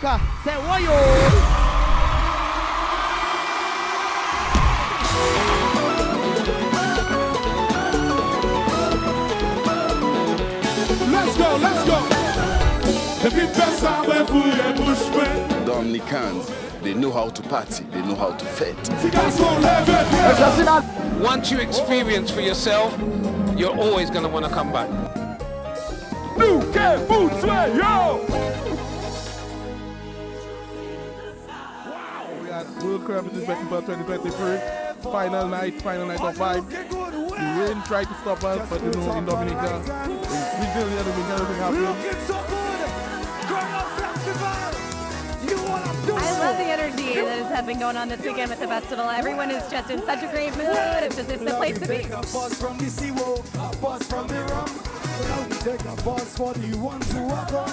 Dominica. Say, why yo? Let's go, let's go. The big best are where food and bushman. Dominicans, they know how to party, they know how to fit. Once you experience for yourself, you're always going to want to come back. New K Food Sway, yo! Wow! We had World Championship Festival 2023. Final night of 5. The rain tried to stop us, but you know, in Dominica, regionally, nothing happened. I love the energy that has been going on this weekend with the festival. Everyone is just in such a great mood. It's the place to be. A buzz from the seawall, a buzz from the rum. Now we take a buzz for the ones who are gone.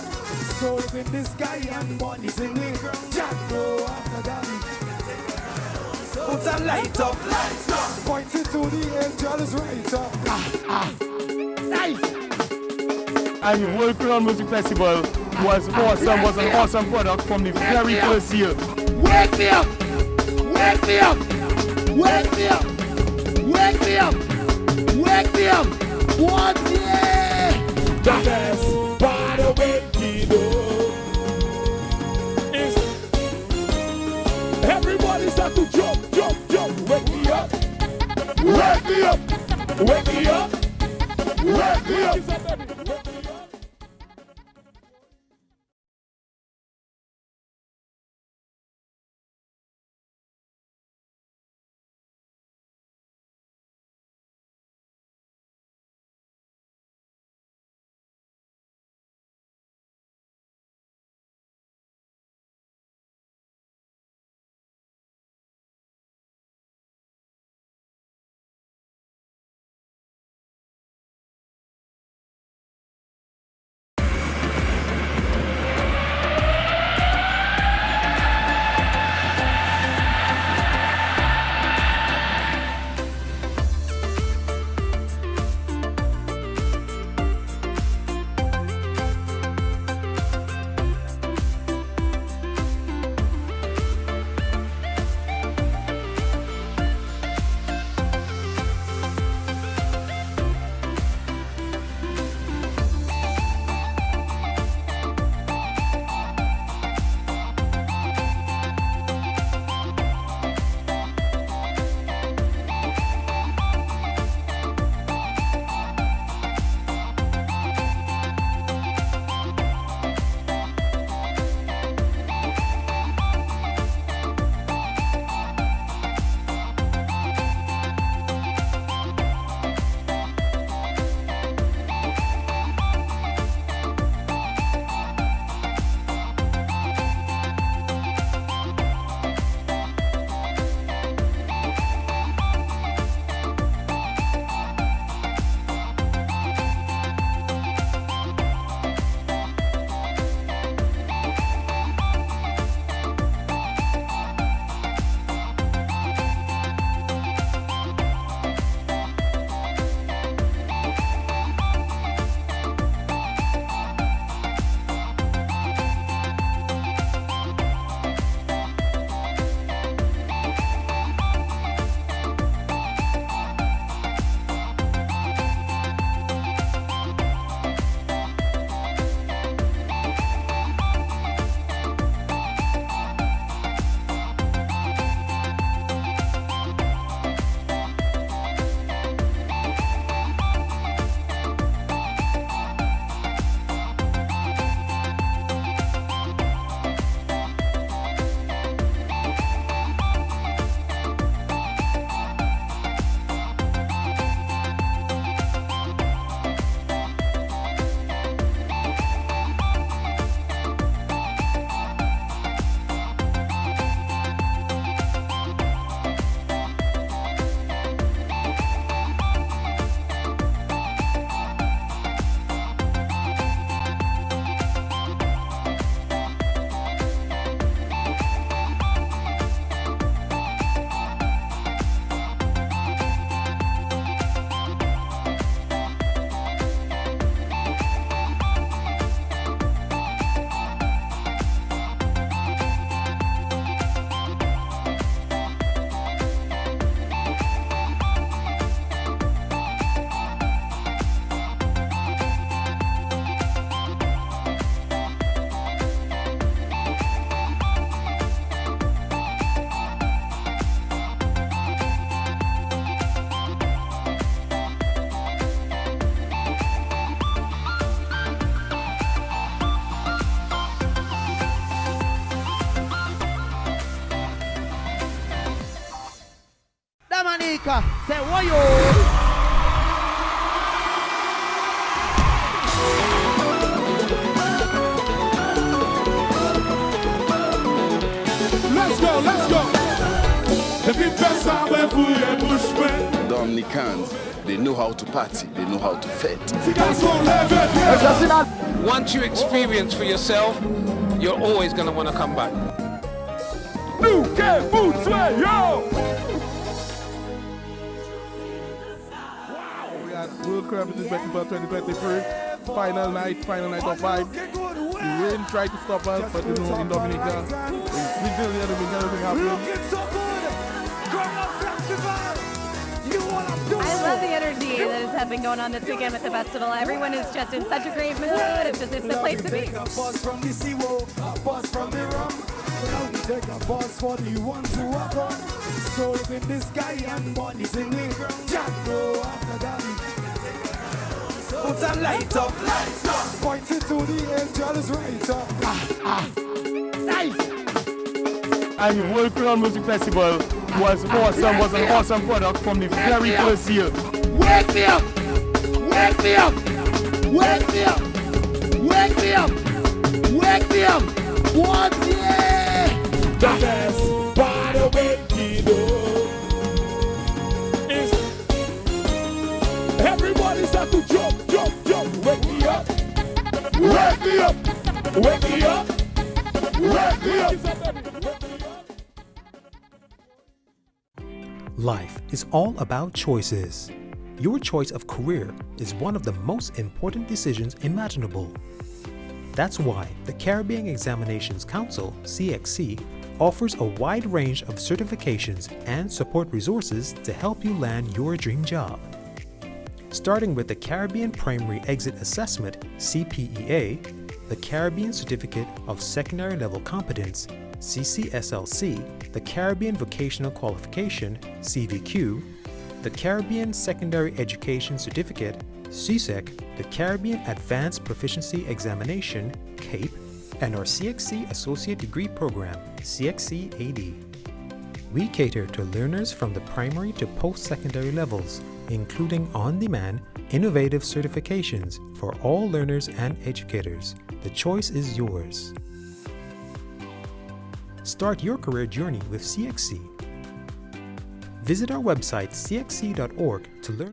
Souls in the sky and bodies in the ground. Jack go after that. Put a light up, pointing to the angels right up. Nice! And the World Crown Music Festival was awesome, was an awesome product from the very first year. Wake me up! Wake me up! Wake me up! Wake me up! Wake me up! What? Yeah! The best part of Keynote is everybody start to jump, jump, jump. Wake me up! Wake me up! Wake me up! Wake me up! Dominica. Say, why you? Let's go, let's go. Depuis personne va fouiller Bushman. Dominicans, they know how to party, they know how to fit. Once you experience for yourself, you're always going to want to come back. New K Boots way, yo! We got World Cup Festival 2023. Final night of vibe. The rain tried to stop us, but in Dominica, regionally everything happening. I love the energy that has been going on this weekend with the festival. Everyone is just in such a great mood. It's the place to be. Buzz from the seawall, buzz from the rum. Now we take a buzz for the ones who are gone. Souls in the sky and bodies in the ground. Jack go after daddy. Put a light up, pointing to the angels right up. Nice. And the World Crown Music Festival was awesome, was an awesome product from the very first year. Wake me up! Wake me up! Wake me up! Wake me up! Wake me up! What? Yeah! The best part of waking up is everybody start to jump, jump, jump. Wake me up! Wake me up! Wake me up! Wake me up! Life is all about choices. Your choice of career is one of the most important decisions imaginable. That's why the Caribbean Examinations Council, CXC, offers a wide range of certifications and support resources to help you land your dream job. Starting with the Caribbean Primary Exit Assessment, CPEA, the Caribbean Certificate of Secondary Level Competence, CCSLC, the Caribbean Vocational Qualification, CVQ, the Caribbean Secondary Education Certificate, CSEC, the Caribbean Advanced Proficiency Examination, CAPE, and our CXC Associate Degree Program, CXC AD. We cater to learners from the primary to post-secondary levels, including on-demand, innovative certifications for all learners and educators. The choice is yours. Start your career journey with CXC. Visit our website cxc.org to learn.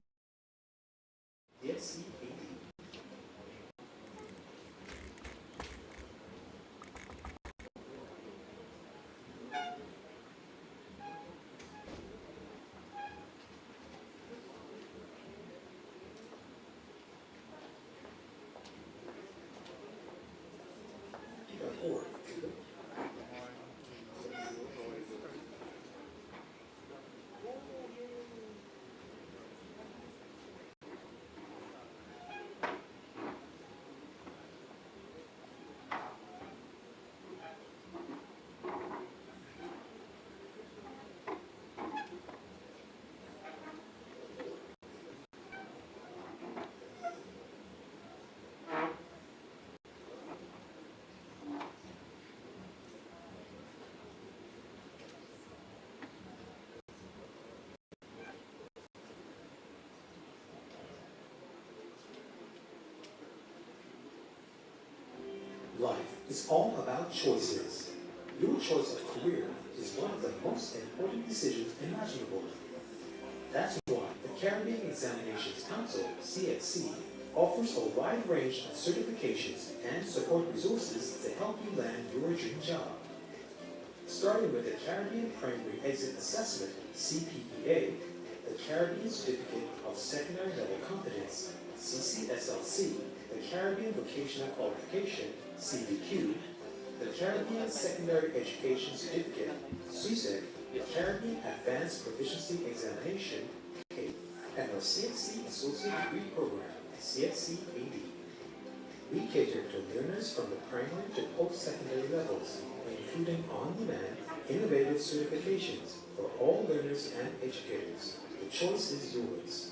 Life is all about choices. Your choice of career is one of the most important decisions imaginable. That's why the Caribbean Examinations Council, CXC, offers a wide range of certifications and support resources to help you land your dream job. Starting with the Caribbean Primary Exit Assessment, CPEA, the Caribbean Certificate of Secondary Level Competence, CCSLC, the Caribbean Vocational Qualification, CVQ, the Caribbean Secondary Education Certificate, CSEC, the Caribbean Advanced Proficiency Examination, CAPE, and our CXC Associate Degree Program, CXC AD. We cater to learners from the primary to post-secondary levels, including on-demand, innovative certifications for all learners and educators. The choice is yours.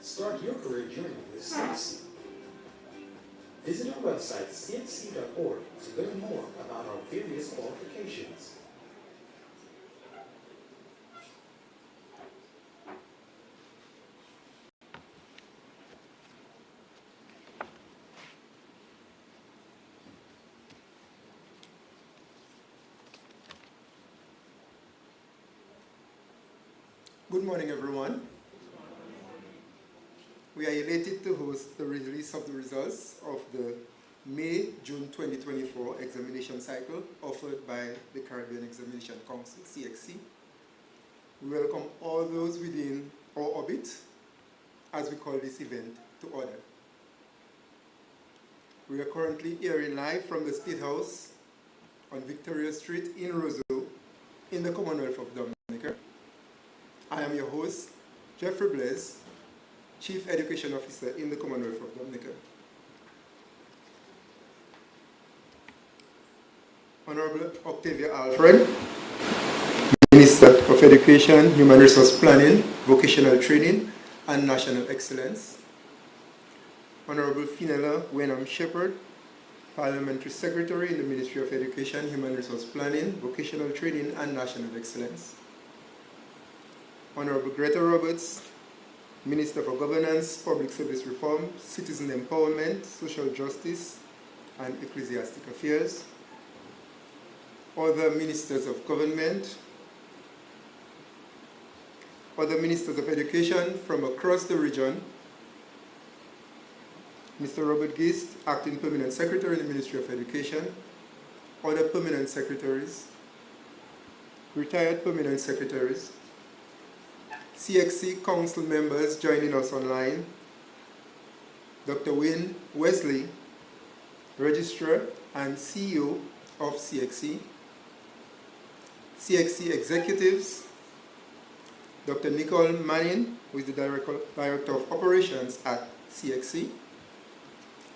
Start your career journey with CXC. Visit our website cxc.org to learn more about our various qualifications. Good morning, everyone. We are elated to host the release of the results of the May-June 2024 examination cycle offered by the Caribbean Examination Council, CXC. We welcome all those within our orbit as we call this event to order. We are currently airing live from the State House on Victoria Street in Roseau in the Commonwealth of Dominica. I am your host, Jeffrey Blaise, Chief Education Officer in the Commonwealth of Dominica. Honorable Octavia Alfred, Minister of Education, Human Resource Planning, Vocational Training, and National Excellence. Honorable Finella Wenham Shepherd, Parliamentary Secretary in the Ministry of Education, Human Resource Planning, Vocational Training, and National Excellence. Honorable Greta Roberts, Minister for Governance, Public Service Reform, Citizen Empowerment, Social Justice, and Ecclesiastic Affairs. Other Ministers of Government, other Ministers of Education from across the region, Mr. Robert Gist, Acting Permanent Secretary in the Ministry of Education, other Permanent Secretaries, retired Permanent Secretaries, CXC Council members joining us online, Dr. Wayne Wesley, Registrar and CEO of CXC, CXC Executives, Dr. Nicole Manning, who is the Director of Operations at CXC,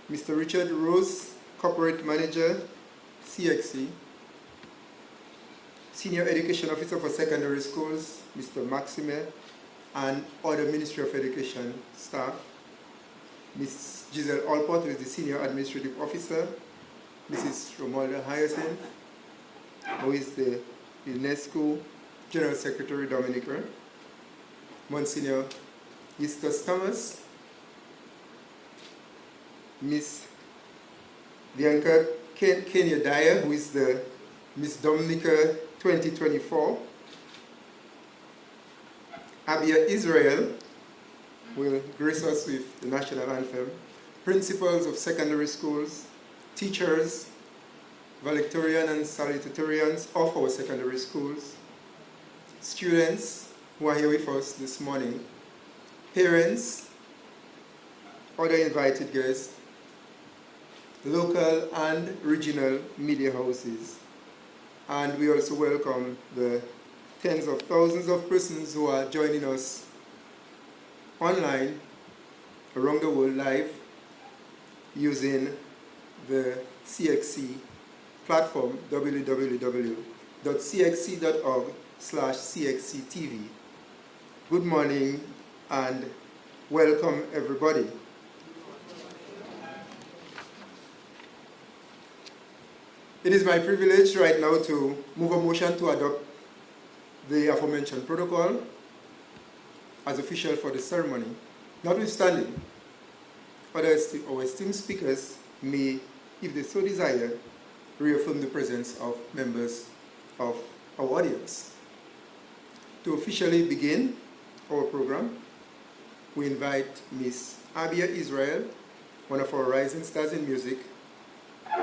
Mr. Richard Rose, Corporate Manager, CXC, Senior Education Officer for Secondary Schools, Mr. Maxime, and other Ministry of Education staff, Ms. Giselle Alport, who is the Senior Administrative Officer, Mrs. Romualda Hyacinth, who is the UNESCO General Secretary, Dominica, Monsignor Eustace Thomas, Miss Bianca Kenya Dyer, who is the Miss Dominica 2024, Abia Israel will grace us with the national anthem, principals of secondary schools, teachers, valedictorian and salutatorians of our secondary schools, students who are here with us this morning, parents, other invited guests, local and regional media houses. And we also welcome the tens of thousands of persons who are joining us online around the world live using the CXC platform, www.cxc.org/CXCTV. Good morning and welcome everybody. It is my privilege right now to move a motion to adopt the aforementioned protocol as official for the ceremony. Notwithstanding, our esteemed speakers may, if they so desire, reaffirm the presence of members of our audience. To officially begin our program, we invite Miss Abia Israel, one of our rising stars in music,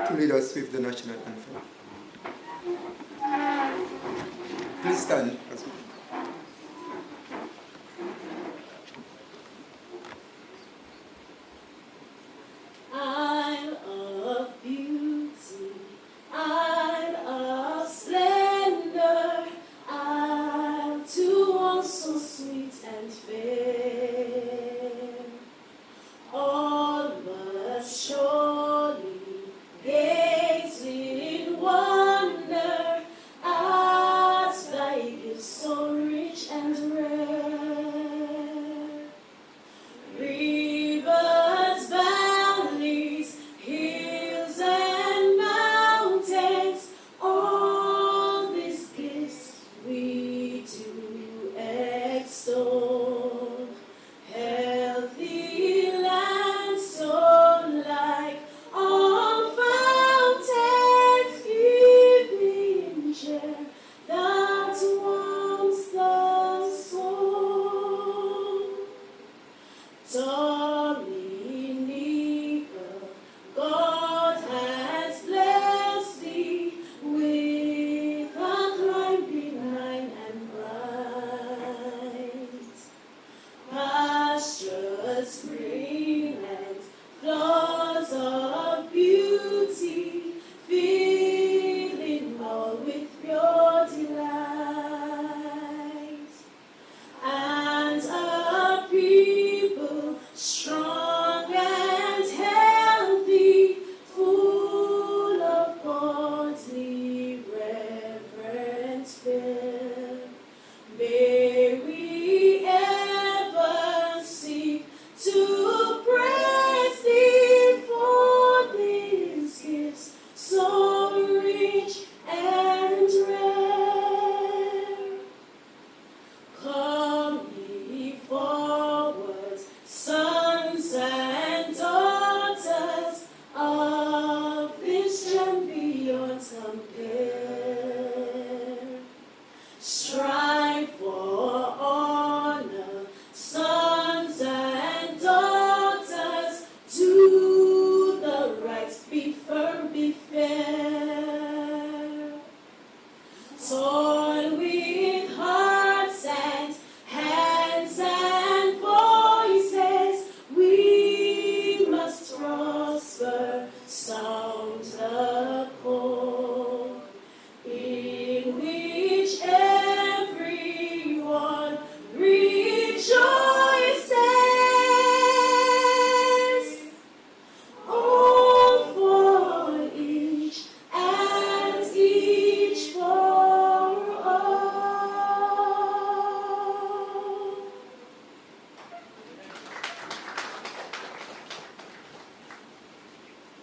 to lead us with the national anthem. Please stand as we I'm of beauty, I'm of splendor, I'm to one so sweet and fair. All must surely gaze in wonder at thy gifts so rich and rare. Rivers, valleys, hills and mountains, all these gifts we do extol. Healthy land, sunlight, on fountains, giving cheer that warms the soul.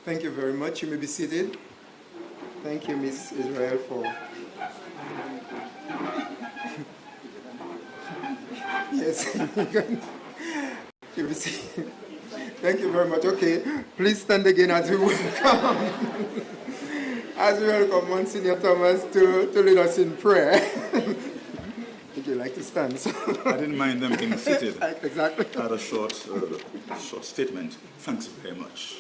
Thank you very much. You may be seated. Thank you, Miss Israel, for... Yes. You may see. Thank you very much. Okay, please stand again as we welcome, Monsignor Thomas to lead us in prayer. Would you like to stand? I didn't mind them being seated. Exactly. I had a short statement. Thanks very much.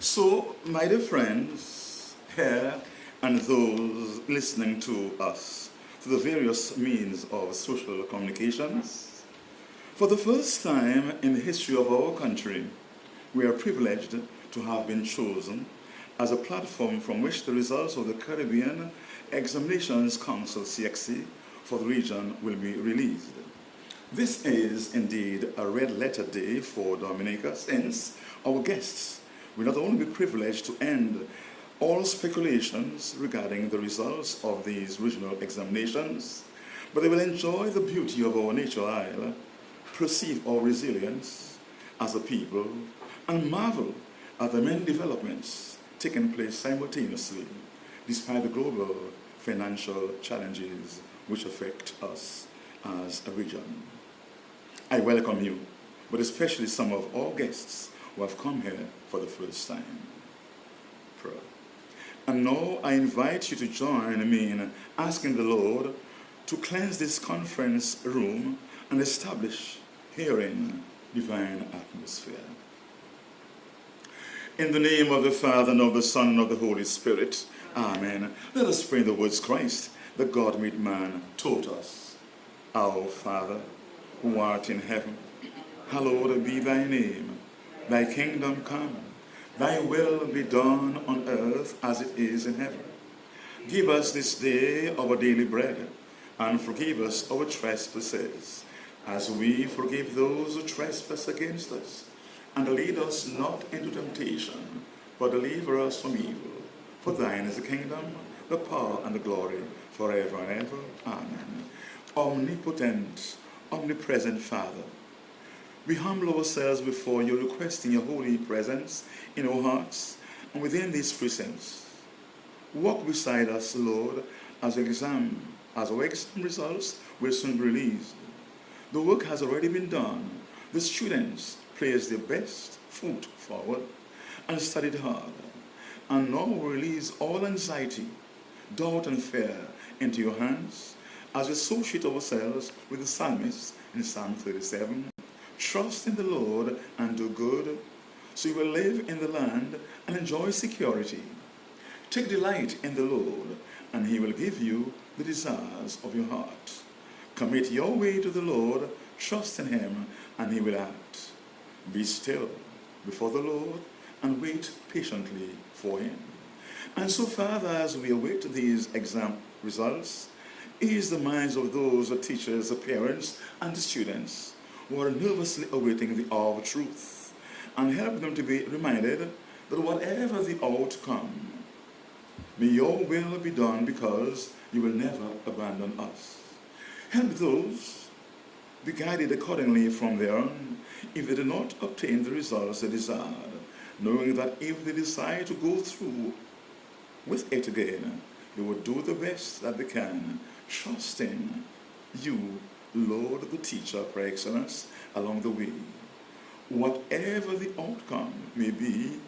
So, my dear friends here and those listening to us through the various means of social communications, for the first time in the history of our country, we are privileged to have been chosen as a platform from which the results of the Caribbean Examinations Council, CXC, for the region will be released. This is indeed a red letter day for Dominica, since our guests will not only be privileged to end all speculations regarding the results of these regional examinations, but they will enjoy the beauty of our nature isle, perceive our resilience as a people, and marvel at the many developments taking place simultaneously despite the global financial challenges which affect us as a region. I welcome you, but especially some of our guests who have come here for the first time. And now I invite you to join me in asking the Lord to cleanse this conference room and establish herein divine atmosphere. In the name of the Father, and of the Son, and of the Holy Spirit, amen. Let us pray in the words Christ, the God made man, taught us. Our Father, who art in heaven, hallowed be thy name. Thy kingdom come, thy will be done on earth as it is in heaven. Give us this day our daily bread, and forgive us our trespasses, as we forgive those who trespass against us. And lead us not into temptation, but deliver us from evil. For thine is the kingdom, the power, and the glory, forever and ever. Amen. Omnipotent, omnipresent Father, we humble ourselves before you, requesting your holy presence in our hearts and within these precincts. Walk beside us, Lord, as our exam results will soon be released. The work has already been done. The students placed their best foot forward and studied hard. And now we release all anxiety, doubt, and fear into your hands as we associate ourselves with the psalmist in Psalm 37. Trust in the Lord and do good, so you will live in the land and enjoy security. Take delight in the Lord, and he will give you the desires of your heart. Commit your way to the Lord, trust in him, and he will act. Be still before the Lord and wait patiently for him. And so, Father, as we await these exam results, ease the minds of those, the teachers, the parents, and the students who are nervously awaiting the hour of truth, and help them to be reminded that whatever the outcome, may your will be done, because you will never abandon us. Help those be guided accordingly from their own if they do not obtain the results they desired, knowing that if they decide to go through with it again, they will do the best that they can, trusting you, Lord, the teacher par excellence, along the way. Whatever the outcome may be,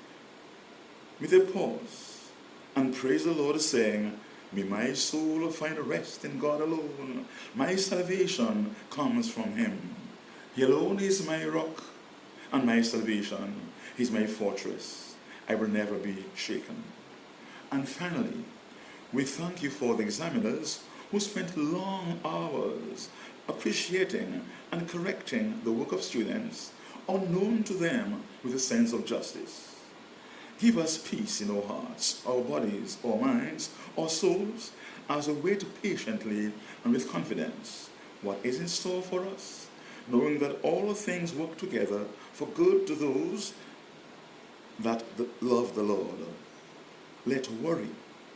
may they pause and praise the Lord, saying, may my soul find rest in God alone. My salvation comes from him. He alone is my rock and my salvation. He's my fortress. I will never be shaken. And finally, we thank you for the examiners who spent long hours appreciating and correcting the work of students unknown to them with a sense of justice. Give us peace in our hearts, our bodies, our minds, our souls, as we wait patiently and with confidence what is in store for us, knowing that all things work together for good to those that love the Lord. Let worry,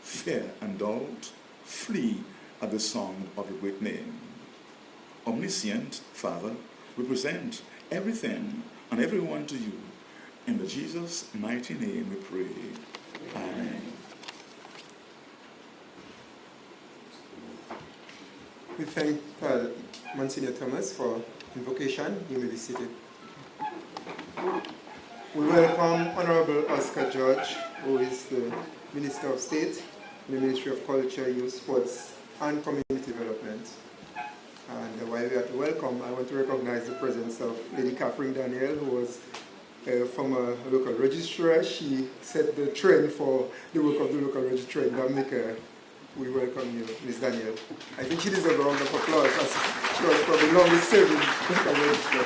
fear, and doubt flee at the sound of your great name. Omniscient Father, we present everything and everyone to you, In the Jesus' mighty name we pray. Amen. We thank Monsignor Thomas for invocation. You may be seated. We welcome Honorable Oscar George, who is the Minister of State in the Ministry of Culture, Youth, Sports and Community Development. And while we are to welcome, I want to recognize the presence of Lady Catherine Daniel, who was from a local registrar. She set the trend for the work of the local registrar in Dominica. We welcome you, Ms. Daniel. I think she deserves a round of applause, as she was probably the longest serving local registrar.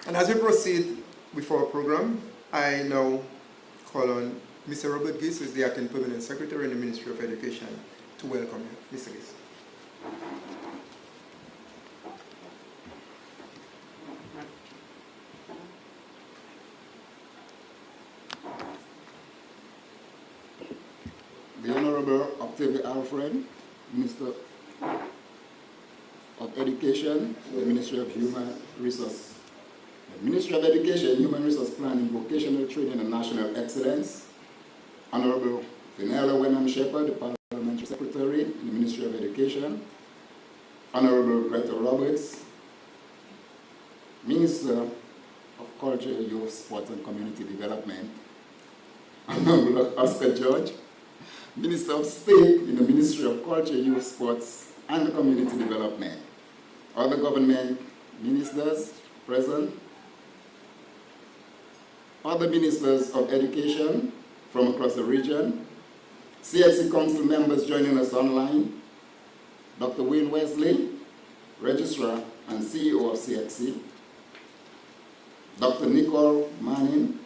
And as we proceed with our program, I now call on Mr. Robert Giss, who is the Acting Permanent Secretary in the Ministry of Education, to welcome you. Mr. Giss. The Honorable Octavia Alfred, Minister of Education, the Ministry of Human Resources. The Ministry of Education, Human Resource Planning, Vocational Training and National Excellence. Honorable Fenella Wenham Shepherd, the Parliamentary Secretary in the Ministry of Education. Honorable Greta Roberts, Minister of Culture, Youth, Sports and Community Development. Honorable Oscar George, Minister of State in the Ministry of Culture, Youth, Sports and Community Development. Other government ministers present. Other ministers of education from across the region. CXC Council members joining us online. Dr. Wayne Wesley, Registrar and CEO of CXC. Dr. Nicole Manning,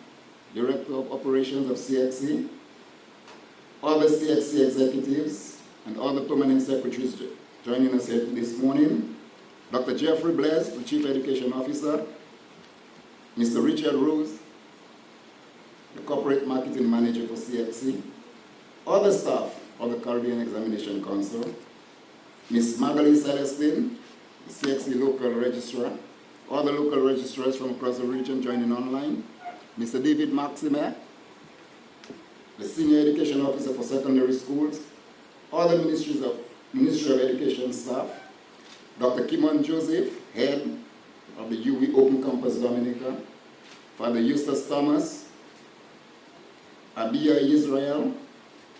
Director of Operations of CXC. Other CXC executives and other permanent secretaries joining us here this morning. Dr. Jeffrey Bless, the Chief Education Officer. Mr. Richard Rose, the Corporate Marketing Manager for CXC. Other staff of the Caribbean Examination Council. Ms. Magali Celestine, the CXC Local Registrar. Other local registrars from across the region joining online. Mr. David Maxime, the Senior Education Officer for Secondary Schools, other Ministry of Education staff, Dr. Kimon Joseph, Head of the UWI Open Campus Dominica, Father Eustace Thomas, Abia Israel,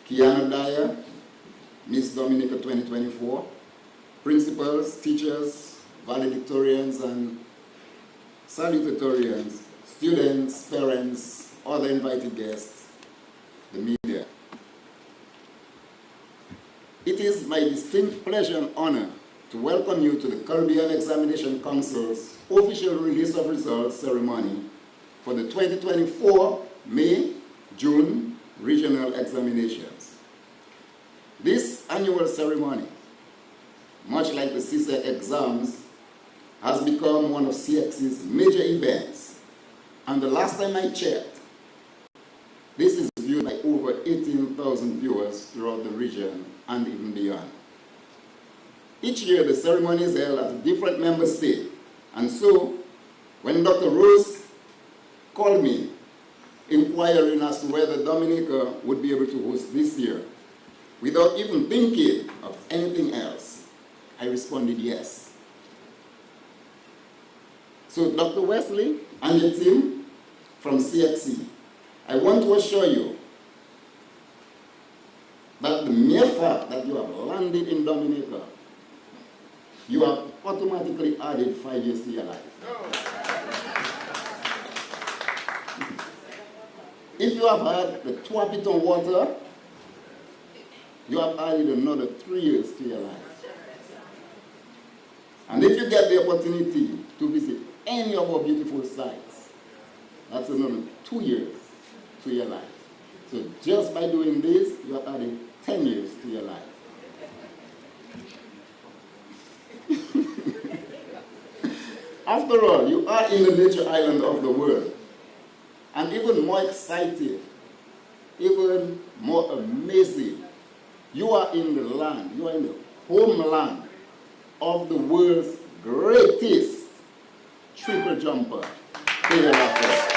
Kiana Dyer, Miss Dominica 2024, principals, teachers, valedictorians, and salutatorians, students, parents, other invited guests, the media. It is my distinct pleasure and honor to welcome you to the Caribbean Examination Council's official release of results ceremony for the 2024 May-June regional examinations. This annual ceremony, much like the CSEC exams, has become one of CXC's major events, and the last time I checked, this is viewed by over 18,000 viewers throughout the region and even beyond. Each year, the ceremony is held at a different member state. And so, when Dr. Rose called me, inquiring as to whether Dominica would be able to host this year, without even thinking of anything else, I responded yes. So, Dr. Wesley and your team from CXC, I want to assure you that the mere fact that you have landed in Dominica, you have automatically added 5 years to your life. If you have had the Tuapiton water, you have added another 3 years to your life. And if you get the opportunity to visit any of our beautiful sites, that's another 2 years to your life. So just by doing this, you have added 10 years to your life. After all, you are in the nature island of the world. And even more exciting, even more amazing, you are in the land, you are in the homeland of the world's greatest triple jumper. Give him a applause.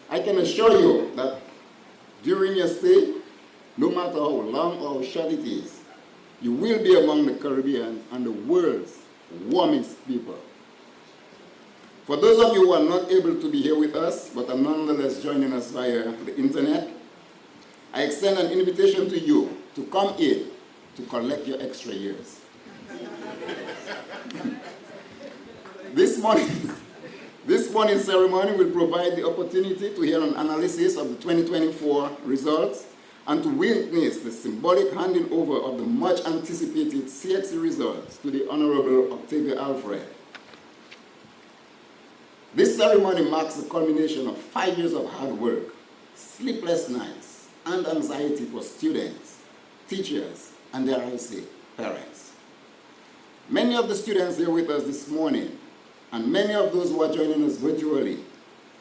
I can assure you that during your stay, no matter how long or how short it is, you will be among the Caribbean and the world's warmest people. For those of you who are not able to be here with us, but are nonetheless joining us via the internet, I extend an invitation to you to come in to collect your extra years. This morning's ceremony will provide the opportunity to hear an analysis of the 2024 results and to witness the symbolic handing over of the much anticipated CXC results to the Honorable Octavia Alfred. This ceremony marks the culmination of 5 years of hard work, sleepless nights, and anxiety for students, teachers, and dare I say, parents. Many of the students here with us this morning, and many of those who are joining us virtually,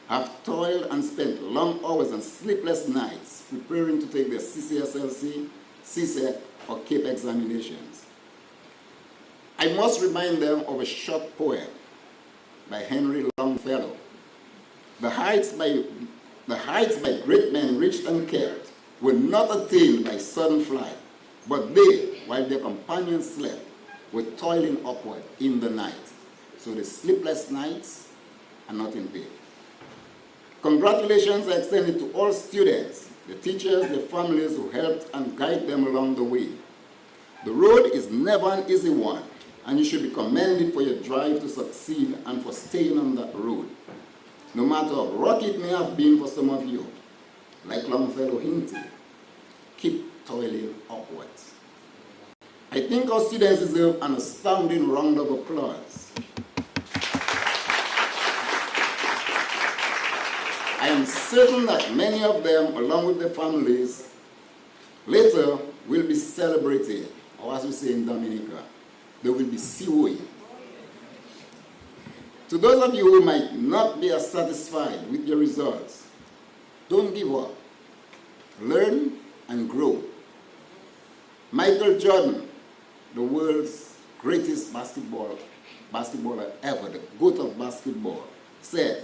have toiled and spent long hours and sleepless nights preparing to take their CCSLC, CSEC, or CAPE examinations. I must remind them of a short poem by Henry Longfellow. The heights by great men reached and kept were not attained by sudden flight, but they, while their companions slept, were toiling upward in the night. So the sleepless nights are not in vain. Congratulations are extended to all students, the teachers, their families who helped and guided them along the way. The road is never an easy one, and you should be commended for your drive to succeed and for staying on that road. No matter how rocky it may have been for some of you, like Longfellow hinted, keep toiling upwards. I think our students deserve an astounding round of applause. I am certain that many of them, along with their families, later will be celebrated, or as we say in Dominica, they will be siwoi. To those of you who might not be as satisfied with your results, don't give up. Learn and grow. Michael Jordan, the world's greatest basketballer ever, the GOAT of basketball, said,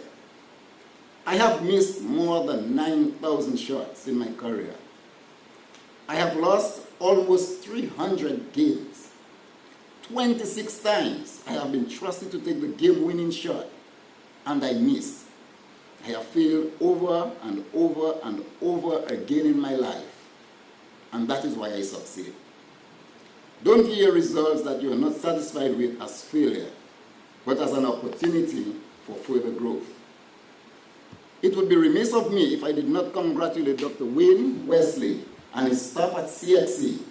"I have missed more than 9,000 shots in my career. I have lost almost 300 games. 26 times I have been trusted to take the game-winning shot, and I missed. I have failed over and over and over again in my life, and that is why I succeed." Don't view your results that you are not satisfied with as failure, but as an opportunity for further growth. It would be remiss of me if I did not congratulate Dr. Wayne Wesley and his staff at CXC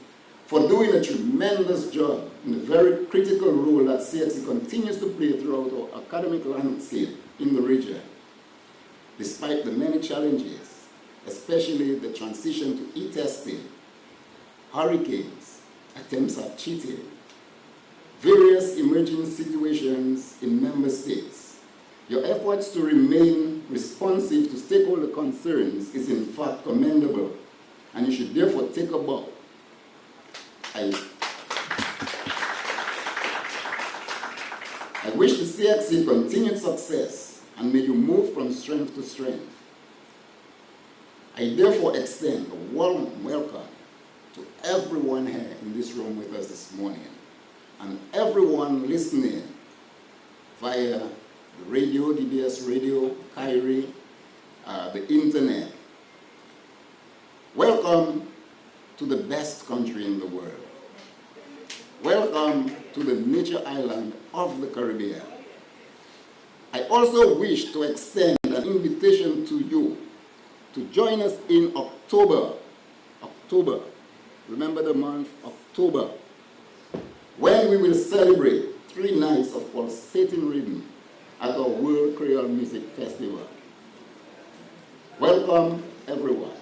for doing a tremendous job in the very critical role that CXC continues to play throughout our academic landscape in the region. Despite the many challenges, especially the transition to e-testing, hurricanes, attempts at cheating, various emerging situations in member states, your efforts to remain responsive to stakeholder concerns is in fact commendable, and you should therefore take a bow. I wish the CXC continued success, and may you move from strength to strength. I therefore extend a warm welcome to everyone here in this room with us this morning, and everyone listening via the radio, DBS radio, Kyrie, the internet. Welcome to the best country in the world. Welcome to the nature island of the Caribbean. I also wish to extend an invitation to you to join us in October. Remember the month October, when we will celebrate 3 nights of pulsating rhythm at our World Creole Music Festival. Welcome, everyone.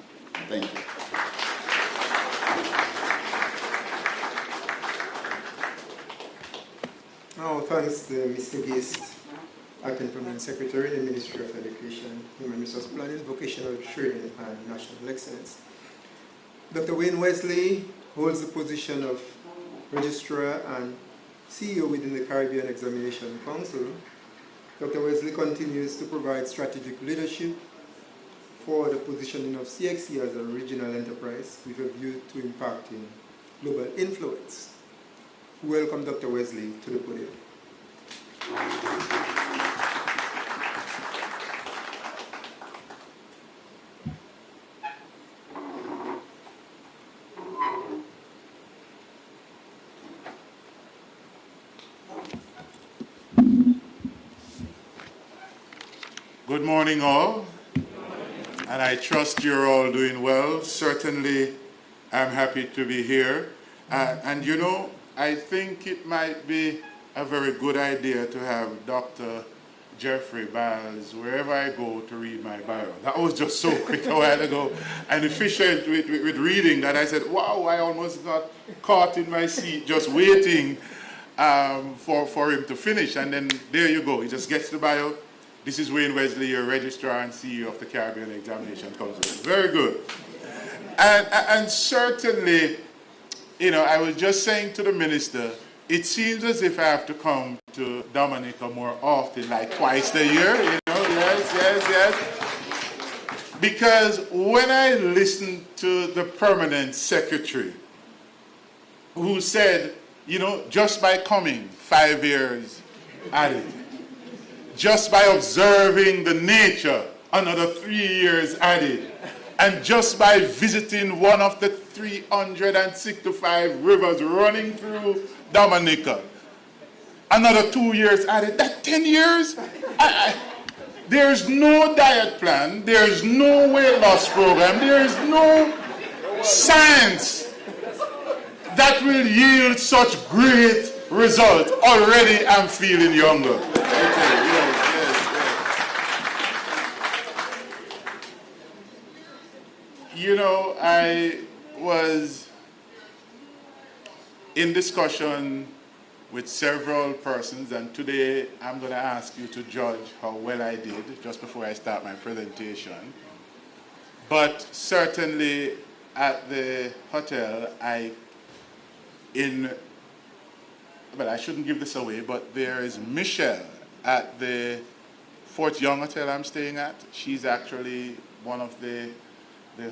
Thank you. Now, thanks to Mr. Guest, Acting Permanent Secretary in the Ministry of Education, Human Resource Planning, Vocational Training, and National Excellence. Dr. Wayne Wesley holds the position of Registrar and CEO within the Caribbean Examination Council, Dr. Wesley continues to provide strategic leadership for the positioning of CXC as a regional enterprise with a view to impacting global influence. Welcome Dr. Wesley to the podium. Good morning all, and I trust you're all doing well. Certainly I'm happy to be here. And you know, I think it might be a very good idea to have Dr. Jeffrey Biles wherever I go to read my bio. That was just so quick a while ago and efficient with reading that I said, wow, I almost got caught in my seat just waiting for him to finish. And then there you go, he just gets the bio. This is Wayne Wesley, your Registrar and CEO of the Caribbean Examination Council. Very good. And certainly, you know, I was just saying to the minister, it seems as if I have to come to Dominica more often, like twice a year, you know, yes. Because when I listened to the permanent secretary, who said, you know, just by coming, 5 years added. Just by observing the nature, another 3 years added. And just by visiting one of the 365 rivers running through Dominica, another 2 years added. That 10 years? There's no diet plan, there's no weight loss program, there's no science that will yield such great results. Already I'm feeling younger. You know, I was in discussion with several persons, and today I'm going to ask you to judge how well I did just before I start my presentation. But certainly at the hotel, I shouldn't give this away, but there is Michelle at the Fort Young Hotel I'm staying at. She's actually one of the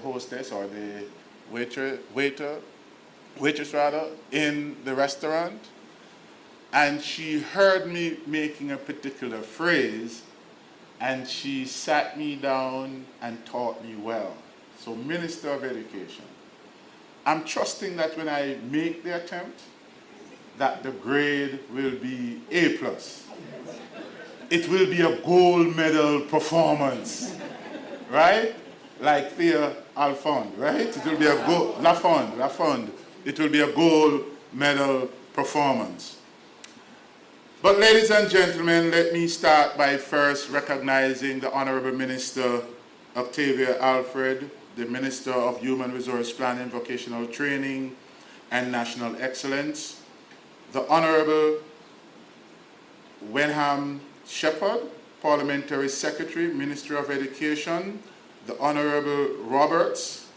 hostess or the waitress rather, in the restaurant. And she heard me making a particular phrase, and she sat me down and taught me well. So, Minister of Education, I'm trusting that when I make the attempt, that the grade will be A+. It will be a gold medal performance, right? Like Thea Alfond, right? It will be a gold, Lafond. It will be a gold medal performance. But ladies and gentlemen, let me start by first recognizing the Honorable Minister Octavia Alfred, the Minister of Human Resource Planning, Vocational Training, and National Excellence, the Honorable Wenham Shepherd, Parliamentary Secretary, Ministry of Education, the Honorable Roberts,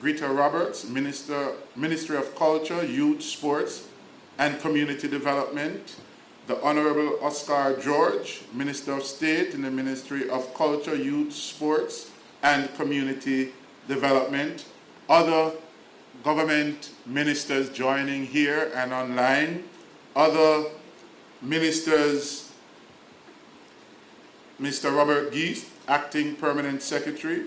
Greta Roberts, Ministry of Culture, Youth, Sports, and Community Development, the Honorable Oscar George, Minister of State in the Ministry of Culture, Youth, Sports, and Community Development, other government ministers joining here and online, other ministers, Mr. Robert Geest, Acting Permanent Secretary,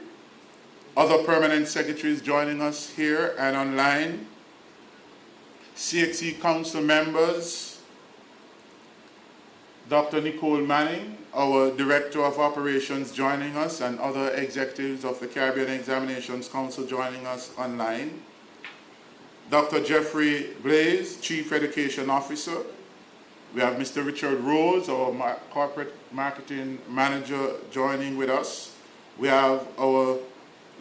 other permanent secretaries joining us here and online, CXC Council members, Dr. Nicole Manning, our Director of Operations joining us, and other executives of the Caribbean Examinations Council joining us online, Dr. Jeffrey Blaze, Chief Education Officer. We have Mr. Richard Rose, our Corporate Marketing Manager, joining with us. We have our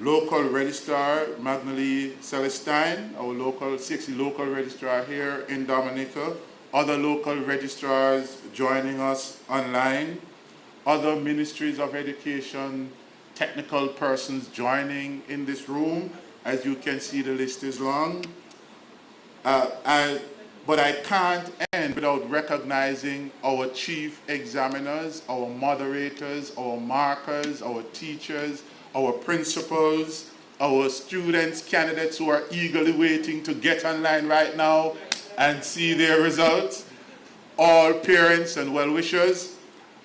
local registrar, Magnalie Celestine, our local CXC local registrar here in Dominica. Other local registrars joining us online. Other ministries of education, technical persons joining in this room. As you can see, the list is long. but I can't end without recognizing our chief examiners, our moderators, our markers, our teachers, our principals, our students, candidates who are eagerly waiting to get online right now and see their results, all parents and well-wishers.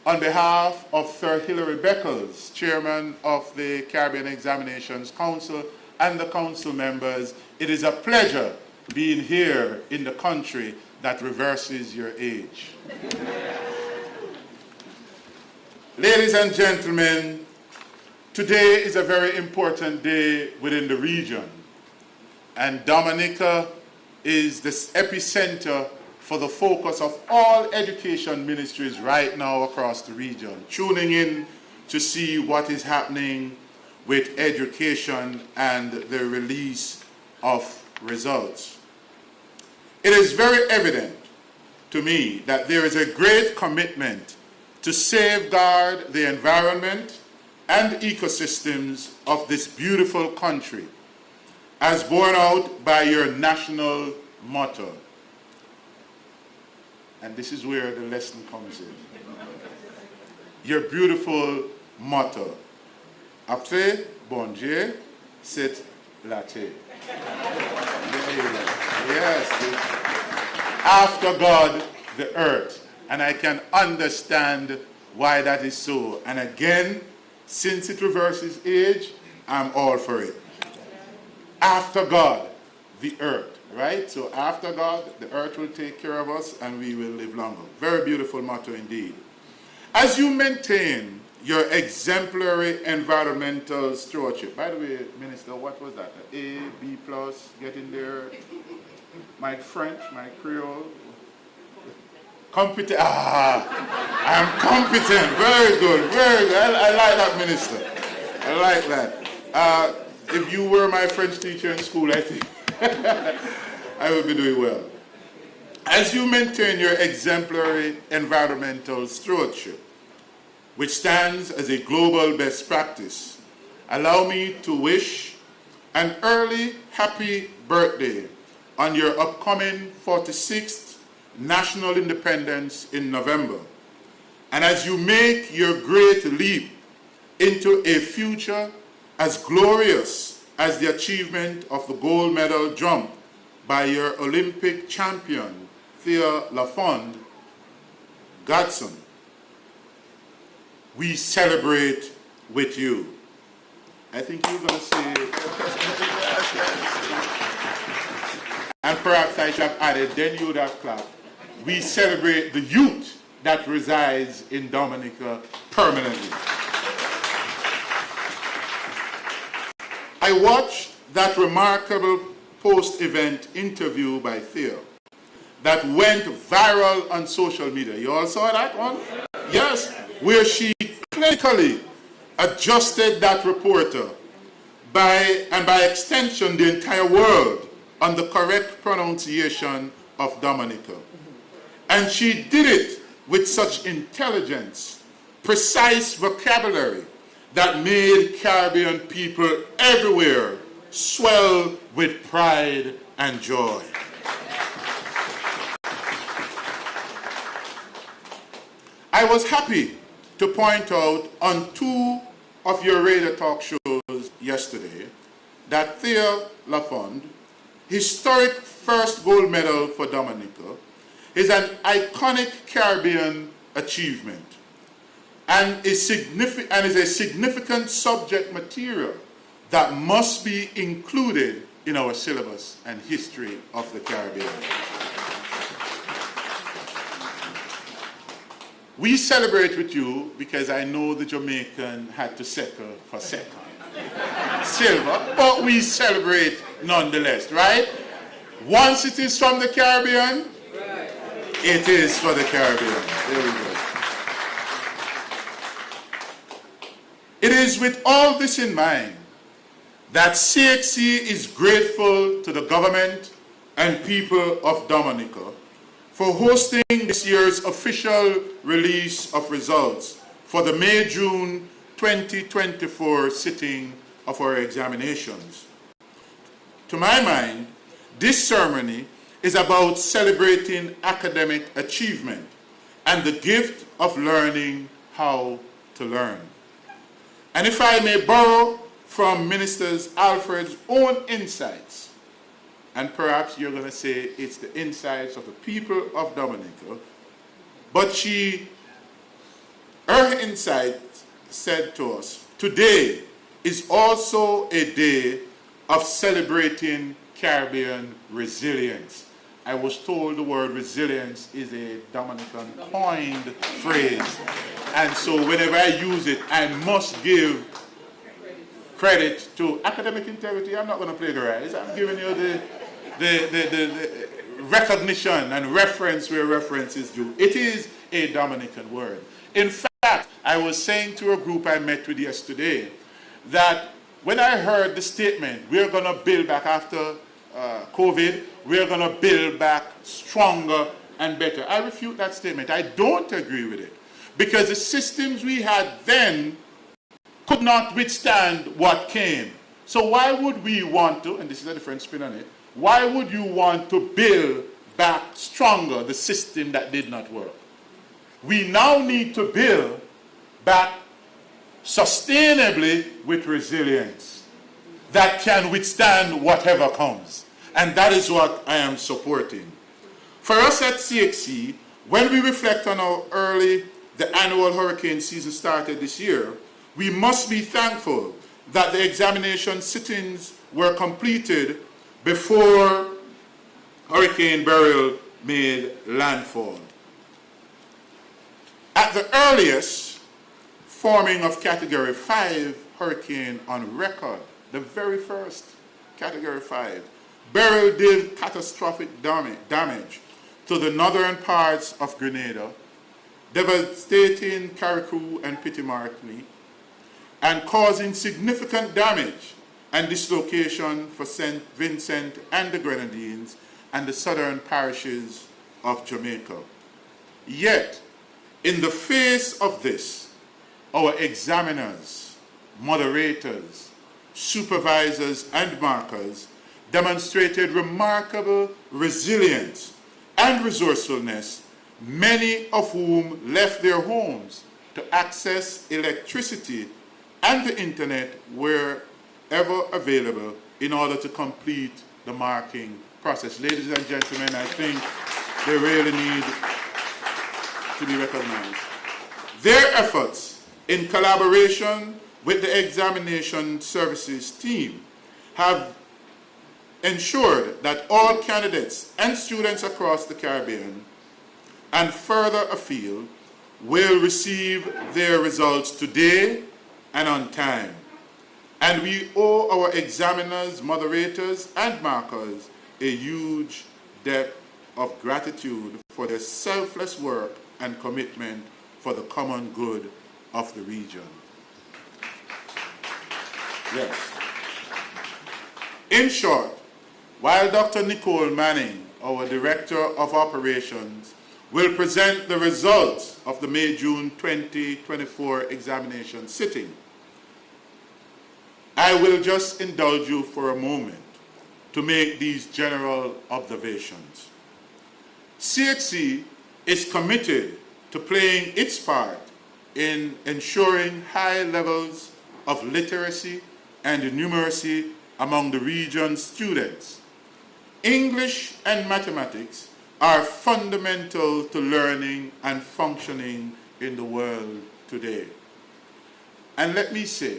On behalf of Sir Hilary Beckles, Chairman of the Caribbean Examinations Council, and the council members, it is a pleasure being here in the country that reverses your age. Ladies and gentlemen, today is a very important day within the region, and Dominica is the epicenter for the focus of all education ministries right now across the region, tuning in to see what is happening with education and the release of results. It is very evident to me that there is a great commitment to safeguard the environment and ecosystems of this beautiful country, as borne out by your national motto. And this is where the lesson comes in. Your beautiful motto. Après bon Dieu, c'est la terre. Yes. After God, the earth. And I can understand why that is so. And again, since it reverses age, I'm all for it. After God, the earth. Right? So after God, the earth will take care of us and we will live longer. Very beautiful motto indeed. As you maintain your exemplary environmental stewardship. By the way, Minister, what was that? A, B+, get in there. My French, my Creole. Competent. I'm competent. Very good, very good. I like that, Minister. I like that. If you were my French teacher in school, I think I will be doing well. As you maintain your exemplary environmental stewardship, which stands as a global best practice, allow me to wish an early happy birthday on your upcoming 46th National Independence in November. And as you make your great leap into a future as glorious as the achievement of the gold medal jump by your Olympic champion, Thea Lafond Godson, we celebrate with you. I think you're going to say, and perhaps I should have added, then you would have clapped. We celebrate the youth that resides in Dominica permanently. I watched that remarkable post-event interview by Thea that went viral on social media. You all saw that one? Yes, where she clinically adjusted that reporter and by extension the entire world on the correct pronunciation of Dominica. And she did it with such intelligence, precise vocabulary, that made Caribbean people everywhere swell with pride and joy. I was happy to point out on 2 of your radio talk shows yesterday that Thea Lafond, historic first gold medal for Dominica, is an iconic Caribbean achievement and is a significant subject material that must be included in our syllabus and history of the Caribbean. We celebrate with you because I know the Jamaican had to settle for second. Silver, but we celebrate nonetheless, right? Once it is from the Caribbean, it is for the Caribbean. There we go. It is with all this in mind that CXC is grateful to the government and people of Dominica for hosting this year's official release of results for the May-June 2024 sitting of our examinations. To my mind, this ceremony is about celebrating academic achievement and the gift of learning how to learn. And if I may borrow from Minister Alfred's own insights, and perhaps you're going to say it's the insights of the people of Dominica, but her insight said to us, today is also a day of celebrating Caribbean resilience. I was told the word resilience is a Dominican coined phrase. And so whenever I use it, I must give credit to academic integrity. I'm not going to plagiarize. I'm giving you the recognition and reference where reference is due. It is a Dominican word. In fact, I was saying to a group I met with yesterday that when I heard the statement, we're going to build back after COVID, we're going to build back stronger and better, I refute that statement. I don't agree with it. Because the systems we had then could not withstand what came. So why would we want to, and this is a different spin on it, why would you want to build back stronger the system that did not work? We now need to build back sustainably with resilience that can withstand whatever comes. And that is what I am supporting. For us at CXC, when we reflect on how early the annual hurricane season started this year, we must be thankful that the examination sittings were completed before Hurricane Beryl made landfall. At the earliest forming of Category 5 hurricane on record, the very first Category 5, Beryl did catastrophic damage to the northern parts of Grenada, devastating Carriacou and Petit-Martinique, and causing significant damage and dislocation for St. Vincent and the Grenadines and the southern parishes of Jamaica. Yet, in the face of this, our examiners, moderators, supervisors, and markers demonstrated remarkable resilience and resourcefulness, many of whom left their homes to access electricity and the internet wherever available in order to complete the marking process. Ladies and gentlemen, I think they really need to be recognized. Their efforts in collaboration with the examination services team have ensured that all candidates and students across the Caribbean and further afield will receive their results today and on time. And we owe our examiners, moderators, and markers a huge debt of gratitude for their selfless work and commitment for the common good of the region. Yes. In short, while Dr. Nicole Manning, our Director of Operations, will present the results of the May-June 2024 examination sitting, I will just indulge you for a moment to make these general observations. CXC is committed to playing its part in ensuring high levels of literacy and numeracy among the region's students. English and mathematics are fundamental to learning and functioning in the world today. And let me say,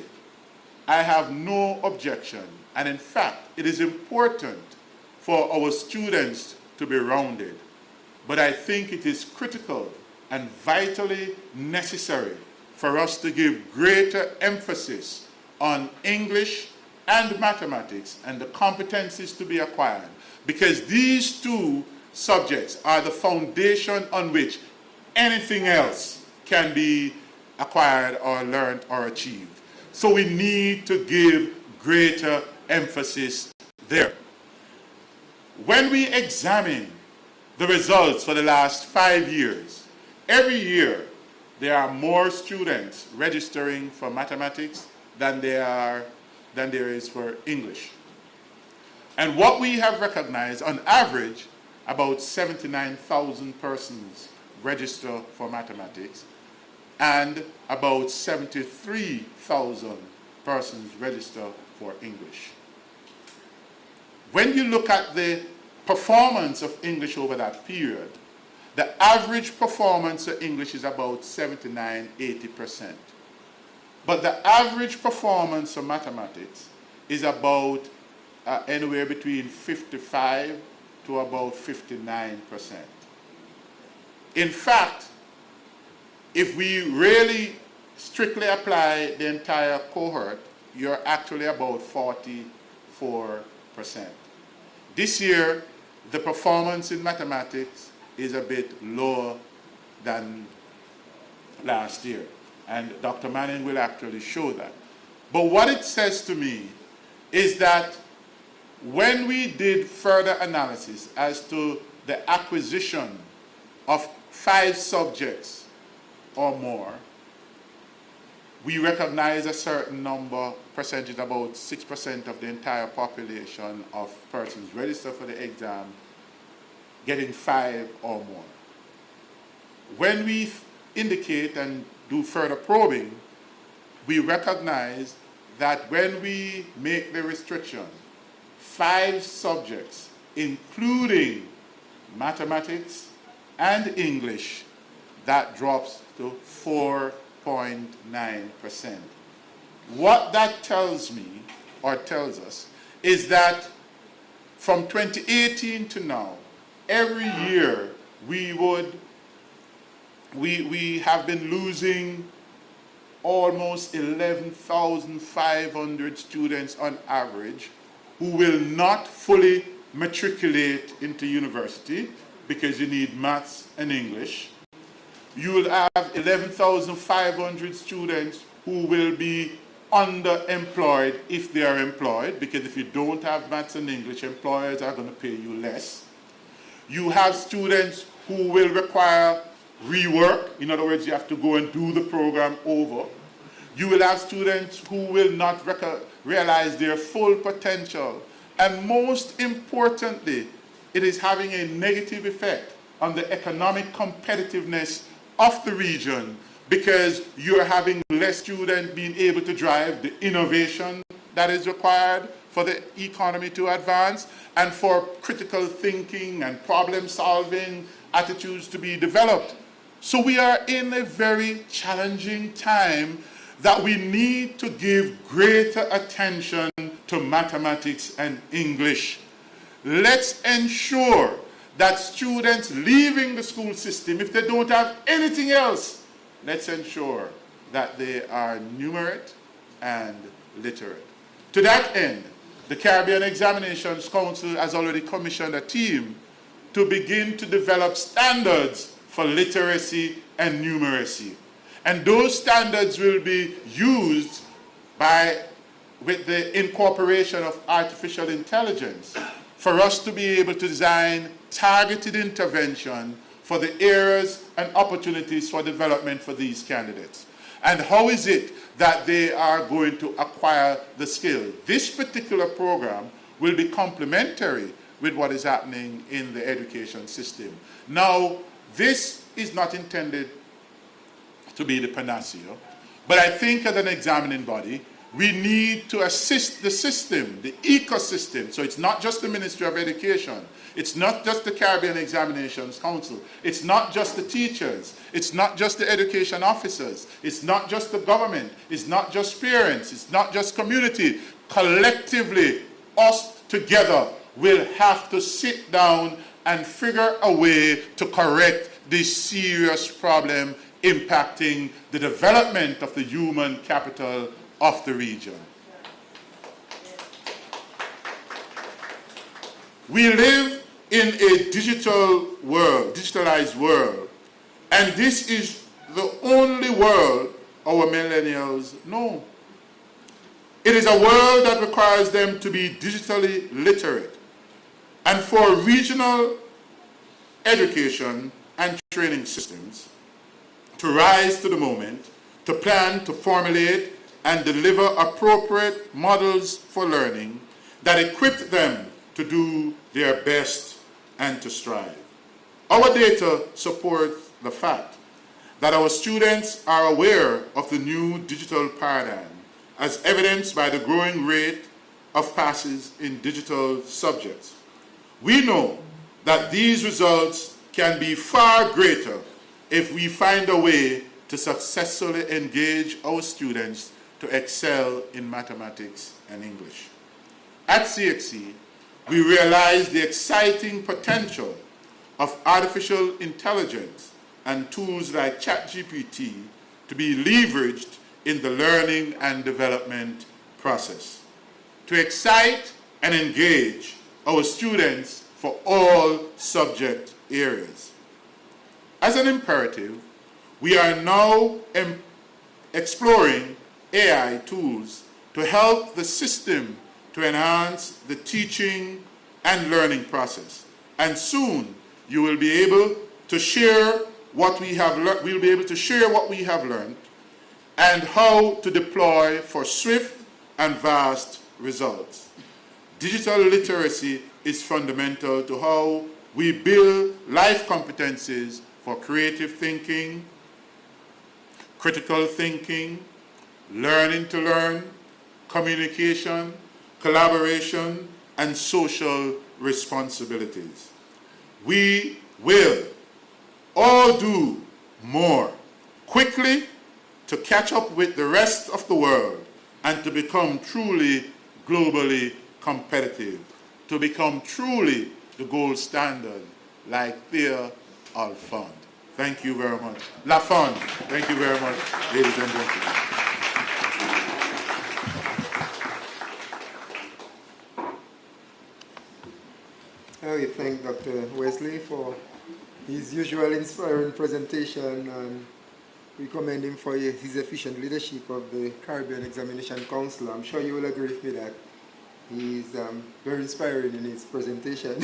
I have no objection, and in fact, it is important for our students to be rounded, but I think it is critical and vitally necessary for us to give greater emphasis on English and mathematics and the competencies to be acquired, because these two subjects are the foundation on which anything else can be acquired or learned or achieved. So we need to give greater emphasis there. When we examine the results for the last 5 years, every year there are more students registering for mathematics than there is for English. And what we have recognized on average about 79,000 persons register for mathematics, and about 73,000 persons register for English. When you look at the performance of English over that period, the average performance of English is about 79–80%. But the average performance of mathematics is about anywhere between 55 to about 59%. In fact, if we really strictly apply the entire cohort, you're actually about 44%. This year, the performance in mathematics is a bit lower than last year. And Dr. Manning will actually show that. But what it says to me is that when we did further analysis as to the acquisition of 5 subjects or more, we recognize a certain percentage, about 6% of the entire population of persons registered for the exam getting 5 or more. When we indicate and do further probing, we recognize that when we make the restriction, 5 subjects, including mathematics and English, that drops to 4.9%. What that tells me, or tells us, is that from 2018 to now, every year we have been losing almost 11,500 students on average who will not fully matriculate into university because you need maths and English. You will have 11,500 students who will be underemployed if they are employed, because if you don't have maths and English, employers are going to pay you less. You have students who will require rework. In other words, you have to go and do the program over. You will have students who will not realize their full potential. And most importantly, it is having a negative effect on the economic competitiveness of the region, because you're having less students being able to drive the innovation that is required for the economy to advance and for critical thinking and problem-solving attitudes to be developed. So we are in a very challenging time that we need to give greater attention to mathematics and English. Let's ensure that students leaving the school system, if they don't have anything else, let's ensure that they are numerate and literate. To that end, the Caribbean Examinations Council has already commissioned a team to begin to develop standards for literacy and numeracy. And those standards will be used with the incorporation of artificial intelligence for us to be able to design targeted intervention for the areas and opportunities for development for these candidates. And how is it that they are going to acquire the skill? This particular program will be complementary with what is happening in the education system. Now, this is not intended to be the panacea, but I think as an examining body, we need to assist the system, the ecosystem. So it's not just the Ministry of Education, it's not just the Caribbean Examinations Council, it's not just the teachers, it's not just the education officers, it's not just the government, it's not just parents, it's not just community. Collectively, us together will have to sit down and figure a way to correct this serious problem impacting the development of the human capital of the region. We live in a digital world, digitalized world, and this is the only world our millennials know. It is a world that requires them to be digitally literate. And for regional education and training systems to rise to the moment, to plan, to formulate, and deliver appropriate models for learning that equip them to do their best and to strive. Our data support the fact that our students are aware of the new digital paradigm, as evidenced by the growing rate of passes in digital subjects. We know that these results can be far greater if we find a way to successfully engage our students to excel in mathematics and English. At CXC, we realize the exciting potential of artificial intelligence and tools like ChatGPT to be leveraged in the learning and development process, to excite and engage our students for all subject areas. As an imperative, we are now exploring AI tools to help the system to enhance the teaching and learning process. And soon you will be able to share what we have learned. We'll be able to share what we have learned and how to deploy for swift and vast results. Digital literacy is fundamental to how we build life competencies for creative thinking, critical thinking, learning to learn, communication, collaboration, and social responsibilities. We will all do more quickly to catch up with the rest of the world and to become truly globally competitive, to become truly the gold standard like Thea Alfond. Thank you very much. Lafond, thank you very much, ladies and gentlemen. We thank Dr. Wesley for his usual inspiring presentation, and we commend him for his efficient leadership of the Caribbean Examination Council. I'm sure you will agree with me that he's very inspiring in his presentation.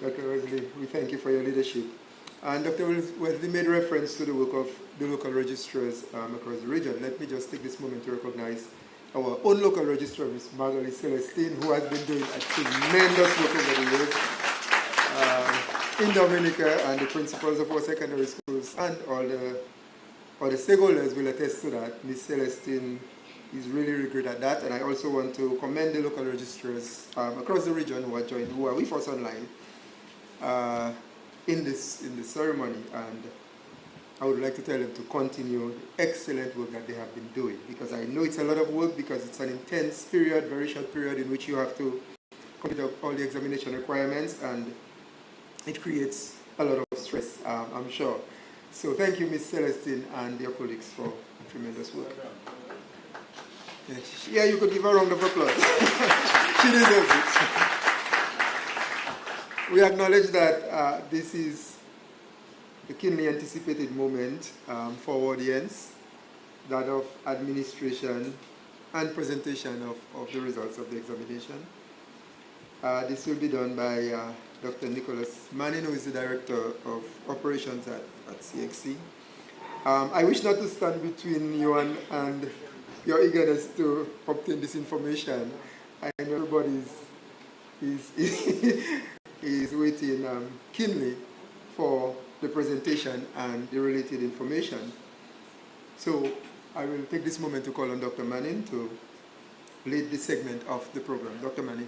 Dr. Wesley, we thank you for your leadership. And Dr. Wesley made reference to the work of the local registrars across the region. Let me just take this moment to recognize our own local registrar, Ms. Margaret Celestine, who has been doing a tremendous work over the years in Dominica, and the principals of our secondary schools and all the stakeholders will attest to that. Ms. Celestine is really great at that, and I also want to commend the local registrars across the region who are with us online in this ceremony, and I would like to tell them to continue the excellent work that they have been doing, because I know it's a lot of work, because it's an intense period, very short period in which you have to complete all the examination requirements, and it creates a lot of stress, I'm sure. So thank you, Ms. Celestine, and your colleagues for tremendous work. Yeah, you could give her a round of applause. She deserves it. We acknowledge that this is the keenly anticipated moment for our audience, that of administration and presentation of the results of the examination. This will be done by Dr. Nicholas Manning, who is the Director of Operations at CXC. I wish not to stand between you and your eagerness to obtain this information. I know everybody is waiting keenly for the presentation and the related information. So I will take this moment to call on Dr. Manning to lead this segment of the program. Dr. Manning.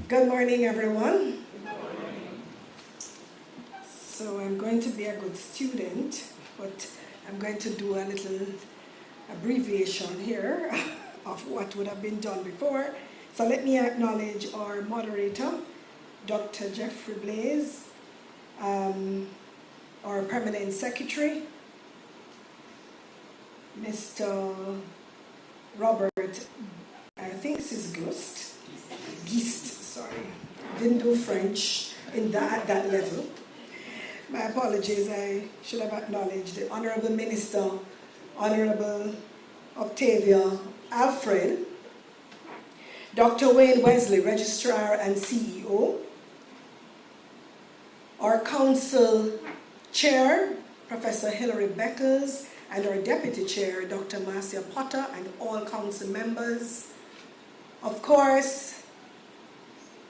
Good morning, everyone. Good morning. So I'm going to be a good student, but I'm going to do a little abbreviation here of what would have been done before. So let me acknowledge our moderator, Dr. Jeffrey Blaze, our permanent secretary, Mr. Robert, I think this is Gist, sorry, didn't do French at that level. My apologies, I should have acknowledged the Honorable Minister, Honorable Octavia Alfred, Dr. Wayne Wesley, Registrar and CEO, our Council Chair, Professor Hilary Beckers, and our Deputy Chair, Dr. Marcia Potter, and all Council members. Of course,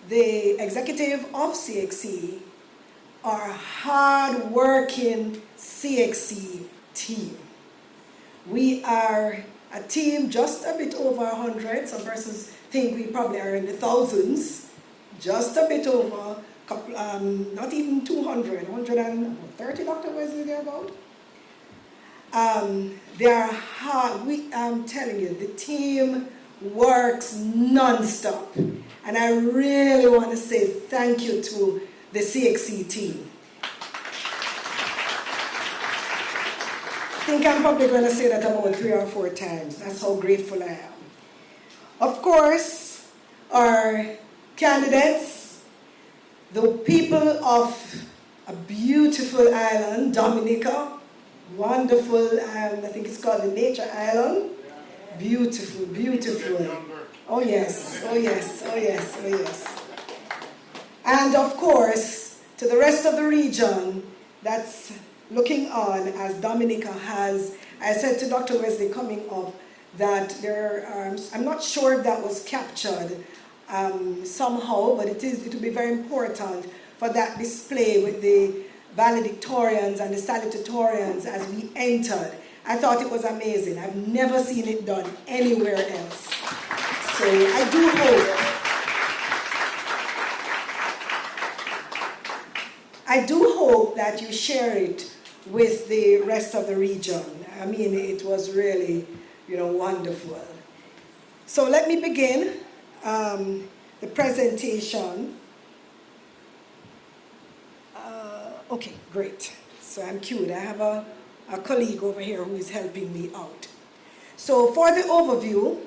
the executive of CXC, our hard-working CXC team. We are a team just a bit over 100. Some persons think we probably are in the thousands. Just a bit over, not even 200, 130, Dr. Wesley, thereabout. They are hard. I'm telling you, the team works non-stop. And I really want to say thank you to the CXC team. I think I'm probably going to say that about 3 or 4 times. That's how grateful I am. Of course, our candidates, the people of a beautiful island, Dominica, wonderful, I think it's called the Nature Island. Beautiful, beautiful. Oh yes, oh yes, oh yes, oh yes. And of course, to the rest of the region that's looking on as Dominica has, I said to Dr. Wesley coming up that I'm not sure if that was captured somehow, but it will be very important for that display with the valedictorians and the salutatorians as we entered. I thought it was amazing. I've never seen it done anywhere else. So I do hope that you share it with the rest of the region. I mean, it was really, wonderful. So let me begin the presentation. Okay, great. So I'm cute. I have a colleague over here who is helping me out. So for the overview,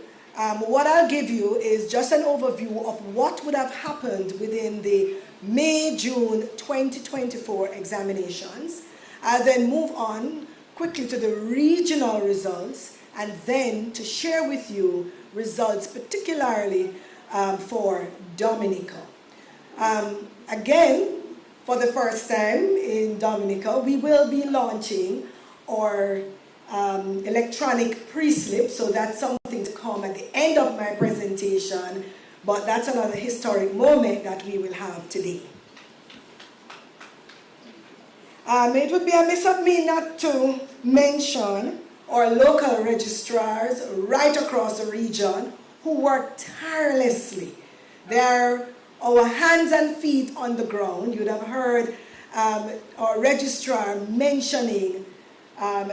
what I'll give you is just an overview of what would have happened within the May-June 2024 examinations. I'll then move on quickly to the regional results and then to share with you results particularly for Dominica. Again, for the first time in Dominica, we will be launching our electronic pre-slip, so that's something to come at the end of my presentation, but that's another historic moment that we will have today. It would be amiss of me not to mention our local registrars right across the region who work tirelessly. They're our hands and feet on the ground. You'd have heard our registrar mentioning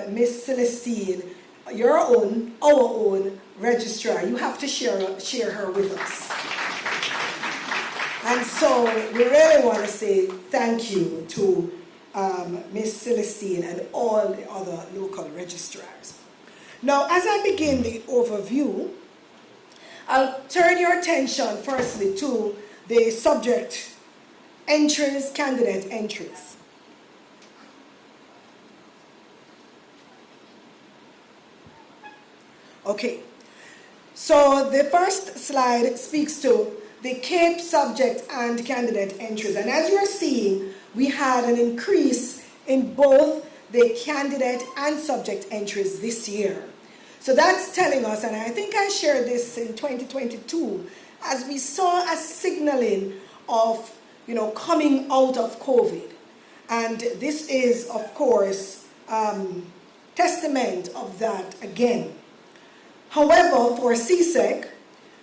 Miss Celestine, our own registrar. You have to share her with us. And so we really want to say thank you to Miss Celestine and all the other local registrars. Now, as I begin the overview, I'll turn your attention firstly to the subject entries, candidate entries. Okay, so the first slide speaks to the CAPE subject and candidate entries. And as you're seeing, we had an increase in both the candidate and subject entries this year. So that's telling us, and I think I shared this in 2022, as we saw a signaling of, coming out of COVID. And this is, of course, testament of that again. However, for CSEC,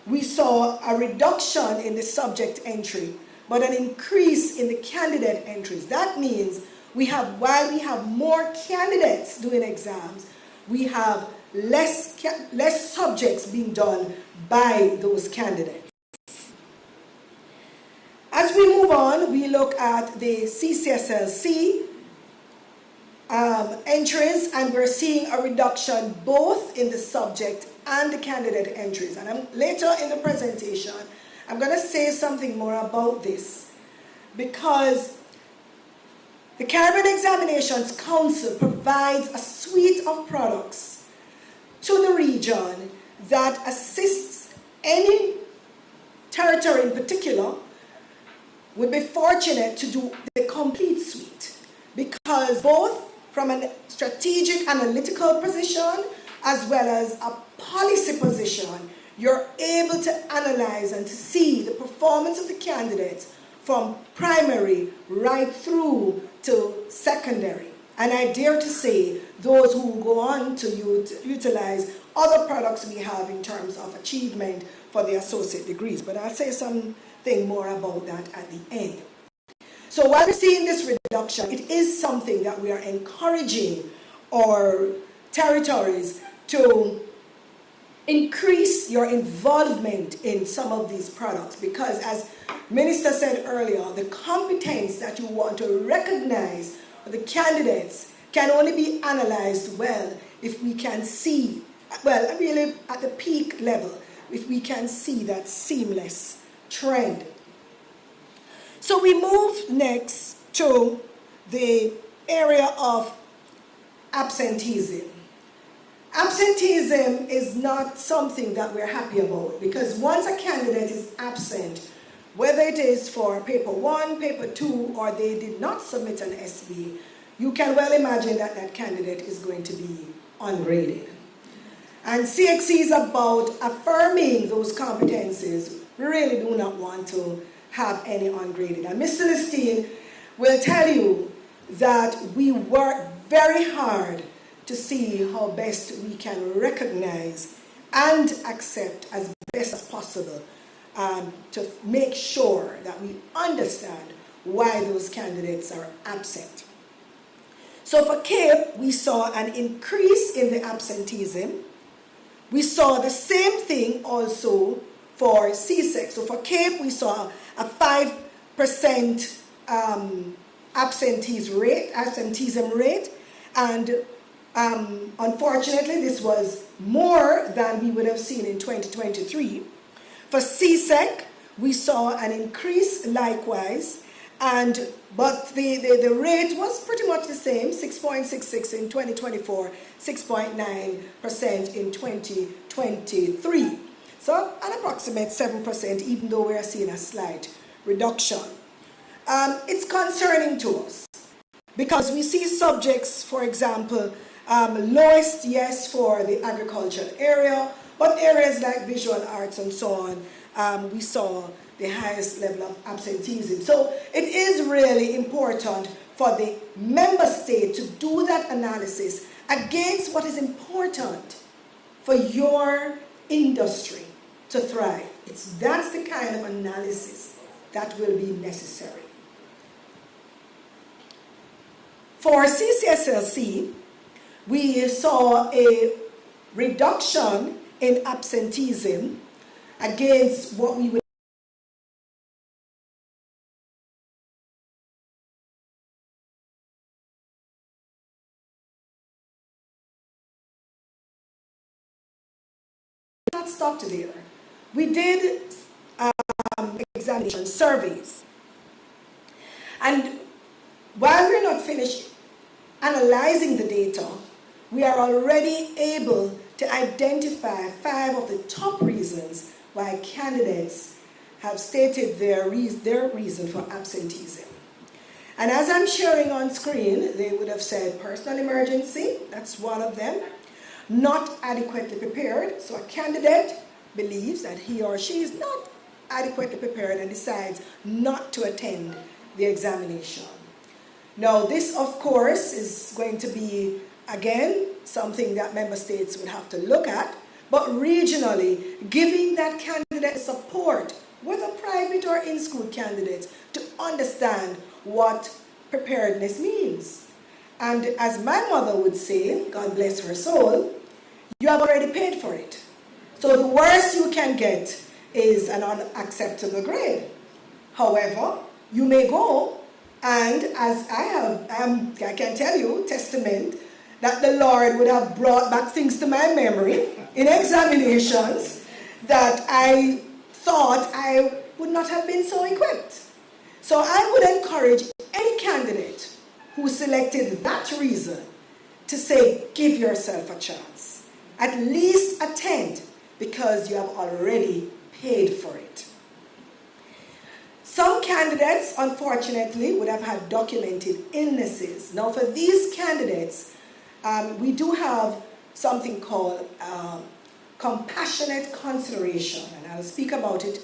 we saw a reduction in the subject entry, but an increase in the candidate entries. That means while we have more candidates doing exams, we have less subjects being done by those candidates. As we move on, we look at the CCSLC entries, and we're seeing a reduction both in the subject and the candidate entries. And later in the presentation, I'm going to say something more about this, because The Caribbean Examinations Council provides a suite of products to the region that assists any territory in particular would be fortunate to do the complete suite, because both from a strategic analytical position as well as a policy position, you're able to analyze and to see the performance of the candidates from primary right through to secondary. And I dare to say those who go on to utilize other products we have in terms of achievement for the associate degrees. But I'll say something more about that at the end. So while we're seeing this reduction, it is something that we are encouraging our territories to increase your involvement in some of these products, because as Minister said earlier, the competence that you want to recognize the candidates can only be analyzed well if we can see, well, really at the peak level, if we can see that seamless trend. So we move next to the area of absenteeism. Absenteeism is not something that we're happy about, because once a candidate is absent, whether it is for paper 1, paper 2, or they did not submit an SB, you can well imagine that that candidate is going to be ungraded. And CXC is about affirming those competencies. We really do not want to have any ungraded. And Ms. Celestine will tell you that we work very hard to see how best we can recognize and accept as best as possible, to make sure that we understand why those candidates are absent. So for CAPE, we saw an increase in the absenteeism. We saw the same thing also for CXC. So for CAPE, we saw a 5% absenteeism rate, and unfortunately, this was more than we would have seen in 2023. For CSEC, we saw an increase likewise, but the rate was pretty much the same, 6.66 in 2024, 6.9% in 2023. So an approximate 7%, even though we are seeing a slight reduction. It's concerning to us, because we see subjects, for example, lowest, yes, for the agricultural area, but areas like visual arts and so on, we saw the highest level of absenteeism. So it is really important for the member state to do that analysis against what is important for your industry to thrive. That's the kind of analysis that will be necessary. For CCSLC, we saw a reduction in absenteeism against what we would not stop there. We did examination surveys, and while we're not finished analyzing the data, we are already able to identify 5 of the top reasons why candidates have stated their reason for absenteeism. And as I'm sharing on screen, they would have said personal emergency, that's one of them. Not adequately prepared, so a candidate believes that he or she is not adequately prepared and decides not to attend the examination. Now this, of course, is going to be, again, something that member states would have to look at, but regionally, giving that candidate support, whether private or in-school candidates, to understand what preparedness means. And as my mother would say, God bless her soul, you have already paid for it. So the worst you can get is an unacceptable grade. However, you may go, and as I can tell you, testament, that the Lord would have brought back things to my memory in examinations that I thought I would not have been so equipped. So I would encourage any candidate who selected that reason to say, give yourself a chance. At least attend, because you have already paid for it. Some candidates, unfortunately, would have had documented illnesses. Now, for these candidates, we do have something called compassionate consideration, and I'll speak about it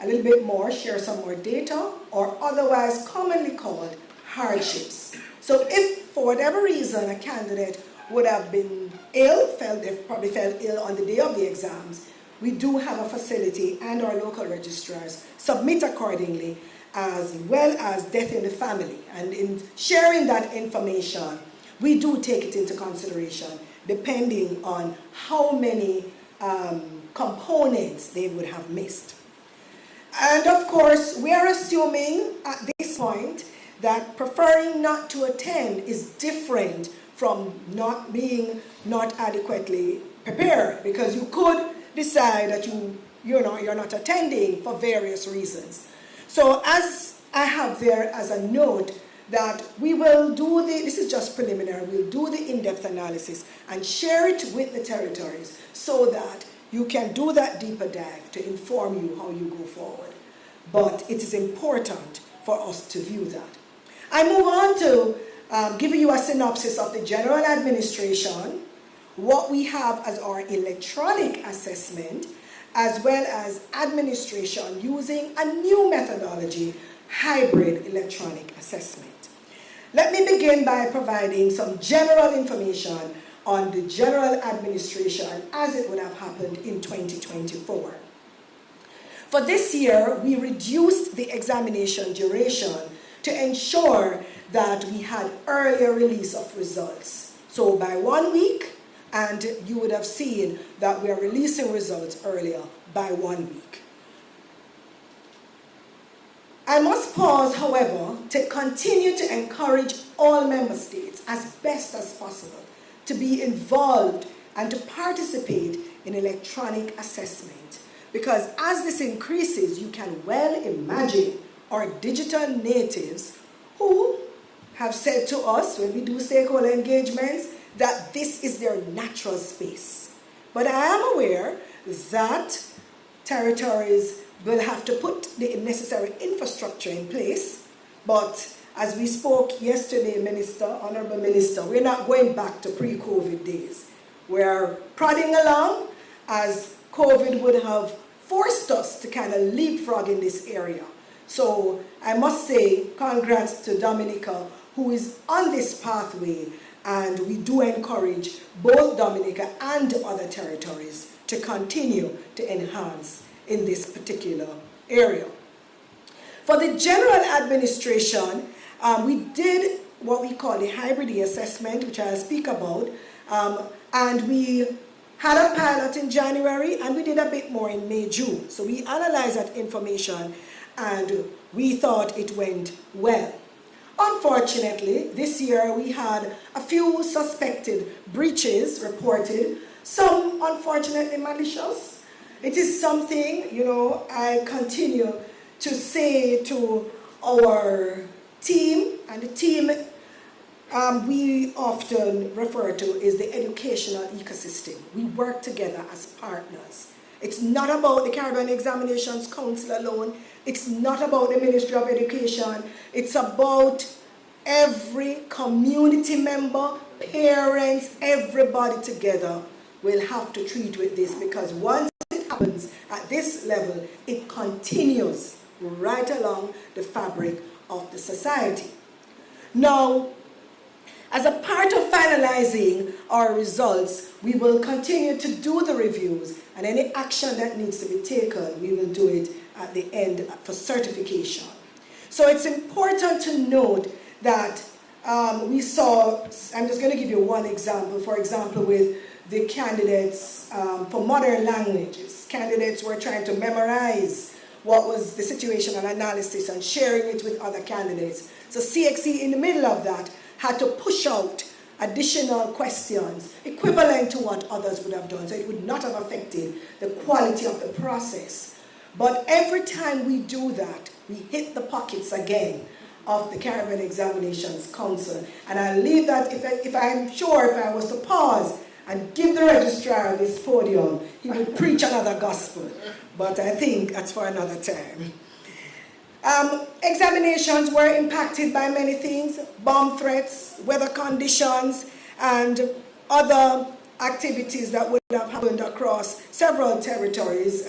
a little bit more, share some more data, or otherwise commonly called hardships. So if, for whatever reason, a candidate would have been ill, they probably felt ill on the day of the exams, we do have a facility and our local registrars submit accordingly, as well as death in the family. And in sharing that information, we do take it into consideration depending on how many components they would have missed. And of course, we are assuming at this point that preferring not to attend is different from not being not adequately prepared, because you could decide that you're not attending for various reasons. So as I have there as a note that we will do this is just preliminary, we'll do the in-depth analysis and share it with the territories so that you can do that deeper dive to inform you how you go forward. But it is important for us to view that. I move on to giving you a synopsis of the general administration, what we have as our electronic assessment, as well as administration using a new methodology, hybrid electronic assessment. Let me begin by providing some general information on the general administration as it would have happened in 2024. For this year, we reduced the examination duration to ensure that we had earlier release of results. So by 1 week, and you would have seen that we are releasing results earlier by 1 week. I must pause, however, to continue to encourage all member states as best as possible to be involved and to participate in electronic assessment. Because as this increases, you can well imagine our digital natives who have said to us when we do stakeholder engagements that this is their natural space. But I am aware that territories will have to put the necessary infrastructure in place. But as we spoke yesterday, Honorable Minister, we're not going back to pre-COVID days. We're prodding along as COVID would have forced us to kind of leapfrog in this area. So I must say congrats to Dominica, who is on this pathway, and we do encourage both Dominica and other territories to continue to enhance in this particular area. For the general administration, we did what we call the hybrid assessment, which I'll speak about, and we had a pilot in January, and we did a bit more in May, June. So we analyzed that information, and we thought it went well. Unfortunately, this year we had a few suspected breaches reported, some unfortunately malicious. It is something, I continue to say to our team, and the team we often refer to is the educational ecosystem. We work together as partners. It's not about the Caribbean Examinations Council alone. It's not about the Ministry of Education. It's about every community member, parents, everybody together will have to treat with this, because once it happens at this level, it continues right along the fabric of the society. Now, as a part of finalizing our results, we will continue to do the reviews, and any action that needs to be taken, we will do it at the end for certification. So it's important to note that we saw, I'm just going to give you one example, for example, with the candidates for modern languages. Candidates were trying to memorize what was the situation and analysis and sharing it with other candidates. So CXC in the middle of that had to push out additional questions equivalent to what others would have done. So it would not have affected the quality of the process. But every time we do that, we hit the pockets again of the Caribbean Examinations Council. And I leave that, if I was to pause and give the registrar this podium, he would preach another gospel. But I think that's for another time. Examinations were impacted by many things: bomb threats, weather conditions, and other activities that would have happened across several territories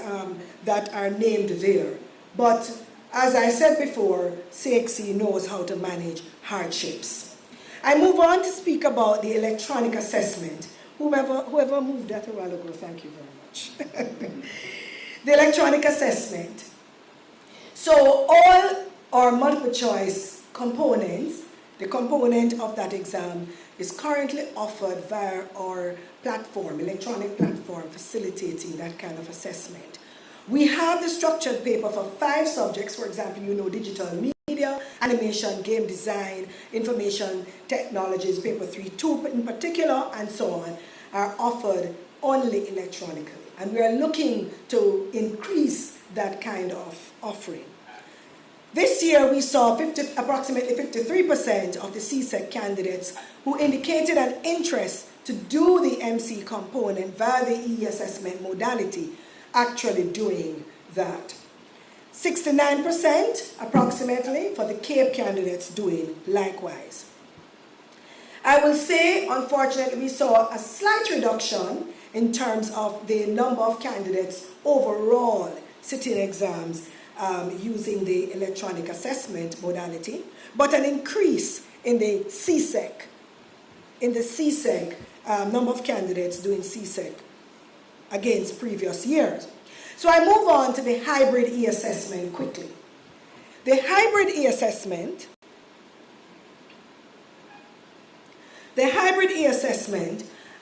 that are named there. But as I said before, CXC knows how to manage hardships. I move on to speak about the electronic assessment. Whoever moved that a while ago, thank you very much. The electronic assessment. So all our multiple choice components, the component of that exam, is currently offered via our platform, electronic platform, facilitating that kind of assessment. We have the structured paper for 5 subjects, for example, digital media, animation, game design, information technologies, paper 3.2 in particular, and so on, are offered only electronically. And we are looking to increase that kind of offering. This year we saw approximately 53% of the CSEC candidates who indicated an interest to do the MC component via the e-assessment modality actually doing that. 69% approximately for the CAPE candidates doing likewise. I will say, unfortunately, we saw a slight reduction in terms of the number of candidates overall sitting exams using the electronic assessment modality, but an increase in the CSEC, number of candidates doing CSEC against previous years. So I move on to the hybrid e-assessment quickly. The hybrid e-assessment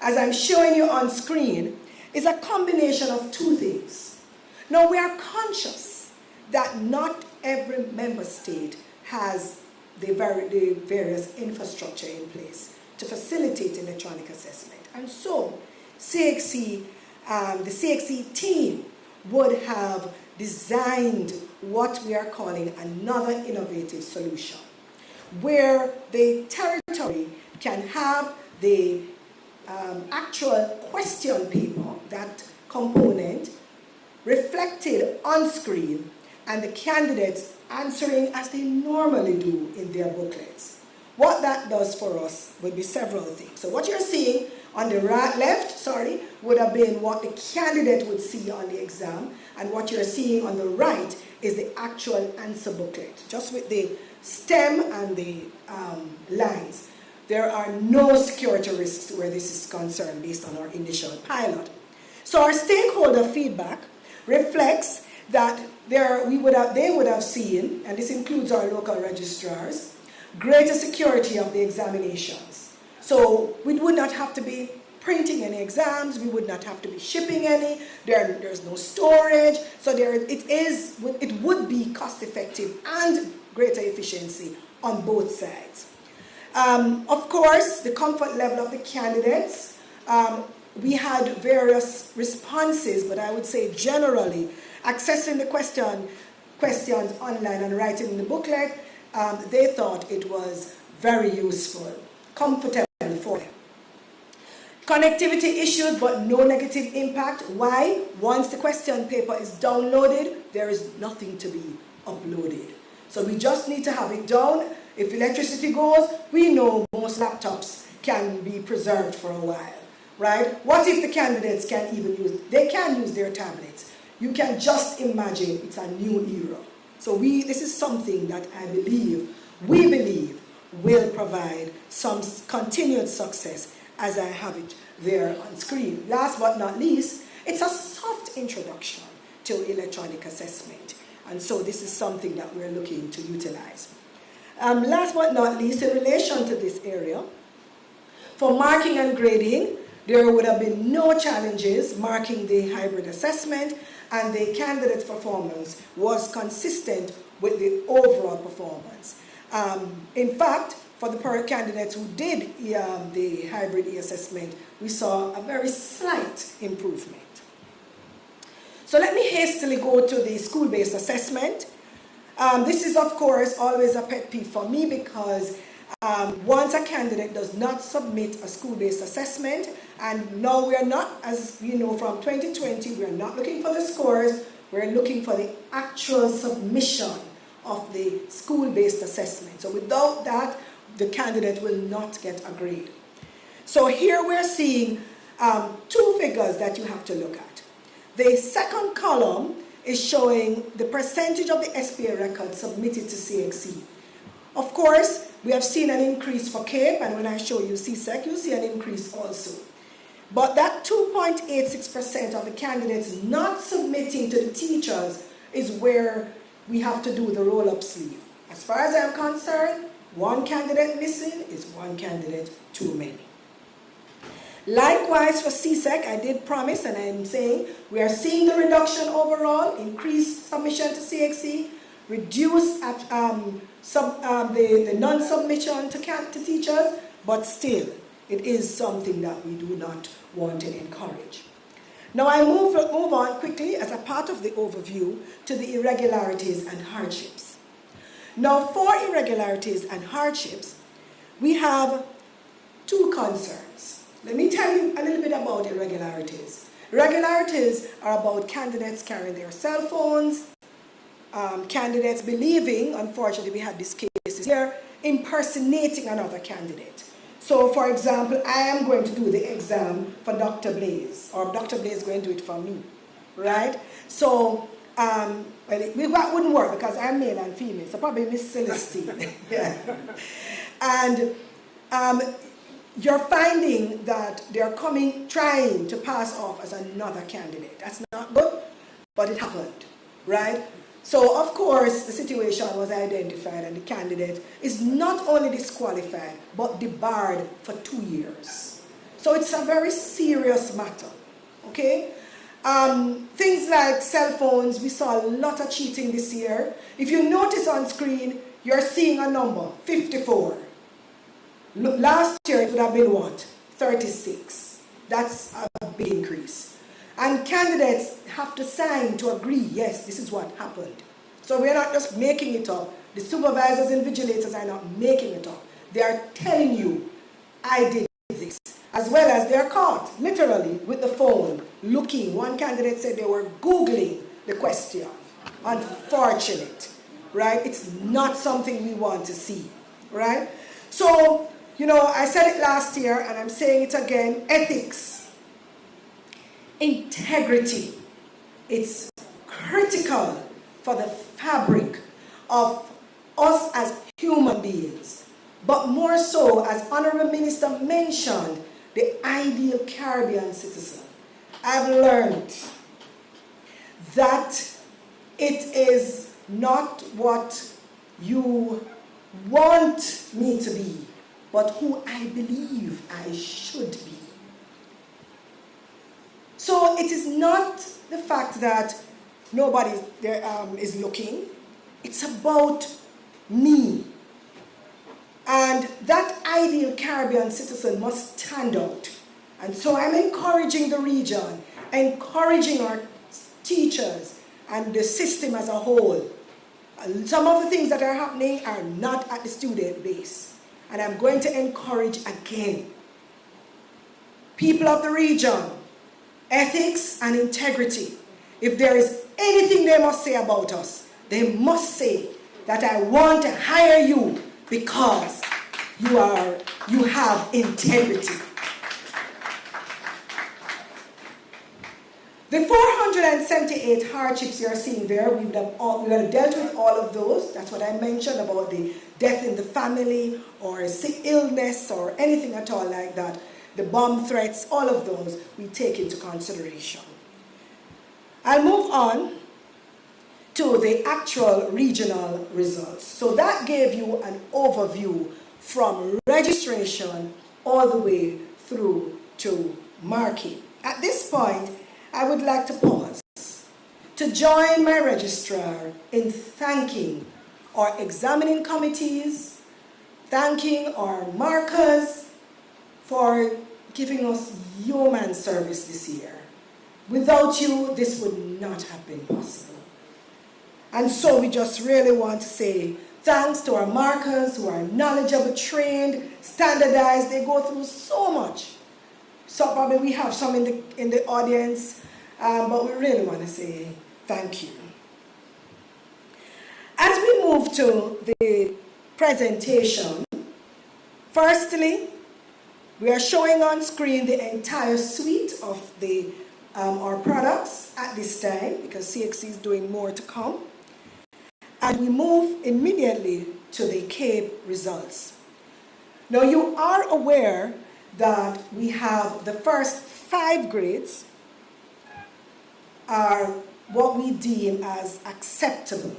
as I'm showing you on screen, is a combination of 2 things. Now, we are conscious that not every member state has the various infrastructure in place to facilitate electronic assessment. And so, CXC, the CXC team would have designed what we are calling another innovative solution, where the territory can have the actual question paper, that component, reflected on screen, and the candidates answering as they normally do in their booklets. What that does for us would be several things. So what you're seeing on the left, would have been what the candidate would see on the exam, and what you're seeing on the right is the actual answer booklet, just with the stem and the lines. There are no security risks where this is concerned based on our initial pilot. So our stakeholder feedback reflects that they would have seen, and this includes our local registrars, greater security of the examinations. So we would not have to be printing any exams, we would not have to be shipping any, there's no storage, so it would be cost effective and greater efficiency on both sides. Of course, the comfort level of the candidates, we had various responses, but I would say generally, accessing the questions online and writing in the booklet, they thought it was very useful, comfortable for them. Connectivity issues, but no negative impact. Why? Once the question paper is downloaded, there is nothing to be uploaded. So we just need to have it down. If electricity goes, we know most laptops can be preserved for a while, right? What if the candidates can use their tablets? You can just imagine it's a new era. So this is something that we believe will provide some continued success, as I have it there on screen. Last but not least, it's a soft introduction to electronic assessment. And so this is something that we're looking to utilize. Last but not least, in relation to this area, for marking and grading, there would have been no challenges marking the hybrid assessment, and the candidate's performance was consistent with the overall performance. In fact, for the candidates who did the hybrid e-assessment, we saw a very slight improvement. So let me hastily go to the school-based assessment. This is, of course, always a pet peeve for me because once a candidate does not submit a school-based assessment, and no, we are not, as you know, from 2020, we are not looking for the scores, we're looking for the actual submission of the school-based assessment. So without that, the candidate will not get a grade. So here we're seeing two figures that you have to look at. The second column is showing the percentage of the SPA records submitted to CXC. Of course, we have seen an increase for CAPE, and when I show you CSEC, you'll see an increase also. But that 2.86% of the candidates not submitting to the teachers is where we have to do the roll-up sleeve. As far as I'm concerned, one candidate missing is one candidate too many. Likewise for CSEC, I did promise, and I'm saying we are seeing the reduction overall, increased submission to CXC, reduced the non-submission to teachers, but still, it is something that we do not want to encourage. Now I move on quickly as a part of the overview to the irregularities and hardships. Now for irregularities and hardships, we have two concerns. Let me tell you a little bit about irregularities. Irregularities are about candidates carrying their cell phones, candidates believing, unfortunately we had these cases here, impersonating another candidate. So for example, I am going to do the exam for Dr. Blaze, or Dr. Blaze is going to do it for me, right? So, well, that wouldn't work because I'm male and female, so probably Miss Celestine. Yeah. And you're finding that they're trying to pass off as another candidate. That's not good, but it happened, right? So, of course, the situation was identified and the candidate is not only disqualified, but debarred for 2 years. So it's a very serious matter, okay? Things like cell phones, we saw a lot of cheating this year. If you notice on screen, you're seeing a number, 54. Last year it would have been what? 36. That's a big increase. And candidates have to sign to agree, yes, this is what happened. So we're not just making it up. The supervisors and vigilators are not making it up. They are telling you, I did this. As well as they're caught, literally, with the phone, looking. One candidate said they were Googling the question. Unfortunate, right? It's not something we want to see, right? So, you know, I said it last year, and I'm saying it again, ethics. Integrity, it's critical for the fabric of us as human beings, but more so, as Honorable Minister mentioned, the ideal Caribbean citizen. I've learned that it is not what you want me to be, but who I believe I should be. So it is not the fact that nobody there is looking. It's about me. And that ideal Caribbean citizen must stand out. And so I'm encouraging the region, encouraging our teachers and the system as a whole. And some of the things that are happening are not at the student base. And I'm going to encourage again. People of the region, ethics and integrity. If there is anything they must say about us, they must say that I want to hire you because you have integrity. The 478 hardships you're seeing there, we would have dealt with all of those. That's what I mentioned about the death in the family or sick illness or anything at all like that. The bomb threats, all of those we take into consideration. I'll move on to the actual regional results. So that gave you an overview from registration all the way through to marking. At this point, I would like to pause to join my registrar in thanking our examining committees, thanking our markers for giving us yeoman service this year. Without you, this would not have been possible. And so we just really want to say thanks to our markers who are knowledgeable, trained, standardized. They go through so much. So probably we have some in the audience, but we really want to say thank you. As we move to the presentation, firstly, we are showing on screen the entire suite of our products at this time, because CXC is doing more to come. And we move immediately to the CAPE results. Now you are aware that we have the first 5 grades are what we deem as acceptable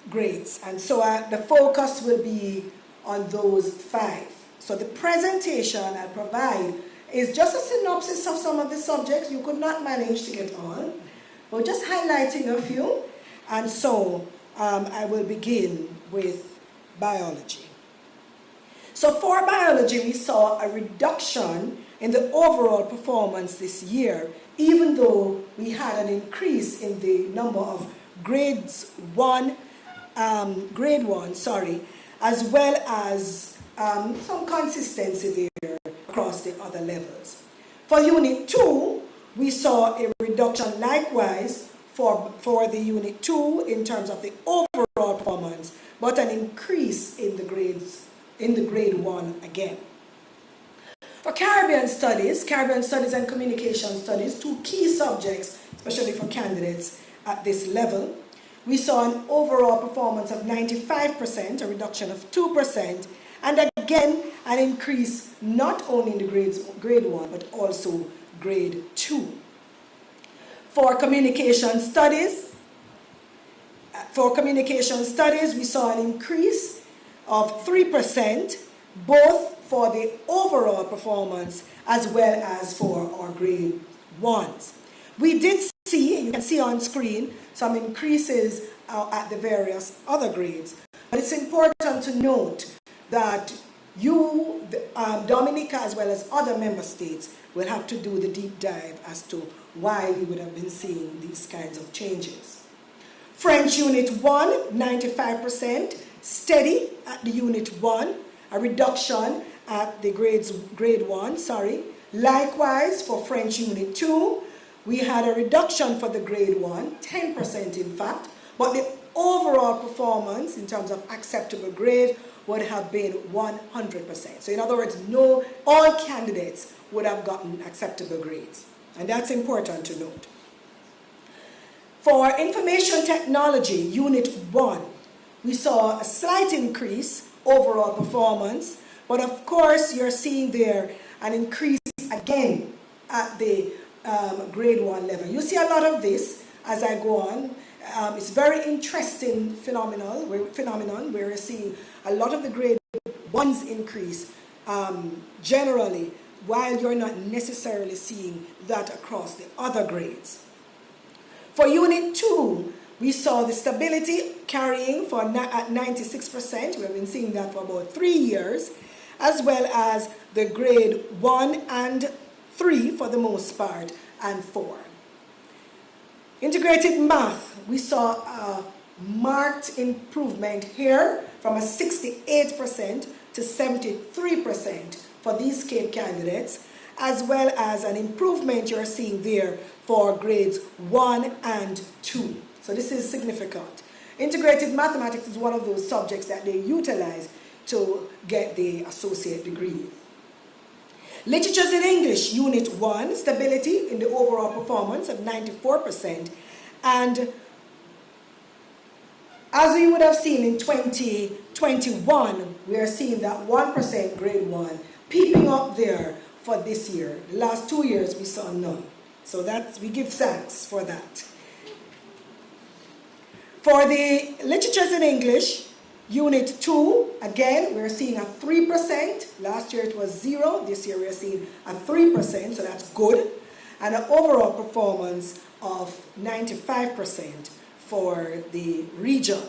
grades. And so the focus will be on those 5. So the presentation I provide is just a synopsis of some of the subjects. You could not manage to get on, but just highlighting a few. And so I will begin with biology. So for biology, we saw a reduction in the overall performance this year, even though we had an increase in the number of grade 1, as well as some consistency there across the other levels. For Unit 2, we saw a reduction likewise for the Unit 2 in terms of the overall performance, but an increase in the grades, in the grade 1 again. For Caribbean Studies and Communication Studies, 2 key subjects, especially for candidates at this level, we saw an overall performance of 95%, a reduction of 2%, and again, an increase not only in the grade 1, but also grade 2. For Communication Studies, we saw an increase of 3%, both for the overall performance as well as for our grade 1s. We did see, you can see on screen, some increases at the various other grades. But it's important to note that Dominica, as well as other member states, will have to do the deep dive as to why we would have been seeing these kinds of changes. French Unit 1, 95%, steady at the Unit 1, a reduction at the grade 1. Likewise, for French Unit 2, we had a reduction for the grade 1, 10% in fact, but the overall performance in terms of acceptable grade would have been 100%. So in other words, all candidates would have gotten acceptable grades. And that's important to note. For Information Technology, Unit 1, we saw a slight increase overall performance, but of course you're seeing there an increase again at the grade 1 level. You see a lot of this as I go on. It's very interesting phenomenon where we're seeing a lot of the grade 1s increase generally, while you're not necessarily seeing that across the other grades. For Unit 2, we saw the stability carrying at 96%. We've been seeing that for about 3 years, as well as the grade 1 and 3 for the most part, and 4. Integrated math, we saw a marked improvement here from a 68% to 73% for these CAPE candidates, as well as an improvement you're seeing there for grades 1 and 2. So this is significant. Integrated mathematics is one of those subjects that they utilize to get the associate degree. Literatures in English, Unit 1, stability in the overall performance of 94%. And as we would have seen in 2021, we are seeing that 1% grade 1 peeping up there for this year. The last 2 years we saw none. So we give thanks for that. For the Literatures in English, Unit 2, again, we're seeing a 3%. Last year it was 0. This year we're seeing a 3%, so that's good. And an overall performance of 95% for the region.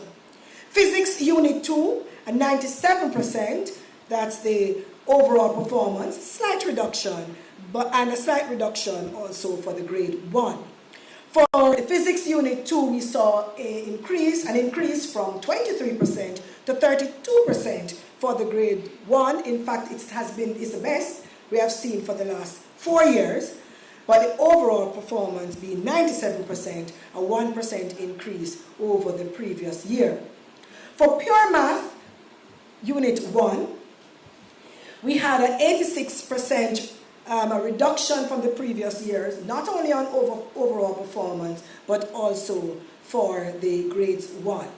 Physics Unit 2, a 97%. That's the overall performance. Slight reduction, and a slight reduction also for the grade 1. For Physics Unit 2, we saw an increase from 23% to 32% for the grade 1. In fact, it's the best we have seen for the last 4 years. But the overall performance being 97%, a 1% increase over the previous year. For Pure Math Unit 1, we had an 86% a reduction from the previous years, not only on overall performance, but also for the grades 1.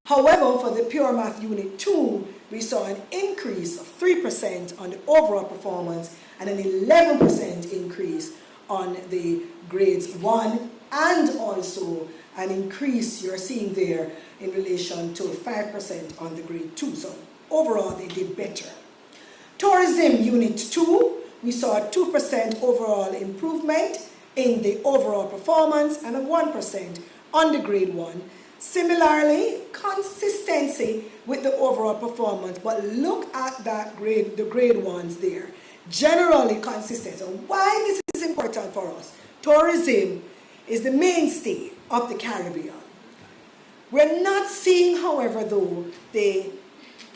However, for the Pure Math Unit 2, we saw an increase of 3% on the overall performance and an 11% increase on the grades 1, and also an increase you're seeing there in relation to 5% on the grade 2. So overall, they did better. Tourism Unit 2, we saw a 2% overall improvement in the overall performance and a 1% on the grade 1. Similarly, consistency with the overall performance, but look at that grade, the grade 1s there. Generally consistent. So why this is important for us? Tourism is the mainstay of the Caribbean. We're not seeing, however, though, the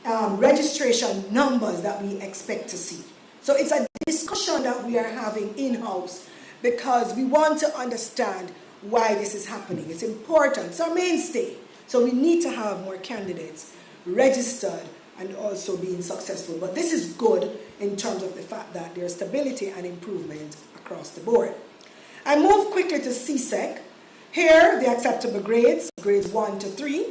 registration numbers that we expect to see. So it's a discussion that we are having in-house because we want to understand why this is happening. It's important. It's our mainstay. So we need to have more candidates registered and also being successful. But this is good in terms of the fact that there's stability and improvement across the board. I move quickly to CSEC. Here, the acceptable grades, grades 1 to 3.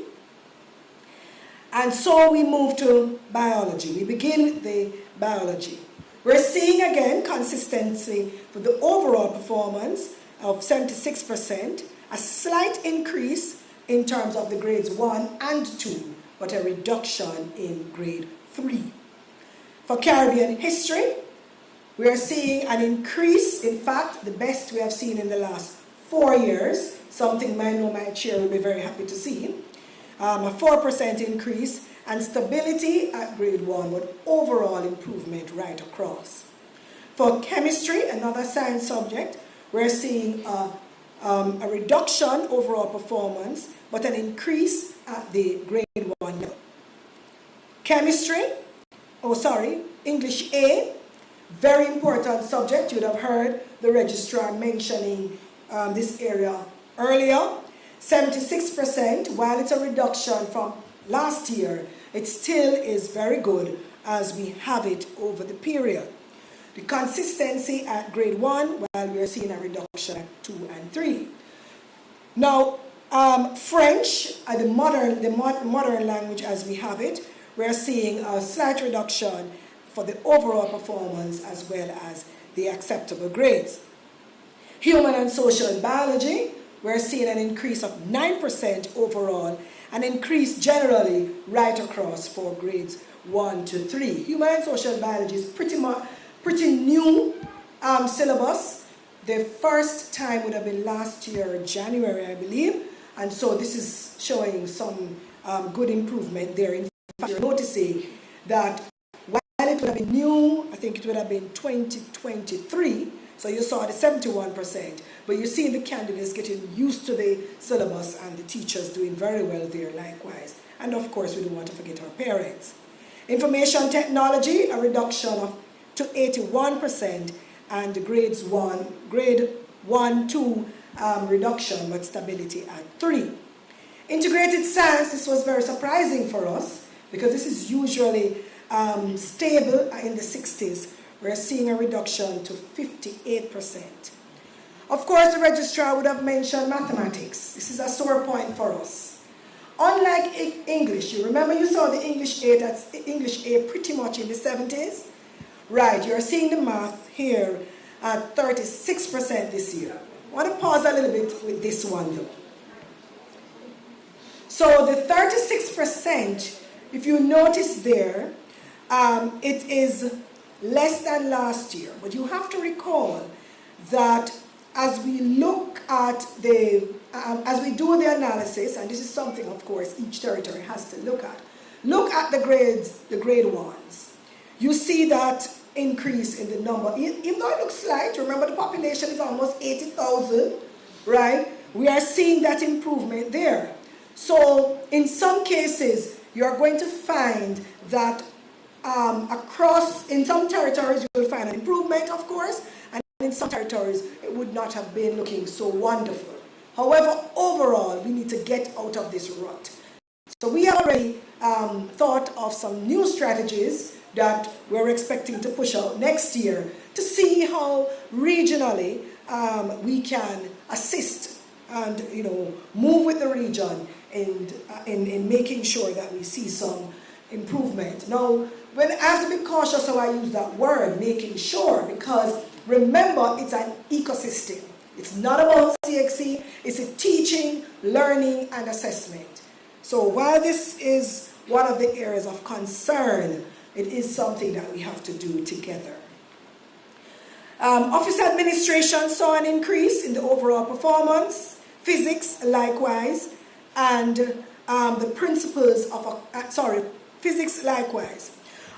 And so we move to biology. We begin with the biology. We're seeing again consistency for the overall performance of 76%, a slight increase in terms of the grades 1 and 2, but a reduction in grade 3. For Caribbean history, we are seeing an increase, in fact, the best we have seen in the last 4 years, something I know my chair will be very happy to see. A 4% increase and stability at grade 1 with overall improvement right across. For chemistry, another science subject, we're seeing a reduction overall performance, but an increase at the grade 1 level. English A, very important subject. You'd have heard the registrar mentioning this area earlier. 76%, while it's a reduction from last year, it still is very good as we have it over the period. The consistency at grade 1, while we are seeing a reduction at 2 and 3. Now, French, the modern language as we have it, we're seeing a slight reduction for the overall performance as well as the acceptable grades. Human and social biology, we're seeing an increase of 9% overall, an increase generally right across for grades 1 to 3. Human and social biology is pretty new syllabus. The first time would have been last year, January, I believe, and so this is showing some good improvement there. In fact, you're noticing that while it would have been new, I think it would have been 2023, so you saw the 71%, but you see the candidates getting used to the syllabus and the teachers doing very well there likewise. And of course, we don't want to forget our parents. Information technology, a reduction to 81%, and grade 1, 2 reduction, but stability at 3. Integrated science, this was very surprising for us because this is usually stable in the 60s. We're seeing a reduction to 58%. Of course, the registrar would have mentioned mathematics. This is a sore point for us. Unlike English, you remember you saw the English A, that's English A pretty much in the 70s? Right, you're seeing the math here at 36% this year. I want to pause a little bit with this one though. So the 36%, if you notice there, it is less than last year. But you have to recall that as we look at as we do the analysis, and this is something, of course, each territory has to look at the grades, the grade 1s. You see that increase in the number, even though it looks slight. Remember, the population is almost 80,000. right? We are seeing that improvement there. So in some cases, you're going to find that in some territories you will find an improvement, of course, and in some territories it would not have been looking so wonderful. However, overall, we need to get out of this rut. So we have already thought of some new strategies that we're expecting to push out next year to see how regionally we can assist and move with the region in making sure that we see some improvement. Now, I have to be cautious how I use that word, making sure, because remember, it's an ecosystem. It's not about CXC, it's a teaching, learning, and assessment. So while this is one of the areas of concern, it is something that we have to do together. Office administration saw an increase in the overall performance, physics likewise, and the principles of, physics likewise.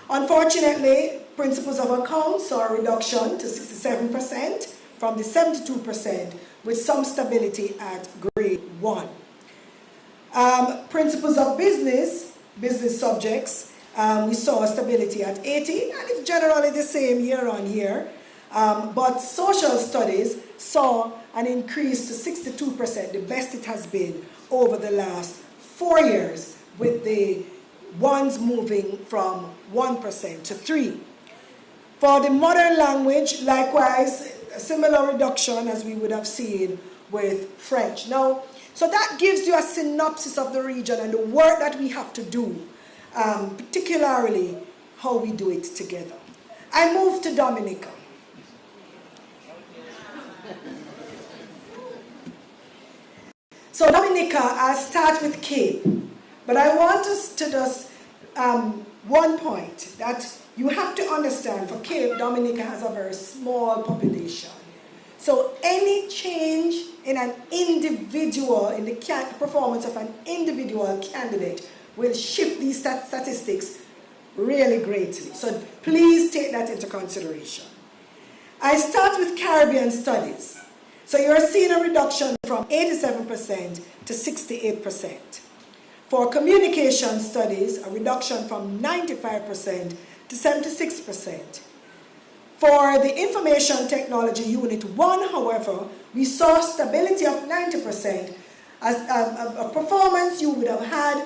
Unfortunately, principles of account saw a reduction to 67% from the 72%, with some stability at grade 1. Principles of business subjects, we saw a stability at 80, and it's generally the same year on year. But social studies saw an increase to 62%, the best it has been over the last 4 years, with the ones moving from 1% to 3%. For the modern language, likewise, a similar reduction as we would have seen with French. Now, so that gives you a synopsis of the region and the work that we have to do, particularly how we do it together. I move to Dominica. So Dominica, I'll start with Cape, but I want us to just, one point that you have to understand, for Cape, Dominica has a very small population. So any change in an individual, in the performance of an individual candidate will shift these statistics really greatly. So please take that into consideration. I start with Caribbean studies. So you're seeing a reduction from 87% to 68%. For communication studies, a reduction from 95% to 76%. For the Information Technology Unit 1, however, we saw stability of 90%, as a performance you would have had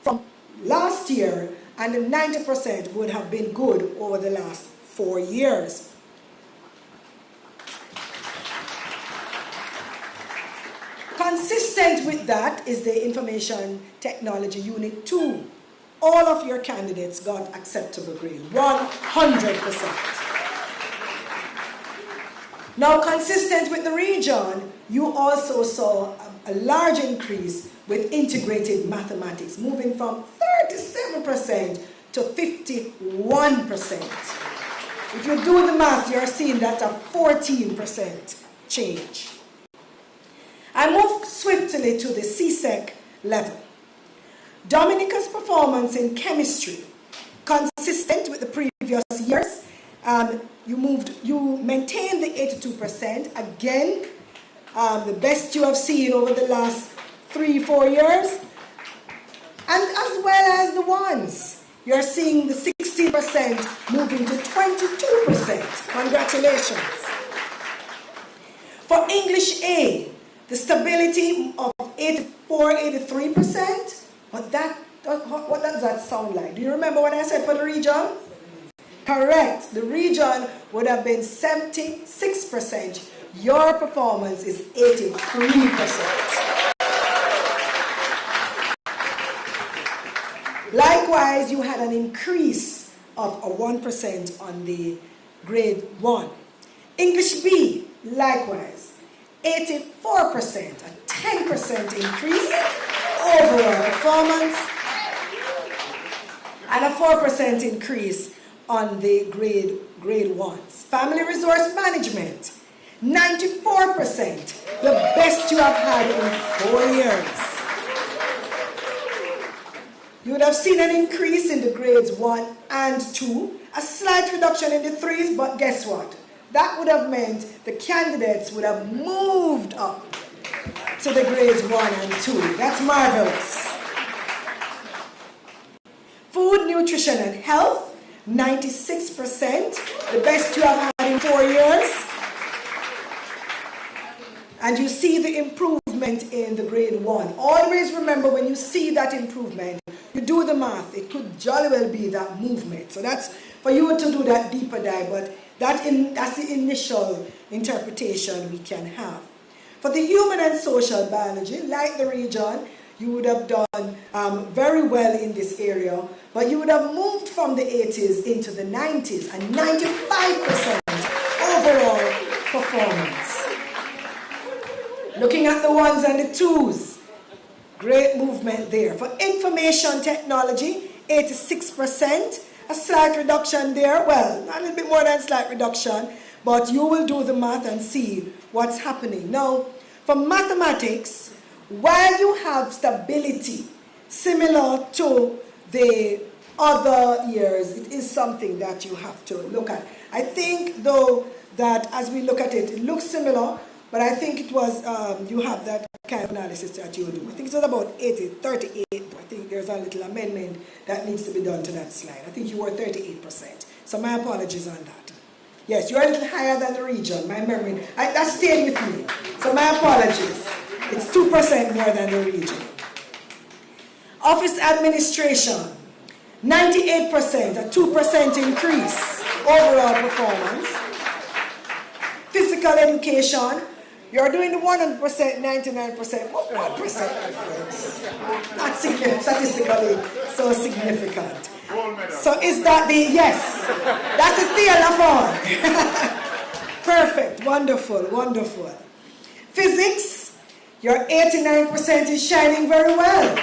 from last year, and the 90% would have been good over the last 4 years. Consistent with that is the Information Technology Unit 2. All of your candidates got acceptable grade, 100%. Now, consistent with the region, you also saw a large increase with integrated mathematics, moving from 37% to 51%. If you do the math, you're seeing that a 14% change. I move swiftly to the CSEC level. Dominica's performance in chemistry, consistent with the previous years. You maintained the 82%, again, the best you have seen over the last 3-4 years, and as well as the ones. You're seeing the 16% moving to 22%. Congratulations. For English A, the stability of 84-83%, but what does that sound like? Do you remember what I said for the region? Correct. The region would have been 76%. Your performance is 83%. Likewise, you had an increase of a 1% on the grade 1. English B, likewise, 84%, a 10% increase overall performance, and a 4% increase on the grade 1s. Family resource management, 94%, the best you have had in 4 years. You would have seen an increase in the grades 1 and 2, a slight reduction in the 3s, but guess what? That would have meant the candidates would have moved up to the grades 1 and 2. That's marvelous. Food, nutrition, and health, 96%, the best you have had in 4 years. And you see the improvement in the grade 1. Always remember, when you see that improvement, you do the math. It could jolly well be that movement. So that's for you to do that deeper dive, but that's the initial interpretation we can have. For the human and social biology, like the region, you would have done very well in this area, but you would have moved from the 80s into the 90s, and 95% overall performance. Looking at the 1s and the 2s, great movement there. For information technology, 86%, a slight reduction there. Well, a little bit more than slight reduction, but you will do the math and see what's happening. Now, for mathematics, while you have stability similar to the other years, it is something that you have to look at. I think, though, that as we look at it, it looks similar, but I think it was, you have that kind of analysis that you do. I think it was about 38. I think there's a little amendment that needs to be done to that slide. I think you were 38%. So my apologies on that. Yes, you're a little higher than the region. My memory, that stayed with me. So my apologies. It's 2% more than the region. Office administration, 98%, a 2% increase overall performance. Physical education, you're doing the 100%, 99%, what 1% difference? Not significant, statistically so significant. So is that the, yes, that's the theolophon. Perfect, wonderful, wonderful. Physics, your 89% is shining very well.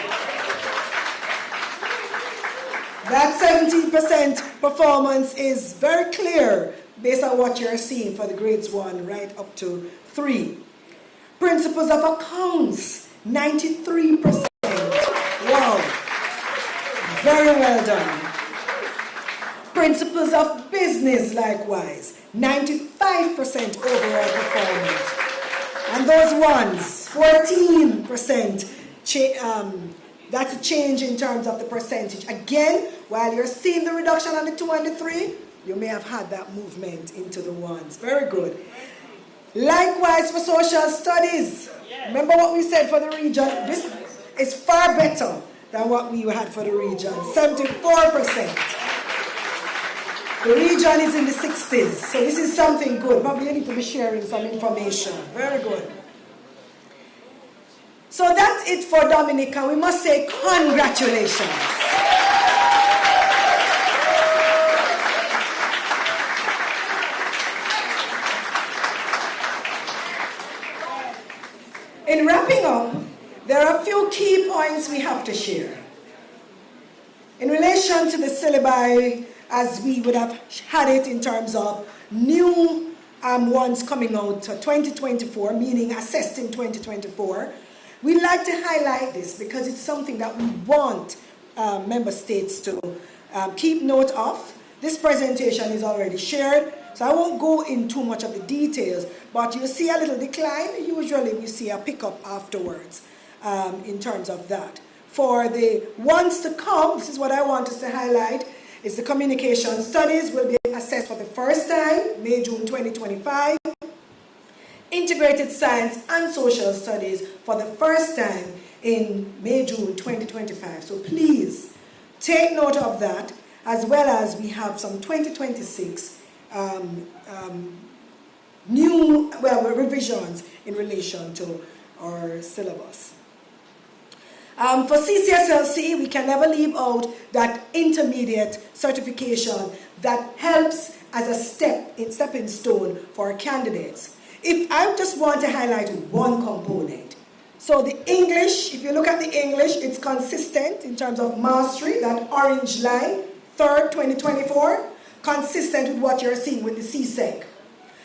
That 17% performance is very clear based on what you're seeing for the grades 1 right up to 3. Principles of accounts, 93%. Wow. Very well done. Principles of business, likewise, 95% overall performance. And those ones, 14%. That's a change in terms of the percentage. Again, while you're seeing the reduction on the 2 and the 3, you may have had that movement into the 1s. Very good. Likewise for social studies. Remember what we said for the region? This is far better than what we had for the region. 74%. The region is in the 60s. So this is something good. Probably you need to be sharing some information. Very good. So that's it for Dominica. We must say congratulations. In wrapping up, there are a few key points we have to share. In relation to the syllabi, as we would have had it in terms of new ones coming out to 2024, meaning assessed in 2024, we like to highlight this because it's something that we want member states to keep note of. This presentation is already shared, so I won't go in too much of the details, but you see a little decline. Usually we see a pickup afterwards in terms of that. For the ones to come, this is what I want us to highlight, is the communication studies will be assessed for the first time, May, June 2025. Integrated science and social studies for the first time in May, June 2025. So please take note of that, as well as we have some 2026 new revisions in relation to our syllabus. For CCSLC, we can never leave out that intermediate certification that helps as a stepping stone for our candidates. If I just want to highlight one component. So the English, if you look at the English, it's consistent in terms of mastery, that orange line, 3rd, 2024, consistent with what you're seeing with the CSEC.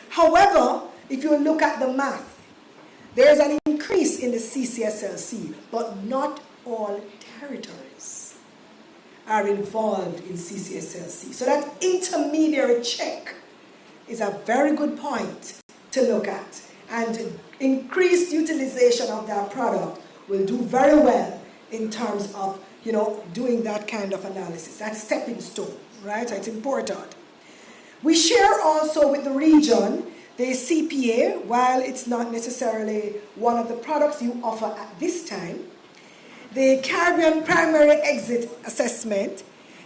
However, if you look at the math, there's an increase in the CCSLC, but not all territories are involved in CCSLC. So that intermediary check is a very good point to look at. and increased utilization of that product will do very well in terms of, you know, doing that kind of analysis. That's stepping stone, right? So it's important. We share also with the region the CPA, while it's not necessarily one of the products you offer at this time. The Caribbean Primary Exit Assessment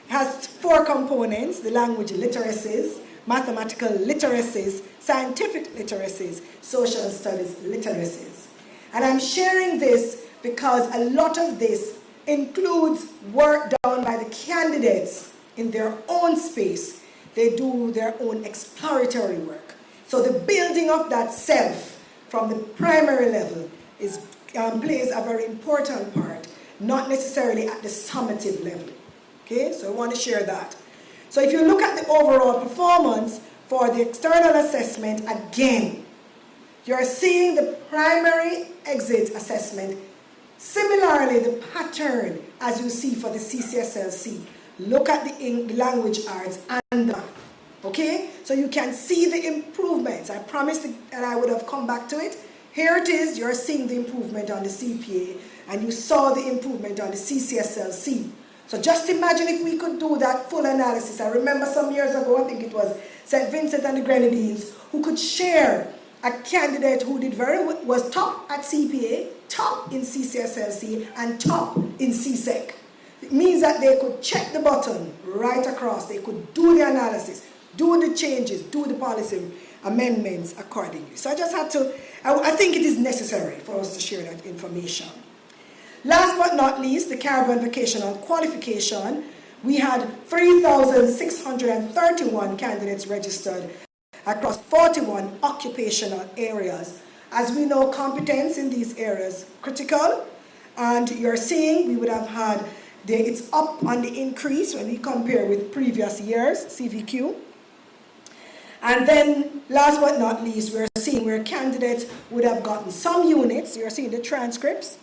has 4 components: the language literacies, mathematical literacies, scientific literacies, social studies literacies. And I'm sharing this because a lot of this includes work done by the candidates in their own space. They do their own exploratory work. So the building of that self from the primary level is, plays a very important part, not necessarily at the summative level. Okay, so I want to share that. So if you look at the overall performance for the external assessment, again, you're seeing the primary exit assessment. Similarly, the pattern as you see for the CCSLC. Look at the language arts and the math. Okay, so you can see the improvements. I promised that I would have come back to it. Here it is. You're seeing the improvement on the CPA, and you saw the improvement on the CCSLC. So just imagine if we could do that full analysis. I remember some years ago, I think it was St. Vincent and the Grenadines, who could share a candidate who did was top at CPA, top in CCSLC, and top in CSEC. It means that they could check the button right across. They could do the analysis, do the changes, do the policy amendments accordingly. So I just had to, I think it is necessary for us to share that information. Last but not least, the Caribbean Vocational Qualification. We had 3,631 candidates registered across 41 occupational areas. As we know, competence in these areas critical, and you're seeing we would have had, it's up on the increase when we compare with previous years, CVQ. And then, last but not least, we're seeing where candidates would have gotten some units. You're seeing the transcripts,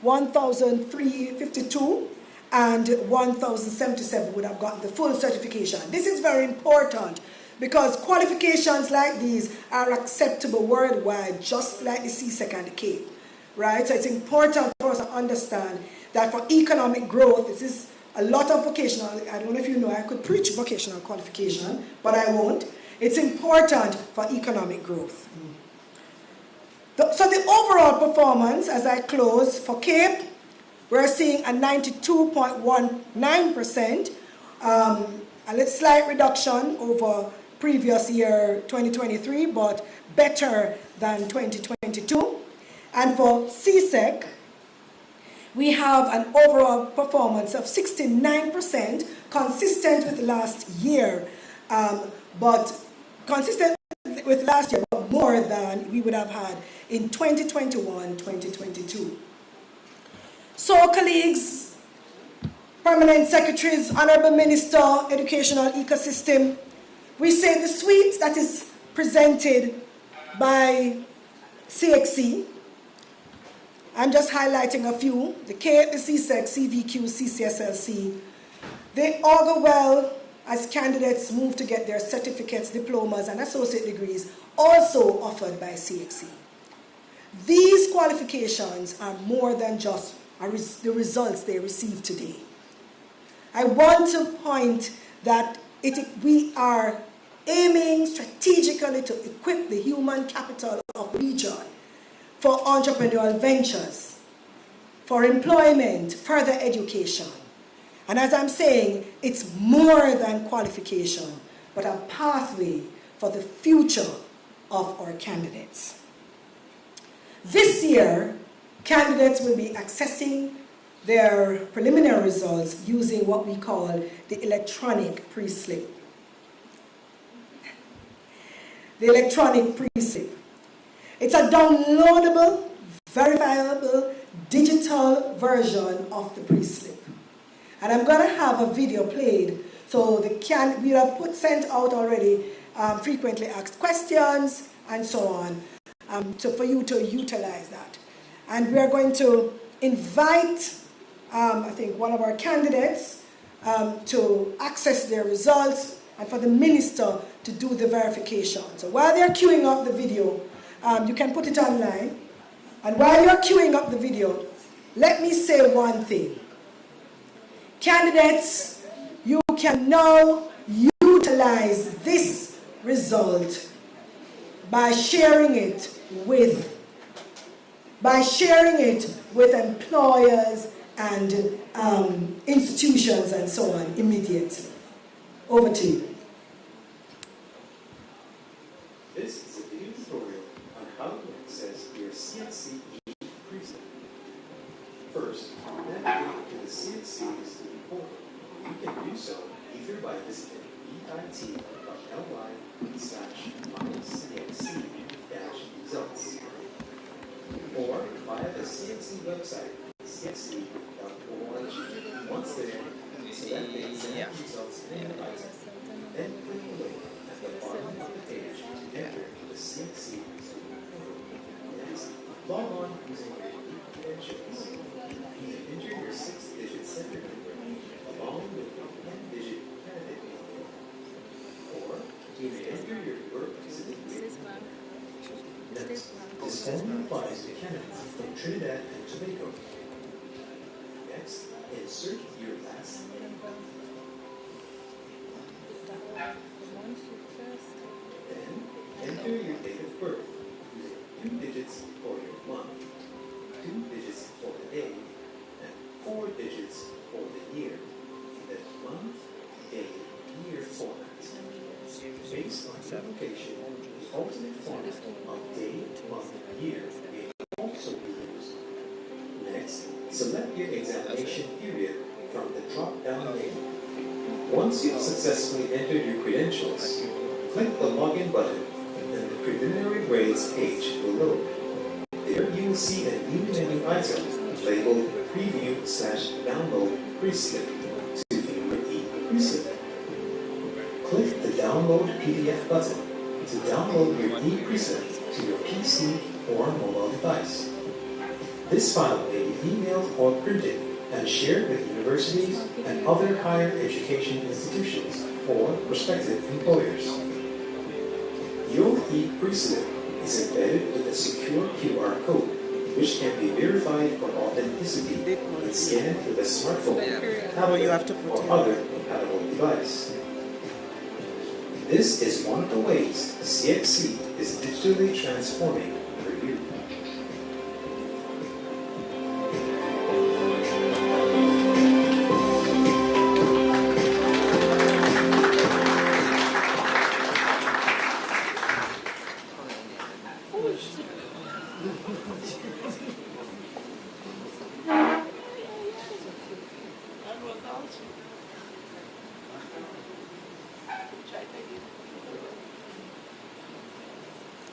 1,352, and 1,077 would have gotten the full certification. This is very important because qualifications like these are acceptable worldwide, just like the CSEC and the CAPE, right? So it's important for us to understand that for economic growth, this is a lot of vocational, I don't know if you know, I could preach vocational qualification, but I won't. It's important for economic growth. So the overall performance, as I close, for CAPE, we're seeing a 92.19%, a little slight reduction over previous year 2023, but better than 2022. And for CSEC, we have an overall performance of 69%, consistent with last year, but more than we would have had in 2021-2022. So, colleagues, permanent secretaries, Honorable Minister, Educational Ecosystem, we say the suite that is presented by CXC. I'm just highlighting a few, the CAPE, the CSEC, CVQ, CCSLC. They augur well as candidates move to get their certificates, diplomas, and associate degrees, also offered by CXC. These qualifications are more than just the results they receive today. I want to point that we are aiming strategically to equip the human capital of the region for entrepreneurial ventures, for employment, further education. And as I'm saying, it's more than qualification, but a pathway for the future of our candidates. This year, candidates will be accessing their preliminary results using what we call the electronic pre-slip. The electronic pre-slip. It's a downloadable, verifiable, digital version of the pre-slip. And I'm going to have a video played, so we have sent out already frequently asked questions and so on, so for you to utilize that. And we are going to invite, I think, one of our candidates to access their results and for the minister to do the verification. So while they're queuing up the video, You can put it online. And while you're queuing up the video, let me say one thing. Candidates, you can now utilize this result by sharing it with employers and institutions and so on immediately. Over to you. This is a video tutorial on how to access your CXC preset. First, navigate to the CXC student portal. You can do so either by visiting bit.ly/myCXC-results or via the CXC website, cxc.org. Once there, select the exam results menu item, then click the link at the bottom of the page to enter the CXC student portal. Next, log on using your unique credentials. You can enter your 6-digit sector number along with your 10-digit candidate number. Or you may enter your work certificate. Next, this form applies to candidates from Trinidad and Tobago. Next, insert your last name. Then, enter your date of birth using 2 digits for your month, 2 digits for the day, and 4 digits for the year in the month, day, year format. Based on your location, the alternate format of day, month, year may also be used. Next, select your examination period from the drop-down menu. Once you've successfully entered your credentials, click the login button and the preliminary grades page below. There you will see a new menu item labeled Preview/Download Preslip to view your e-preslip. Click the Download PDF button to download your e-preslip to your PC or mobile device. This file may be emailed or printed and shared with universities and other higher education institutions or prospective employers. Your e-preslip is embedded with a secure QR code, which can be verified for authenticity and scanned with a smartphone, tablet, or other compatible device. This is one of the ways CXC is digitally transforming for you.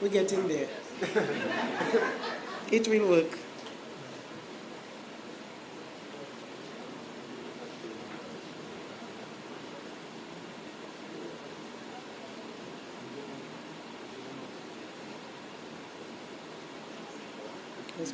We're getting there. It will work. Yes.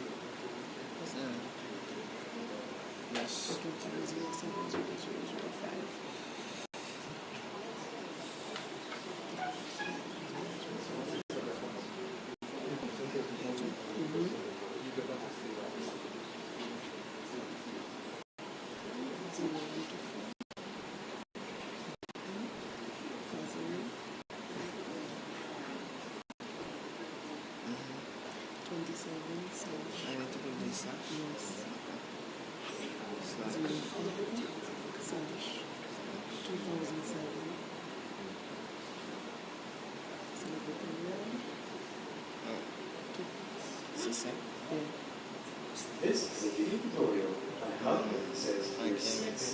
This is a video tutorial on how to access your CXC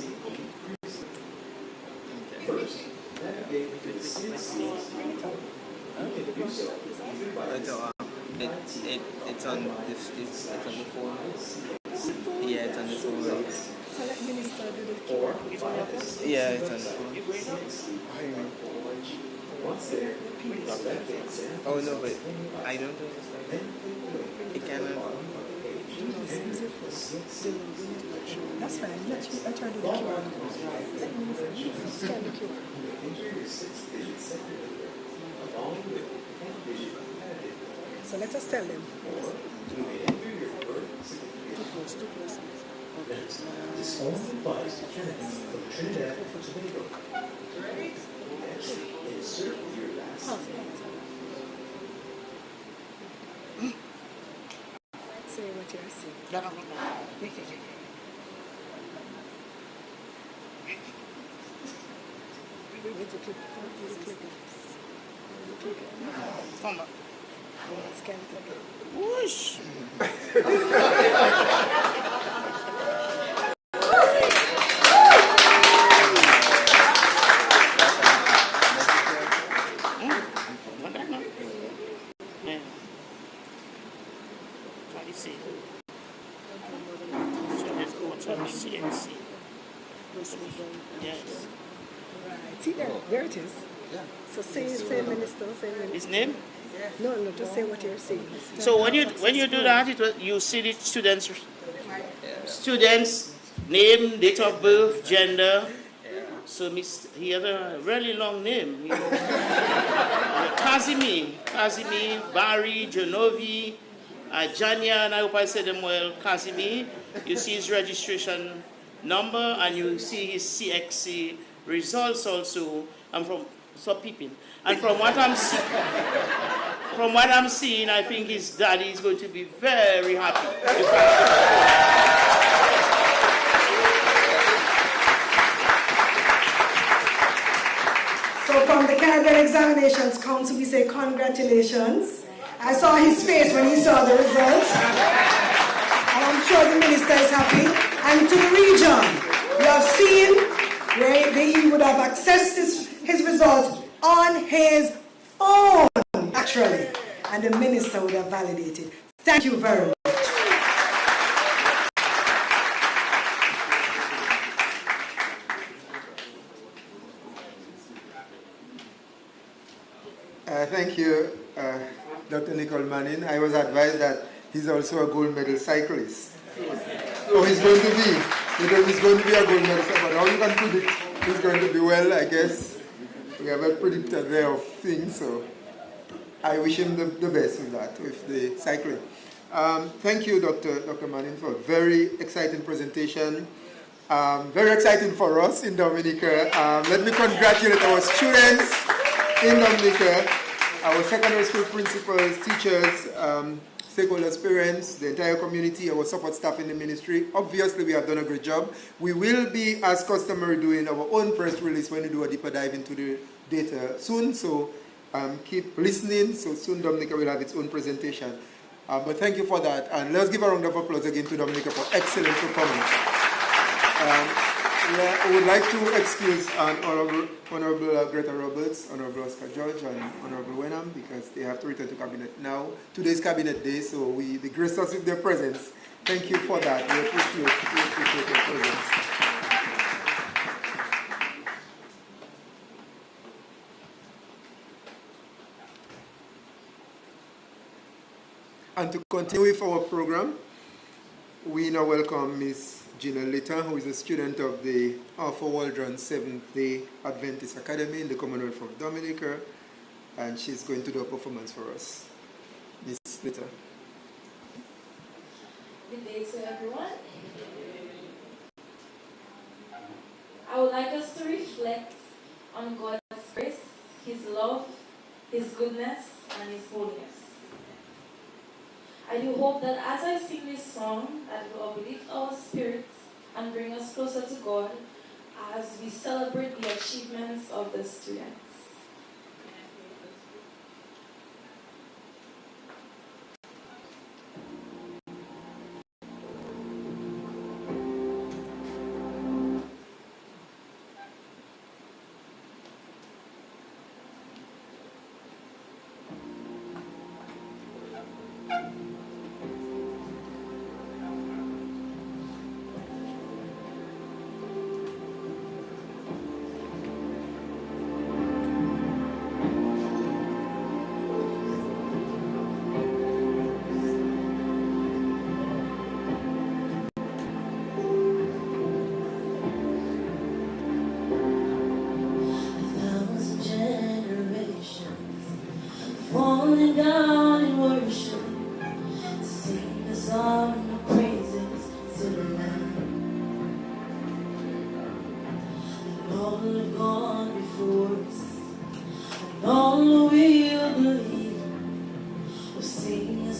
preset. First, navigate to the CXC student portal. You can do so either by it's on this. It's on the phone. Yeah, it's on the phone. Or via the Yeah, it's on the phone. Once there, select the exam. Oh no, but I don't understand. It cannot. That's fine. I tried to do the QR code. Scan the QR. Enter your 6-digit sector number along with 10-digit candidate number. So So let us tell them. This only applies to candidates from Trinidad and Tobago. Ready? Insert your last name. Say what you're saying. Come on. Whoosh! CXC. Yes. Right. See there it is. Yeah. So say minister. His name? No, just say what you're saying. So when you do that, you see the students' name, date of birth, gender. So he has a really long name. Casimir, Barry, Genovi, Jania, and I hope I said them well, Casimir. You see his registration number and you see his CXC results also. And from what I'm seeing, I think his daddy is going to be very happy. So from the Caribbean Examinations Council, we say congratulations. I saw his face when he saw the results. And I'm sure the minister is happy. And to the region, we have seen where he would have accessed his results on his phone, actually. And the minister would have validated. Thank you very much. Thank you, Dr. Nicole Manning. I was advised that he's also a gold medal cyclist. So he's going to be a gold medal cyclist. But how you can predict he's going to be well, I guess we have a predictor there of things, so I wish him the best with that, with the cycling. Thank you, Dr. Manning, for a very exciting presentation. Very exciting for us in Dominica. Let me congratulate our students in Dominica, our secondary school principals, teachers, stakeholders, parents, the entire community, our support staff in the ministry. Obviously, we have done a great job. We will be, as customary, doing our own press release when we do a deeper dive into the data soon. So keep listening. So soon Dominica will have its own presentation. But thank you for that. And let's give a round of applause again to Dominica for excellent performance. I would like to excuse Honorable Greta Roberts, Honorable Oscar George, and Honorable Wenham because they have to return to cabinet now. Today's cabinet day, so they graced us with their presence. Thank you for that. We appreciate your presence. And to continue with our program, we now welcome Ms. Gina Litton, who is a student of the Arthur Waldron Seventh-day Adventist Academy in the Commonwealth of Dominica, and she's going to do a performance for us. Ms. Litton. Good day to everyone. I would like us to reflect on God's grace, His love, His goodness, and His holiness. I do hope that as I sing this song, that it will uplift our spirits and bring us closer to God as we celebrate the achievements of the students.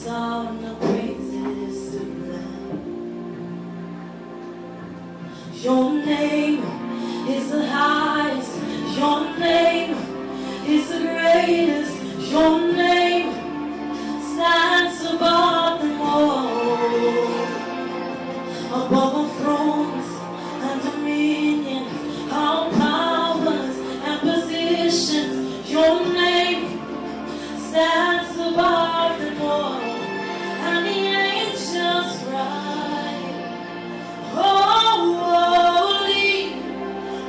sound of praises to them. Your name is the highest. Your name is the greatest. Your name stands above them all. Above all thrones and dominions, all powers and positions, your name stands above them all. And the angels cry, oh, holy,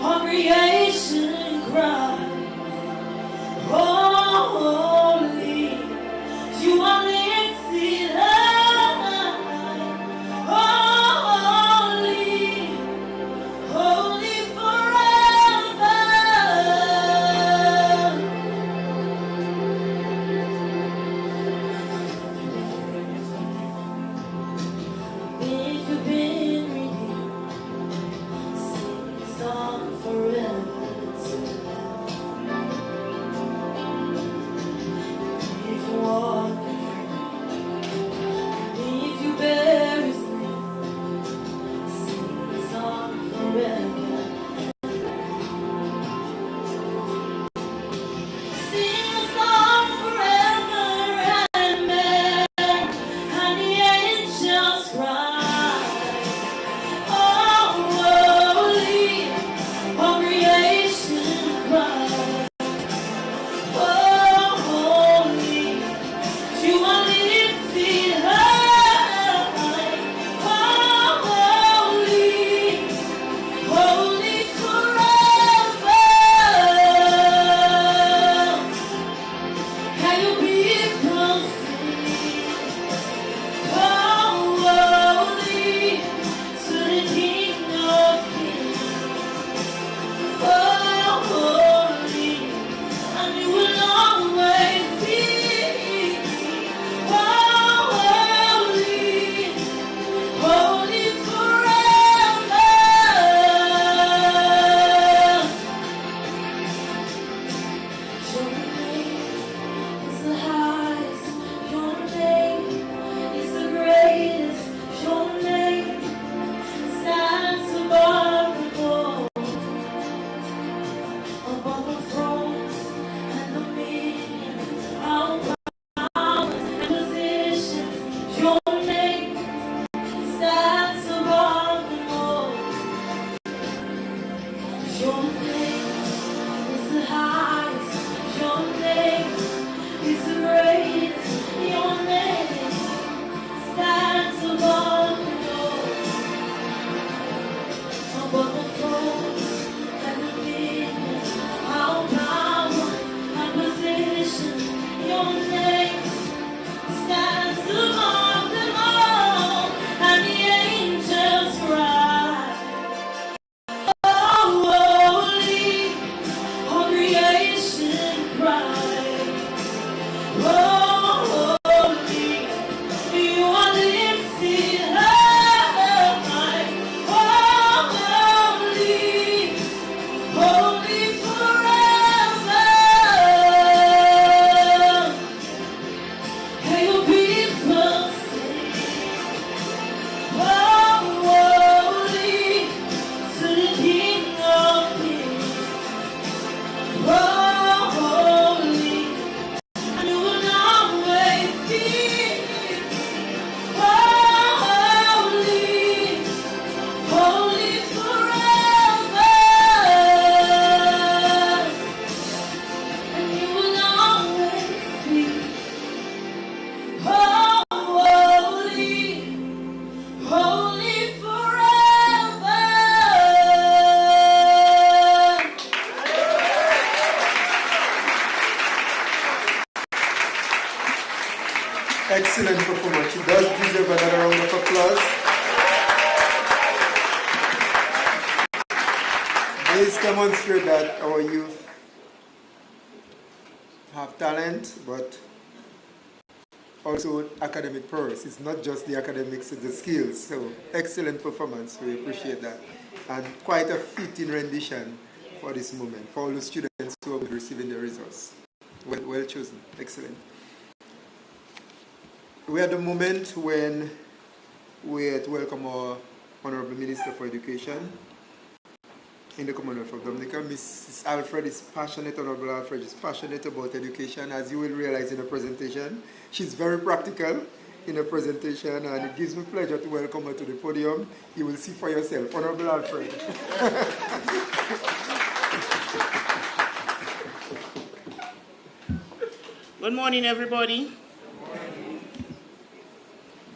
all creation cries, oh, holy, you are lifted high, holy, holy forever. If you've been redeemed, sing a song forever to them. If you walk in freedom, if you bear His name, sing a song forever. Sing a song forever and amen. And the angels cry, oh, holy, all creation cries, oh, holy, you are lifted high, oh, holy, holy forever. Can you people sing, oh, holy, to the King of Kings, oh, holy, and you will always be, oh, holy, holy forever. Your name is the highest, your name is the greatest, your name stands above the all, above the thrones and dominions, all powers and positions, your name stands above them all. Your name is the highest, your name is the greatest, your name stands above them all, above the thrones and dominions, all power and positions, your name stands above them all, and the angels cry, oh, holy, all creation cries, oh, holy, you are lifted high, oh, holy, holy forever. Hey, you people sing, oh, holy, to the King of Kings, oh, holy, and you will always be, oh, holy, holy forever, and you will always be, oh, holy, holy forever. Excellent performance. She does deserve another round of applause. This demonstrates that our youth have talent, but also academic prowess. It's not just the academics, it's the skills. So excellent performance. We appreciate that. And quite a fitting rendition for this moment, for all the students who will be receiving the results. Well chosen. Excellent. we're at the moment when we're to welcome our Honorable Minister for Education in the Commonwealth of Dominica. Mrs. Alfred is passionate, Honorable Alfred is passionate about education, as you will realize in the presentation. She's very practical in the presentation, and it gives me pleasure to welcome her to the podium. You will see for yourself. Honorable Alfred. Good morning, everybody.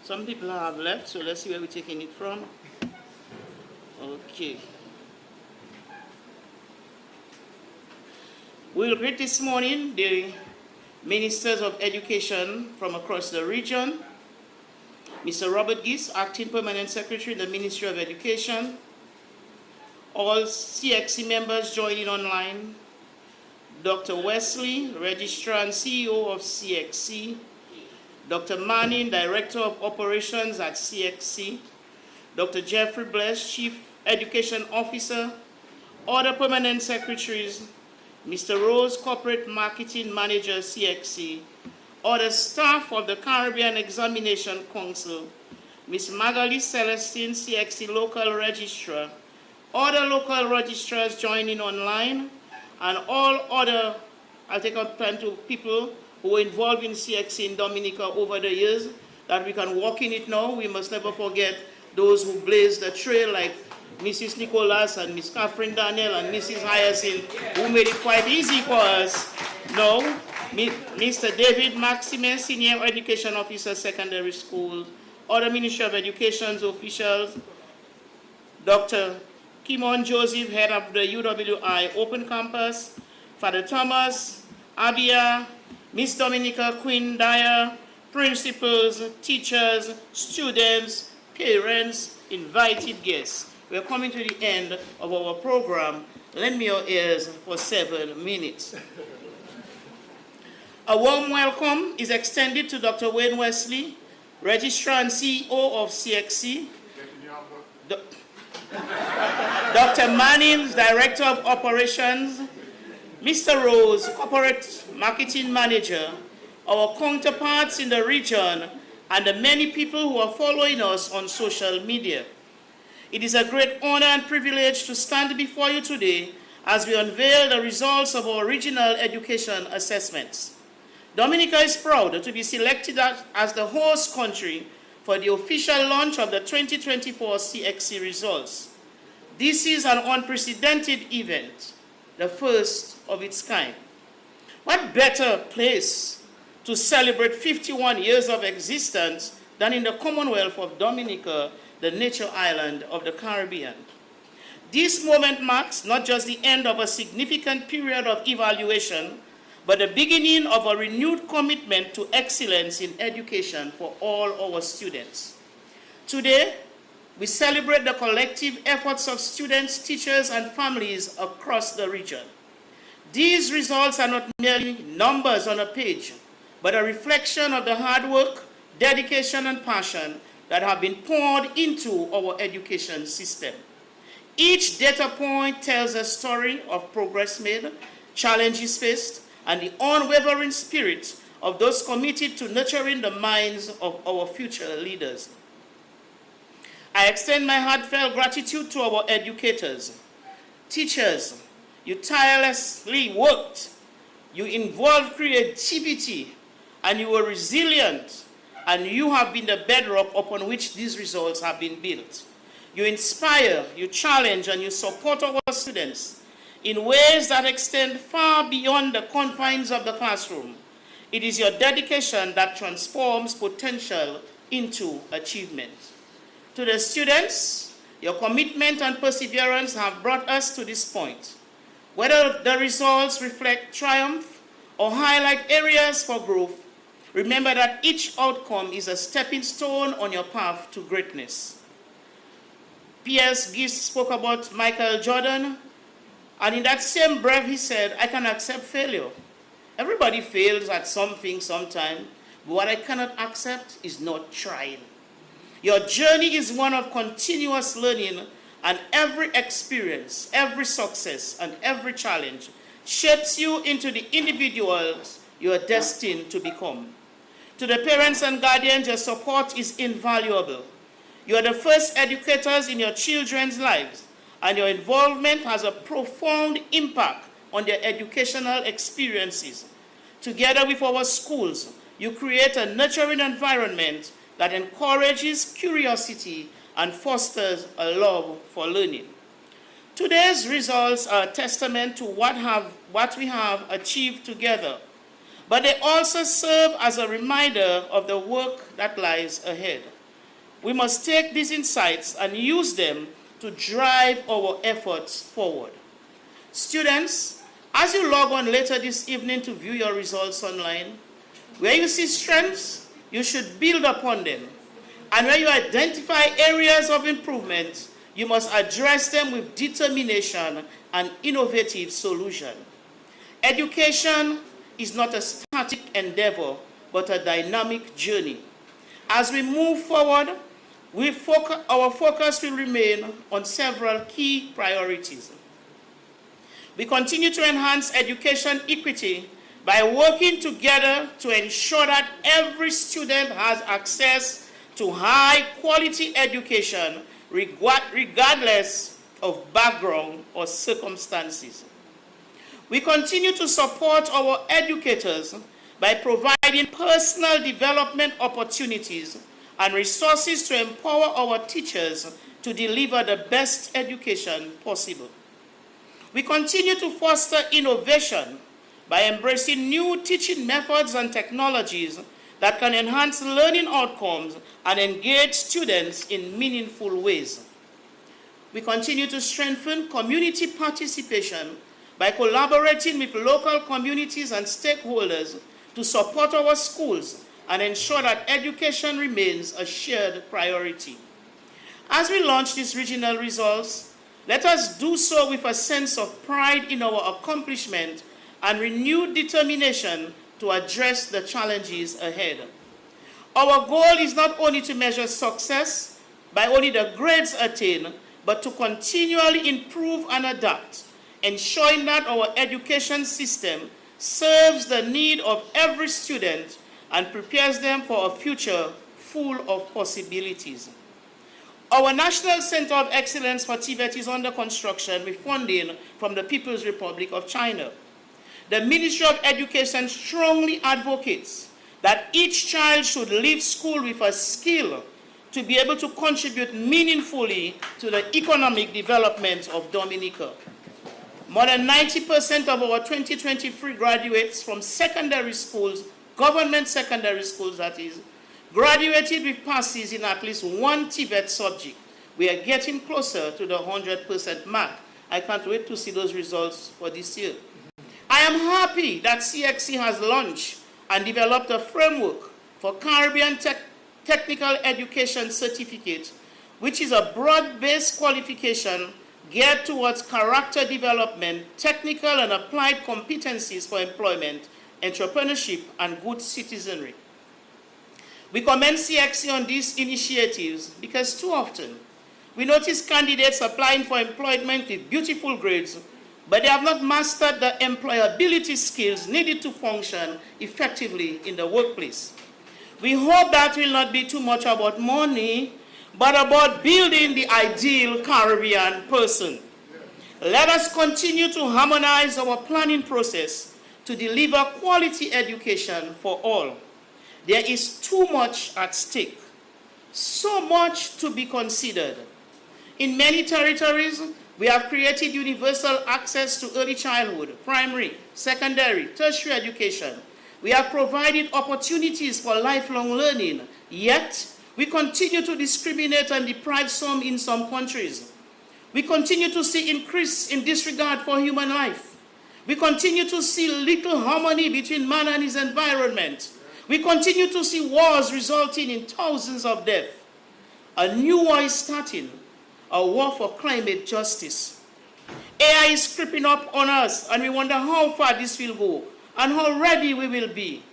Some people have left, so let's see where we're taking it from. Okay. We'll greet this morning the Ministers of Education from across the region. Mr. Robert Gis, Acting Permanent Secretary in the Ministry of Education. All CXC members joining online. Dr. Wesley, Registrar and CEO of CXC. Dr. Manning, Director of Operations at CXC. Dr. Jeffrey Bless, Chief Education Officer. Other Permanent Secretaries. Mr. Rose, Corporate Marketing Manager, CXC. Other staff of the Caribbean Examination Council. Ms. Magali Celestine, CXC Local Registrar. Other local registrars joining online. And all other, I'll take up time to people who were involved in CXC in Dominica over the years, that we can walk in it now. We must never forget those who blazed the trail, like Mrs. Nicholas and Miss Catherine Daniel and Mrs. Hyacinth, who made it quite easy for us. No, Mr. David Maximus, Senior Education Officer, Secondary School, other Ministry of Education's officials, Dr. Kimon Joseph, head of the UWI Open Campus, Father Thomas, Abia, Miss Dominica Quinn Dyer, principals, teachers, students, parents, invited guests. We are coming to the end of our program. Lend me your ears for 7 minutes. A warm welcome is extended to Dr. Wayne Wesley, Registrar and CEO of CXC. Dr. Manning, Director of Operations. Mr. Rose, Corporate Marketing Manager. Our counterparts in the region, and the many people who are following us on social media. It is a great honor and privilege to stand before you today as we unveil the results of our regional education assessments. Dominica is proud to be selected as the host country for the official launch of the 2024 CXC results. This is an unprecedented event, the first of its kind. What better place to celebrate 51 years of existence than in the Commonwealth of Dominica, the nature island of the Caribbean. This moment marks not just the end of a significant period of evaluation, but the beginning of a renewed commitment to excellence in education for all our students. Today, we celebrate the collective efforts of students, teachers, and families across the region. These results are not merely numbers on a page, but a reflection of the hard work, dedication, and passion that have been poured into our education system. Each data point tells a story of progress made, challenges faced, and the unwavering spirit of those committed to nurturing the minds of our future leaders. I extend my heartfelt gratitude to our educators. Teachers, you tirelessly worked, you involved creativity, and you were resilient, and you have been the bedrock upon which these results have been built. You inspire, you challenge, and you support our students in ways that extend far beyond the confines of the classroom. It is your dedication that transforms potential into achievement. To the students, your commitment and perseverance have brought us to this point. Whether the results reflect triumph or highlight areas for growth, remember that each outcome is a stepping stone on your path to greatness. P.S. Gist spoke about Michael Jordan, and in that same breath he said, I can accept failure. Everybody fails at something sometime, but what I cannot accept is not trying. Your journey is one of continuous learning, and every experience, every success, and every challenge shapes you into the individuals you are destined to become. To the parents and guardians, your support is invaluable. You are the first educators in your children's lives, and your involvement has a profound impact on their educational experiences. Together with our schools, you create a nurturing environment that encourages curiosity and fosters a love for learning. Today's results are a testament to what we have achieved together, but they also serve as a reminder of the work that lies ahead. We must take these insights and use them to drive our efforts forward. Students, as you log on later this evening to view your results online, where you see strengths, you should build upon them. And where you identify areas of improvement, you must address them with determination and innovative solution. Education is not a static endeavor, but a dynamic journey. As we move forward, our focus will remain on several key priorities. We continue to enhance education equity by working together to ensure that every student has access to high-quality education regardless of background or circumstances. We continue to support our educators by providing personal development opportunities and resources to empower our teachers to deliver the best education possible. We continue to foster innovation by embracing new teaching methods and technologies that can enhance learning outcomes and engage students in meaningful ways. We continue to strengthen community participation by collaborating with local communities and stakeholders to support our schools and ensure that education remains a shared priority. As we launch these regional results, let us do so with a sense of pride in our accomplishment and renewed determination to address the challenges ahead. Our goal is not only to measure success by only the grades attained, but to continually improve and adapt, ensuring that our education system serves the need of every student and prepares them for a future full of possibilities. Our National Center of Excellence for TVET is under construction with funding from the People's Republic of China. The Ministry of Education strongly advocates that each child should leave school with a skill to be able to contribute meaningfully to the economic development of Dominica. More than 90% of our 2023 graduates from secondary schools, government secondary schools that is, graduated with passes in at least one TVET subject. We are getting closer to the 100% mark. I can't wait to see those results for this year. I am happy that CXC has launched and developed a framework for Caribbean Technical Education Certificate, which is a broad-based qualification geared towards character development, technical and applied competencies for employment, entrepreneurship, and good citizenry. We commend CXC on these initiatives because too often we notice candidates applying for employment with beautiful grades, but they have not mastered the employability skills needed to function effectively in the workplace. We hope that will not be too much about money, but about building the ideal Caribbean person. Let us continue to harmonize our planning process to deliver quality education for all. There is too much at stake, so much to be considered. In many territories, we have created universal access to early childhood, primary, secondary, tertiary education. We have provided opportunities for lifelong learning, yet we continue to discriminate and deprive some in some countries. We continue to see increase in disregard for human life. We continue to see little harmony between man and his environment. We continue to see wars resulting in thousands of deaths. A new war is starting, a war for climate justice. AI is creeping up on us, and we wonder how far this will go and how ready we will be.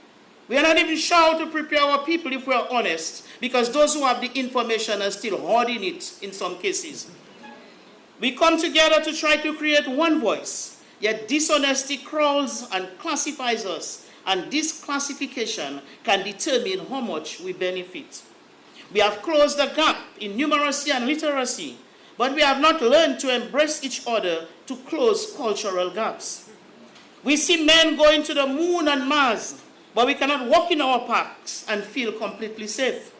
We are not even sure how to prepare our people if we are honest, because those who have the information are still hoarding it in some cases. We come together to try to create one voice, yet dishonesty crawls and classifies us and this classification can determine how much we benefit. We have closed the gap in numeracy and literacy, but we have not learned to embrace each other to close cultural gaps. We see men going to the moon and Mars, but we cannot walk in our parks and feel completely safe.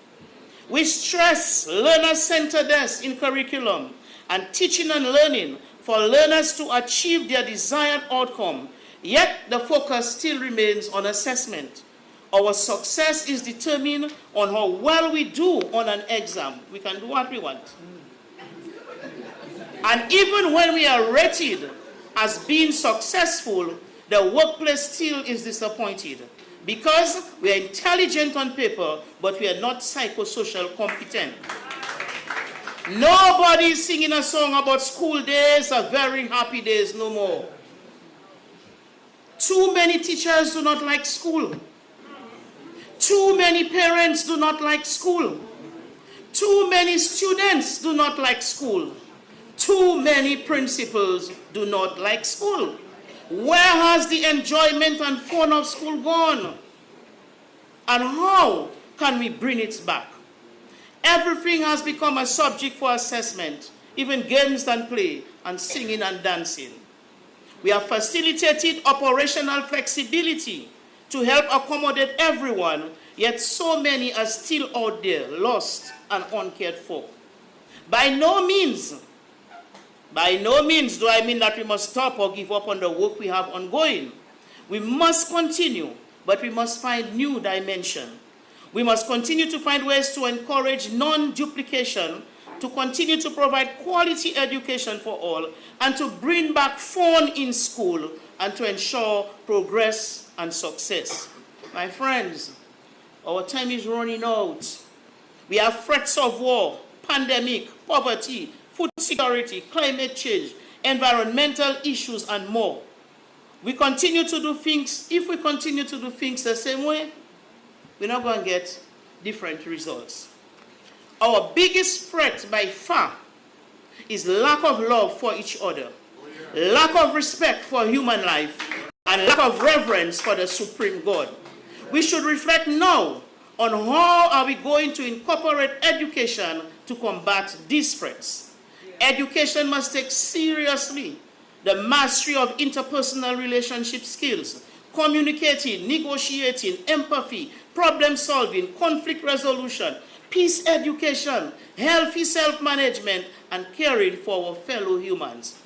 We stress learner-centeredness in curriculum and teaching and learning for learners to achieve their desired outcome, yet the focus still remains on assessment. Our success is determined on how well we do on an exam. We can do what we want. And even when we are rated as being successful, the workplace still is disappointed because we are intelligent on paper, but we are not psychosocial competent. Nobody is singing a song about school days or very happy days no more. Too many teachers do not like school. Too many parents do not like school. Too many students do not like school. Too many principals do not like school. Where has the enjoyment and fun of school gone? And how can we bring it back? Everything has become a subject for assessment, even games and play, and singing and dancing. We have facilitated operational flexibility to help accommodate everyone, yet so many are still out there, lost and uncared for. By no means do I mean that we must stop or give up on the work we have ongoing. We must continue, but we must find new dimension. We must continue to find ways to encourage non-duplication, to continue to provide quality education for all, and to bring back fun in school, and to ensure progress and success. My friends, our time is running out. We have threats of war, pandemic, poverty, food security, climate change, environmental issues, and more. We continue to do things, if we continue to do things the same way, we're not going to get different results. Our biggest threat by far is lack of love for each other, lack of respect for human life, and lack of reverence for the supreme God. We should reflect now on how are we going to incorporate education to combat these threats. Education must take seriously the mastery of interpersonal relationship skills, communicating, negotiating, empathy, problem solving, conflict resolution, peace education, healthy self-management, and caring for our fellow humans.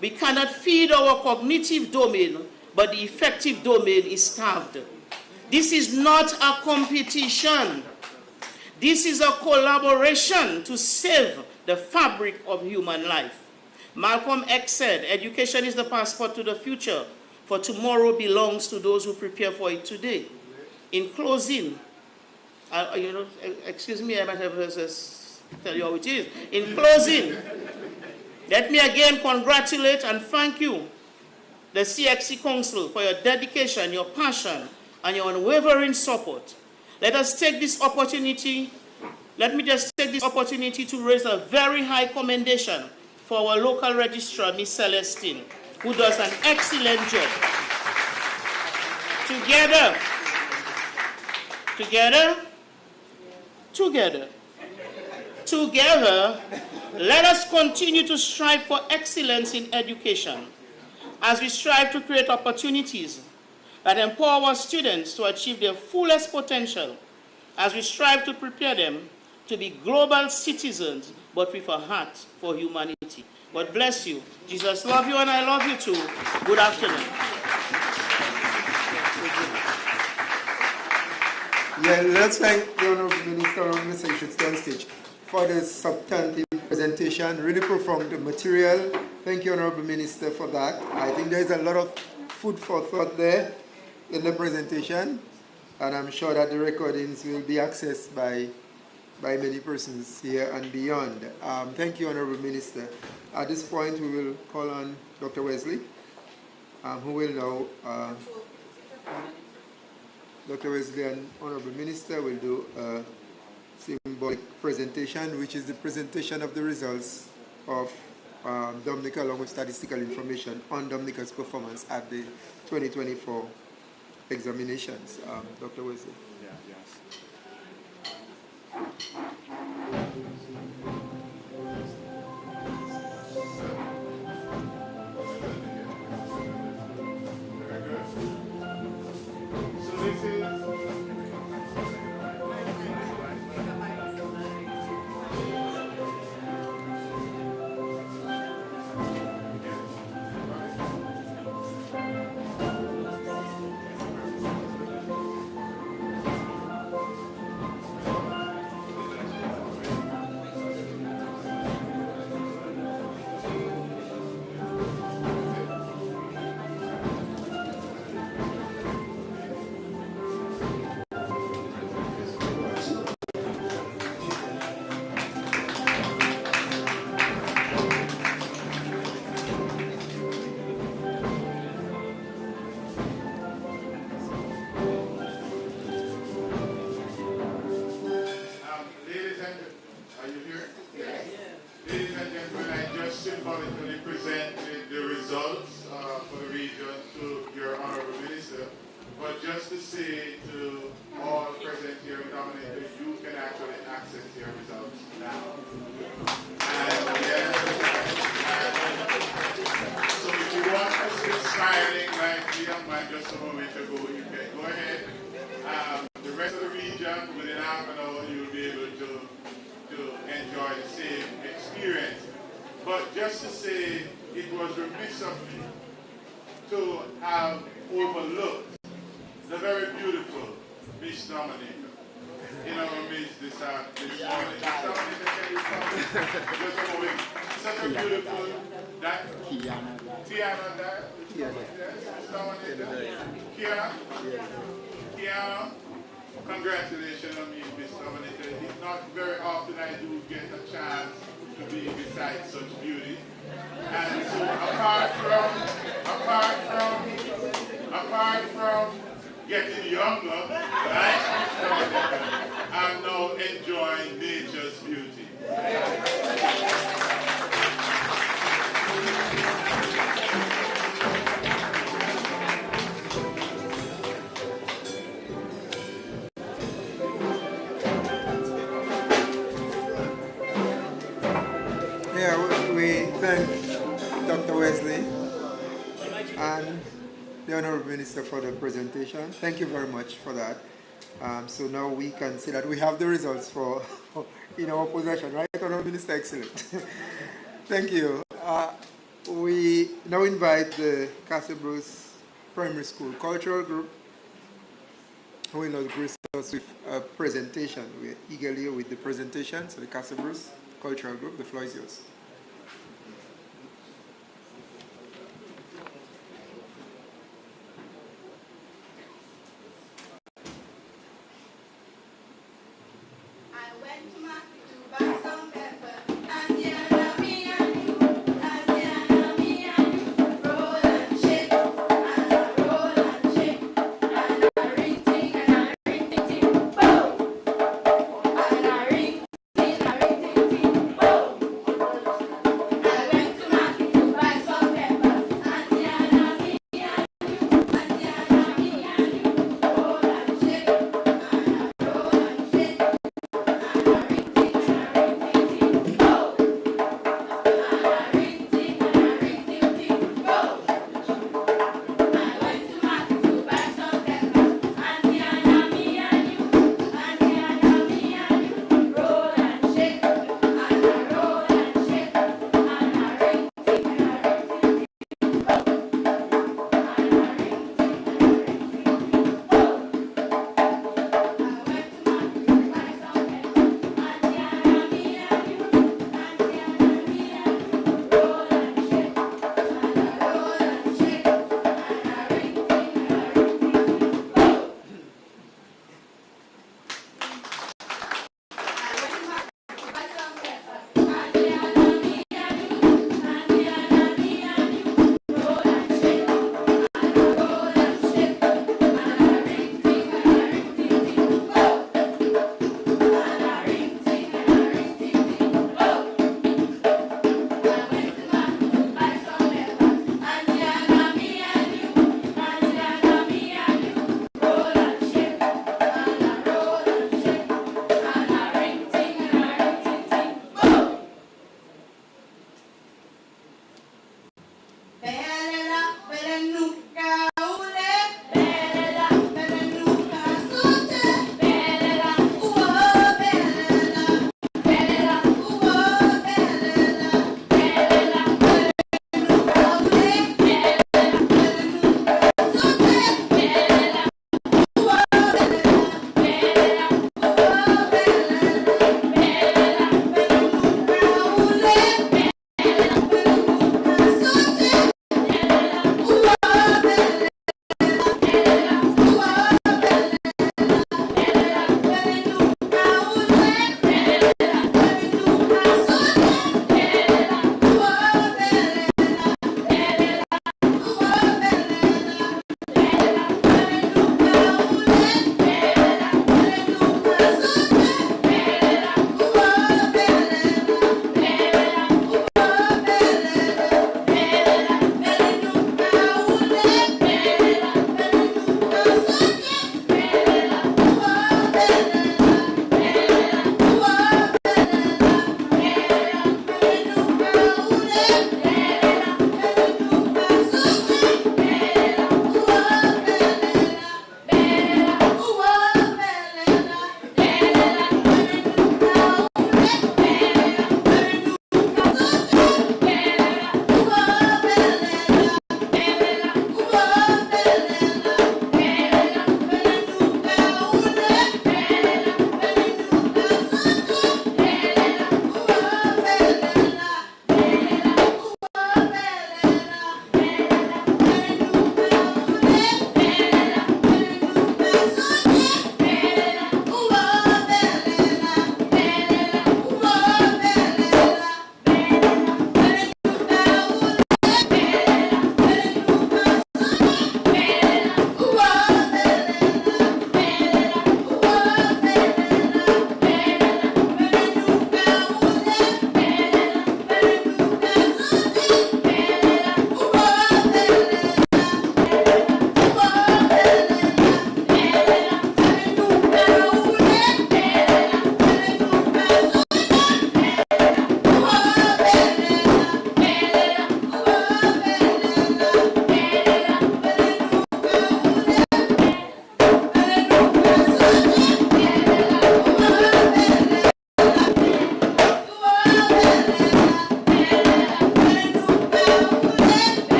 We cannot feed our cognitive domain, but the effective domain is starved. This is not a competition. This is a collaboration to save the fabric of human life. Malcolm X said, education is the passport to the future, for tomorrow belongs to those who prepare for it today. In closing, excuse me, I might have to tell you how it is. In closing, let me again congratulate and thank you, the CXC Council, for your dedication, your passion, and your unwavering support. Let me just take this opportunity to raise a very high commendation for our local registrar, Ms. Celestine, who does an excellent job. Together, let us continue to strive for excellence in education as we strive to create opportunities that empower our students to achieve their fullest potential, as we strive to prepare them to be global citizens, but with a heart for humanity. God bless you. Jesus love you and I love you too. Good afternoon. Yeah, let's thank the Honorable Minister and Mr. You should stay on stage for the substantive presentation, really profound material. Thank you, Honorable Minister, for that. I think there's a lot of food for thought there in the presentation, and I'm sure that the recordings will be accessed by many persons here and beyond. Thank you, Honorable Minister. At this point, we will call on Dr. Wesley, who will now, Dr. Wesley and Honorable Minister will do a symbolic presentation, which is the presentation of the results of Dominica along with statistical information on Dominica's performance at the 2024 examinations. Dr. Wesley. Yeah, yes. So this is ladies and are you here? Yes. Ladies and gentlemen, I just symbolically presented the results for the region to your Honorable Minister. But just to say to all present here in Dominica, you can actually access your results now. And yes, so if you want to sit smiling like the young man just a moment ago, you can go ahead. The rest of the region, within half an hour, you'll be able to enjoy the same experience. But just to say, it was remiss of me to have overlooked the very beautiful Miss Dominica. You know, Miss this morning. Miss Dominica, can you come? Just a moment. Such a beautiful, that Tiana, that? Yes, Miss Dominica. Kiana, congratulations on me, Miss Dominica. It's not very often I do get a chance to be beside such beauty. And so apart from getting younger, right, I'm now enjoying nature's beauty. Yeah, we thank Dr. Wesley and the Honorable Minister for the presentation. Thank you very much for that. So now we can see that we have the results for in our possession, right, Honorable Minister? Excellent. Thank you. We now invite the Castle Bruce Primary School Cultural Group, who will now grace us with a presentation. We're eagerly with the presentation. So the Castle Bruce Cultural Group, the floor is yours.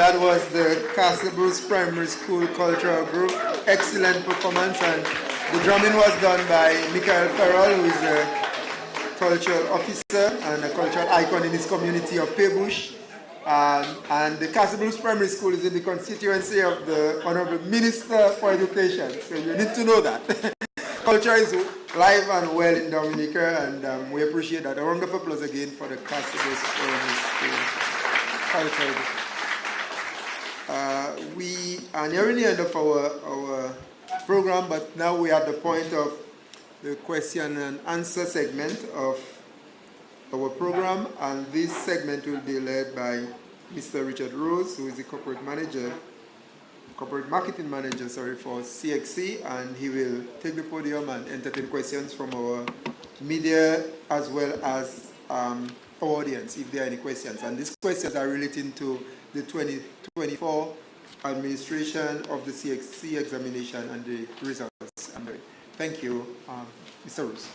that was the Castle Bruce Primary School Cultural Group. Excellent performance, and the drumming was done by Michael Farrell, who is a cultural officer and a cultural icon in his community of Paybush. And the Castle Bruce Primary School is in the constituency of the Honorable Minister for Education, so you need to know that. Culture is live and well in Dominica, and we appreciate that. A round of applause again for the Castle Bruce Primary School Culture. We are nearing the end of our program, but now we are at the point of the question and answer segment of our program, and this segment will be led by Mr. Richard Rose, who is the corporate marketing manager, for CXC, and he will take the podium and entertain questions from our media as well as our audience, if there are any questions. And these questions are relating to the 2024 administration of the CXC examination and the results. Thank you, Mr. Rose.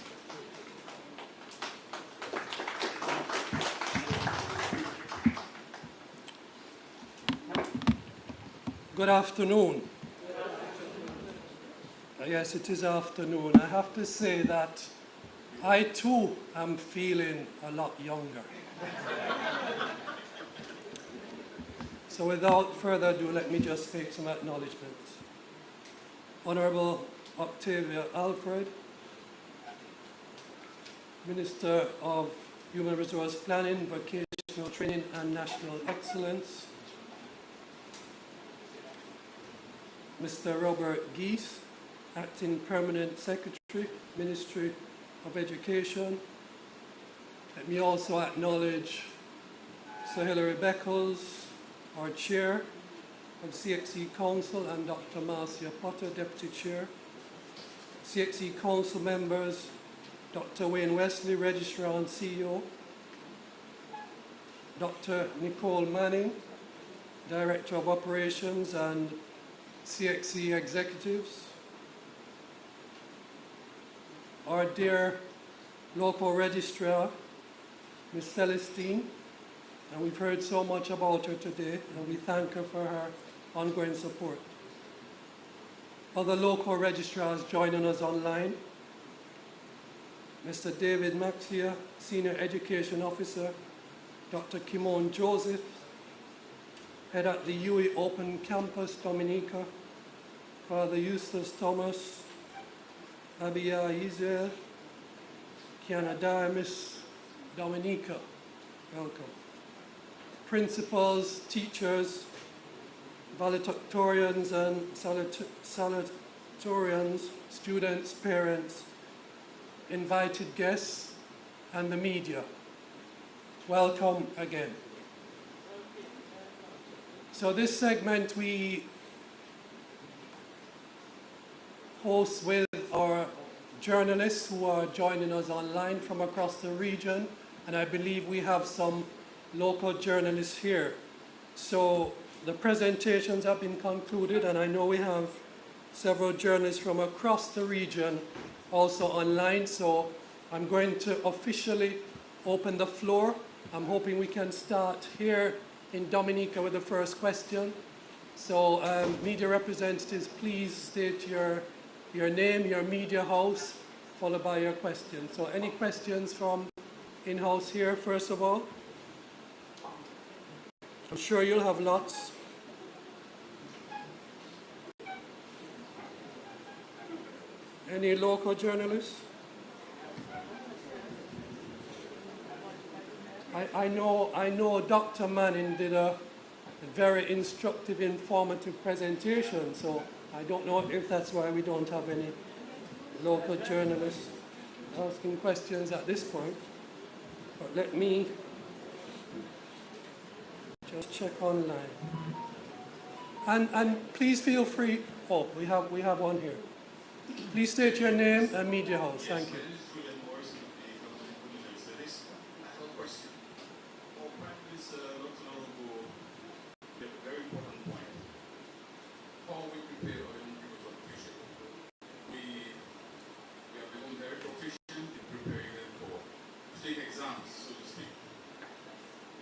Good afternoon. Yes, it is afternoon. I have to say that I too am feeling a lot younger. So without further ado, let me just make some acknowledgements. Honorable Octavia Alfred, Minister of Human Resource Planning, Vocational Training and National Excellence, Mr. Robert Geese, Acting Permanent Secretary, Ministry of Education. Let me also acknowledge Sir Hilary Beckles, our Chair of CXC Council, and Dr. Marcia Potter, Deputy Chair. CXC Council members, Dr. Wayne Wesley, Registrar and CEO, Dr. Nicole Manning, Director of Operations and CXC executives, our dear local registrar, Ms. Celestine, and we've heard so much about her today, and we thank her for her ongoing support. Other local registrars joining us online, Mr. David Maxia, Senior Education Officer, Dr. Kimon Joseph, Head at the UE Open Campus, Dominica, Father Eustace Thomas, Abia Israel, Kiana Miss Dominica, welcome. Principals, teachers, valedictorians and salutatorians, students, parents, invited guests, and the media. Welcome again. So this segment we host with our journalists who are joining us online from across the region, and I believe we have some local journalists here. So the presentations have been concluded, and I know we have several journalists from across the region also online, so I'm going to officially open the floor. I'm hoping we can start here in Dominica with the first question. So media representatives, please state your name, your media house, followed by your question. So any questions from in-house here, first of all? I'm sure you'll have lots. Any local journalists? I know Dr. Manning did a very instructive, informative presentation, so I don't know if that's why we don't have any local journalists asking questions at this point. But let me just check online. And please feel free. Oh, we have one here. Please state your name and media house. Thank you.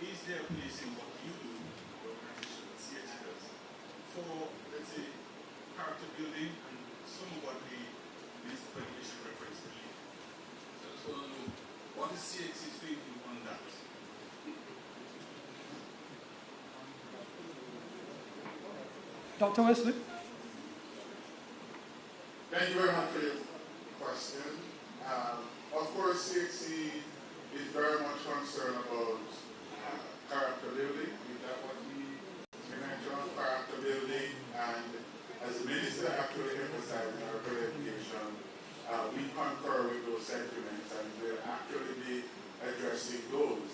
Is there a place in what you do, the organization, CXC, say character building and some of what the Minister of Education referenced to. So I just want to know what is CXC's thinking on that? Dr. Wesley? Thank you very much for your question. Of course, CXC is very much concerned about character building. Is that what we mentioned? Character building, and as the minister actually emphasized in our presentation, we concur with those sentiments and we'll actually be addressing those.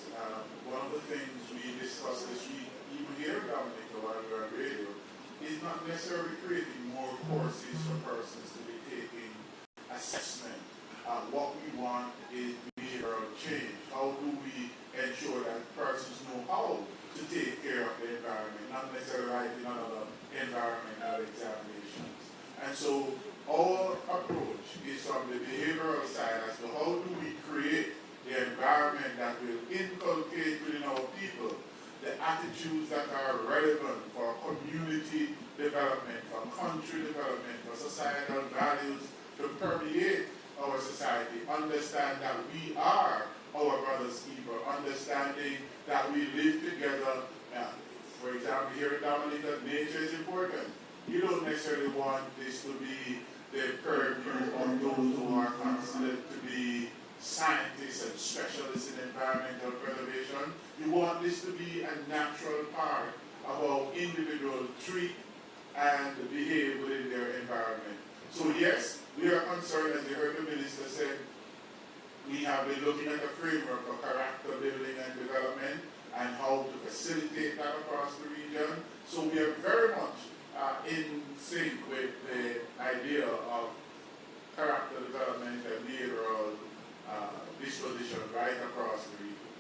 One of the things we discussed this week, even here in Dominica while we were on radio, is not necessarily creating more courses for persons to be taking assessment. What we want is behavioral change. How do we ensure that persons know how to take care of the environment, not necessarily writing another environmental examinations. And so our approach is from the behavioral side as to how do we create the environment that will inculcate within our people the attitudes that are relevant for community development, for country development, for societal values to permeate our society. Understand that we are our brother's keeper, understanding that we live together. For example, here in Dominica, nature is important. You don't necessarily want this to be the purview of those who are considered to be scientists and specialists in environmental preservation. You want this to be a natural part of how individuals treat and behave within their environment. So yes, we are concerned, as you heard the minister said, we have been looking at a framework for character building and development and how to facilitate that across the region. So we are very much in sync with the idea of character development and behavioral disposition right across the region.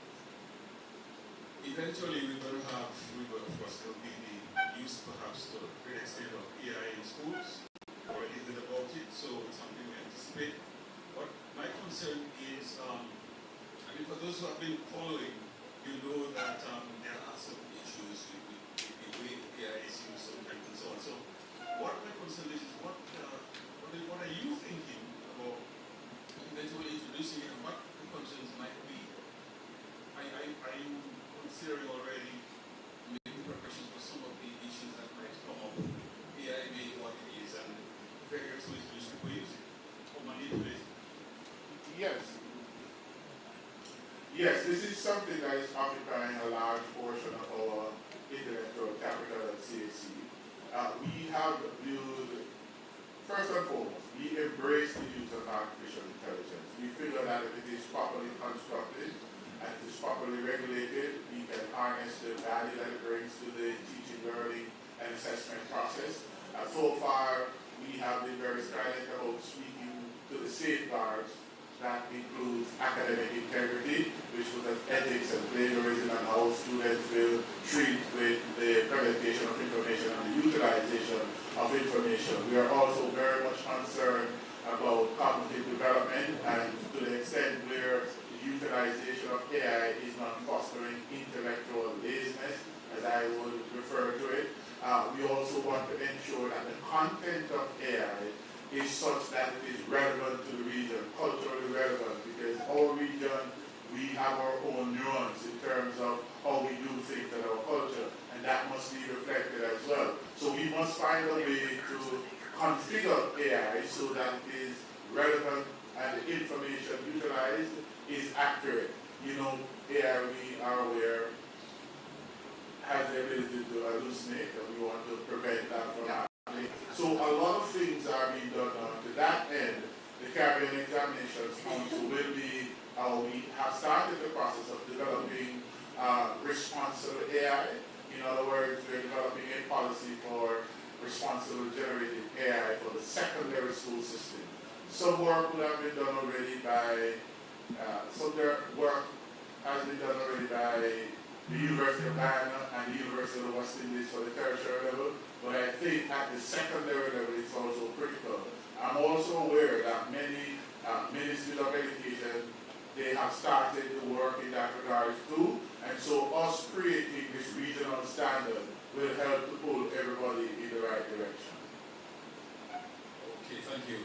Eventually, of course, there will be the use perhaps to a great extent of AI in schools, or anything about it, so it's something we anticipate. But my concern is, for those who have been following, you know that there are some issues with the way AI is used sometimes and so on. So what my concern is what are you thinking about eventually introducing it and what the concerns might be? Are you considering already making preparations for some of the issues that might come up? AI being what it is and various ways to use people use it or manipulate it? Yes. Yes, this is something that is occupying a large portion of our intellectual capital at CXC. We have viewed, first and foremost, we embrace the use of artificial intelligence. We figure that if it is properly constructed and it is properly regulated, we can harness the value that it brings to the teaching, learning, and assessment process. So far, we have been very silent about speaking to the safeguards that includes academic integrity, which would have ethics and plagiarism and how students will treat with the presentation of information and the utilization of information. We are also very much concerned about cognitive development and to the extent where the utilization of AI is not fostering intellectual laziness, as I would refer to it. We also want to ensure that the content of AI is such that it is relevant to the region, culturally relevant, because our region, we have our own nuance in terms of how we do things in our culture, and that must be reflected as well. So we must find a way to configure AI so that it is relevant and the information utilized is accurate. You know, AI, we are aware, has the ability to hallucinate, and we want to prevent that from happening. So a lot of things are being done to that end. The Caribbean Examinations Council will be, we have started the process of developing responsible AI. In other words, we're developing a policy for responsible generative AI for the secondary school system. Some work would have been done already by, work has been done already by the University of Guyana and the University of the West Indies for the tertiary level, but I think at the secondary level it's also critical. I'm also aware that many ministries of education, they have started to work in that regard too, and so us creating this regional standard will help to pull everybody in the right direction. Okay, thank you.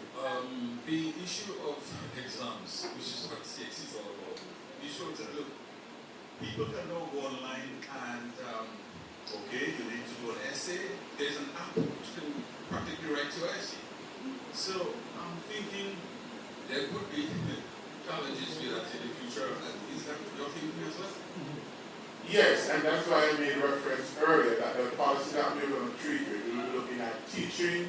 The issue of exams, which is what CXC is all about, the issue of, look, people can now go online and, okay, you need to do an essay. There's an app which can practically write your essay. So I'm thinking there could be challenges with that in the future. Is that your thinking as well? Yes, and that's why I made reference earlier that the policy that we're going to treat with, we'll be looking at teaching,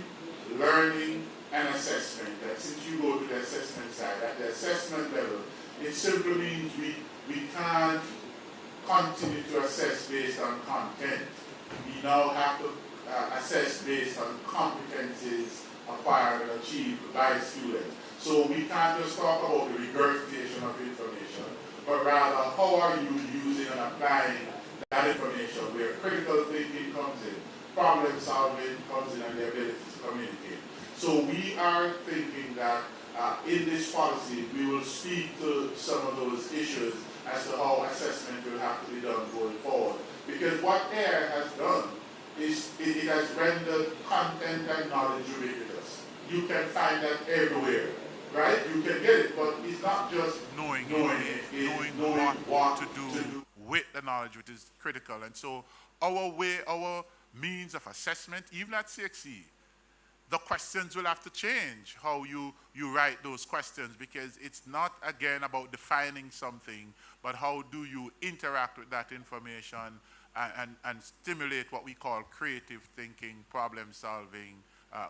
learning, and assessment. That since you go to the assessment side, at the assessment level, it simply means we can't continue to assess based on content. We now have to assess based on competencies acquired and achieved by students. So we can't just talk about the regurgitation of information, but rather how are you using and applying that information where critical thinking comes in, problem solving comes in, and the ability to communicate. So we are thinking that in this policy we will speak to some of those issues as to how assessment will have to be done going forward. Because what AI has done is it has rendered content and knowledge ubiquitous. You can find that everywhere, right? You can get it, but it's not just knowing what to do with the knowledge, which is critical. And so our means of assessment, even at CXC, the questions will have to change how you write those questions, because it's not, again, about defining something, but how do you interact with that information and stimulate what we call creative thinking, problem solving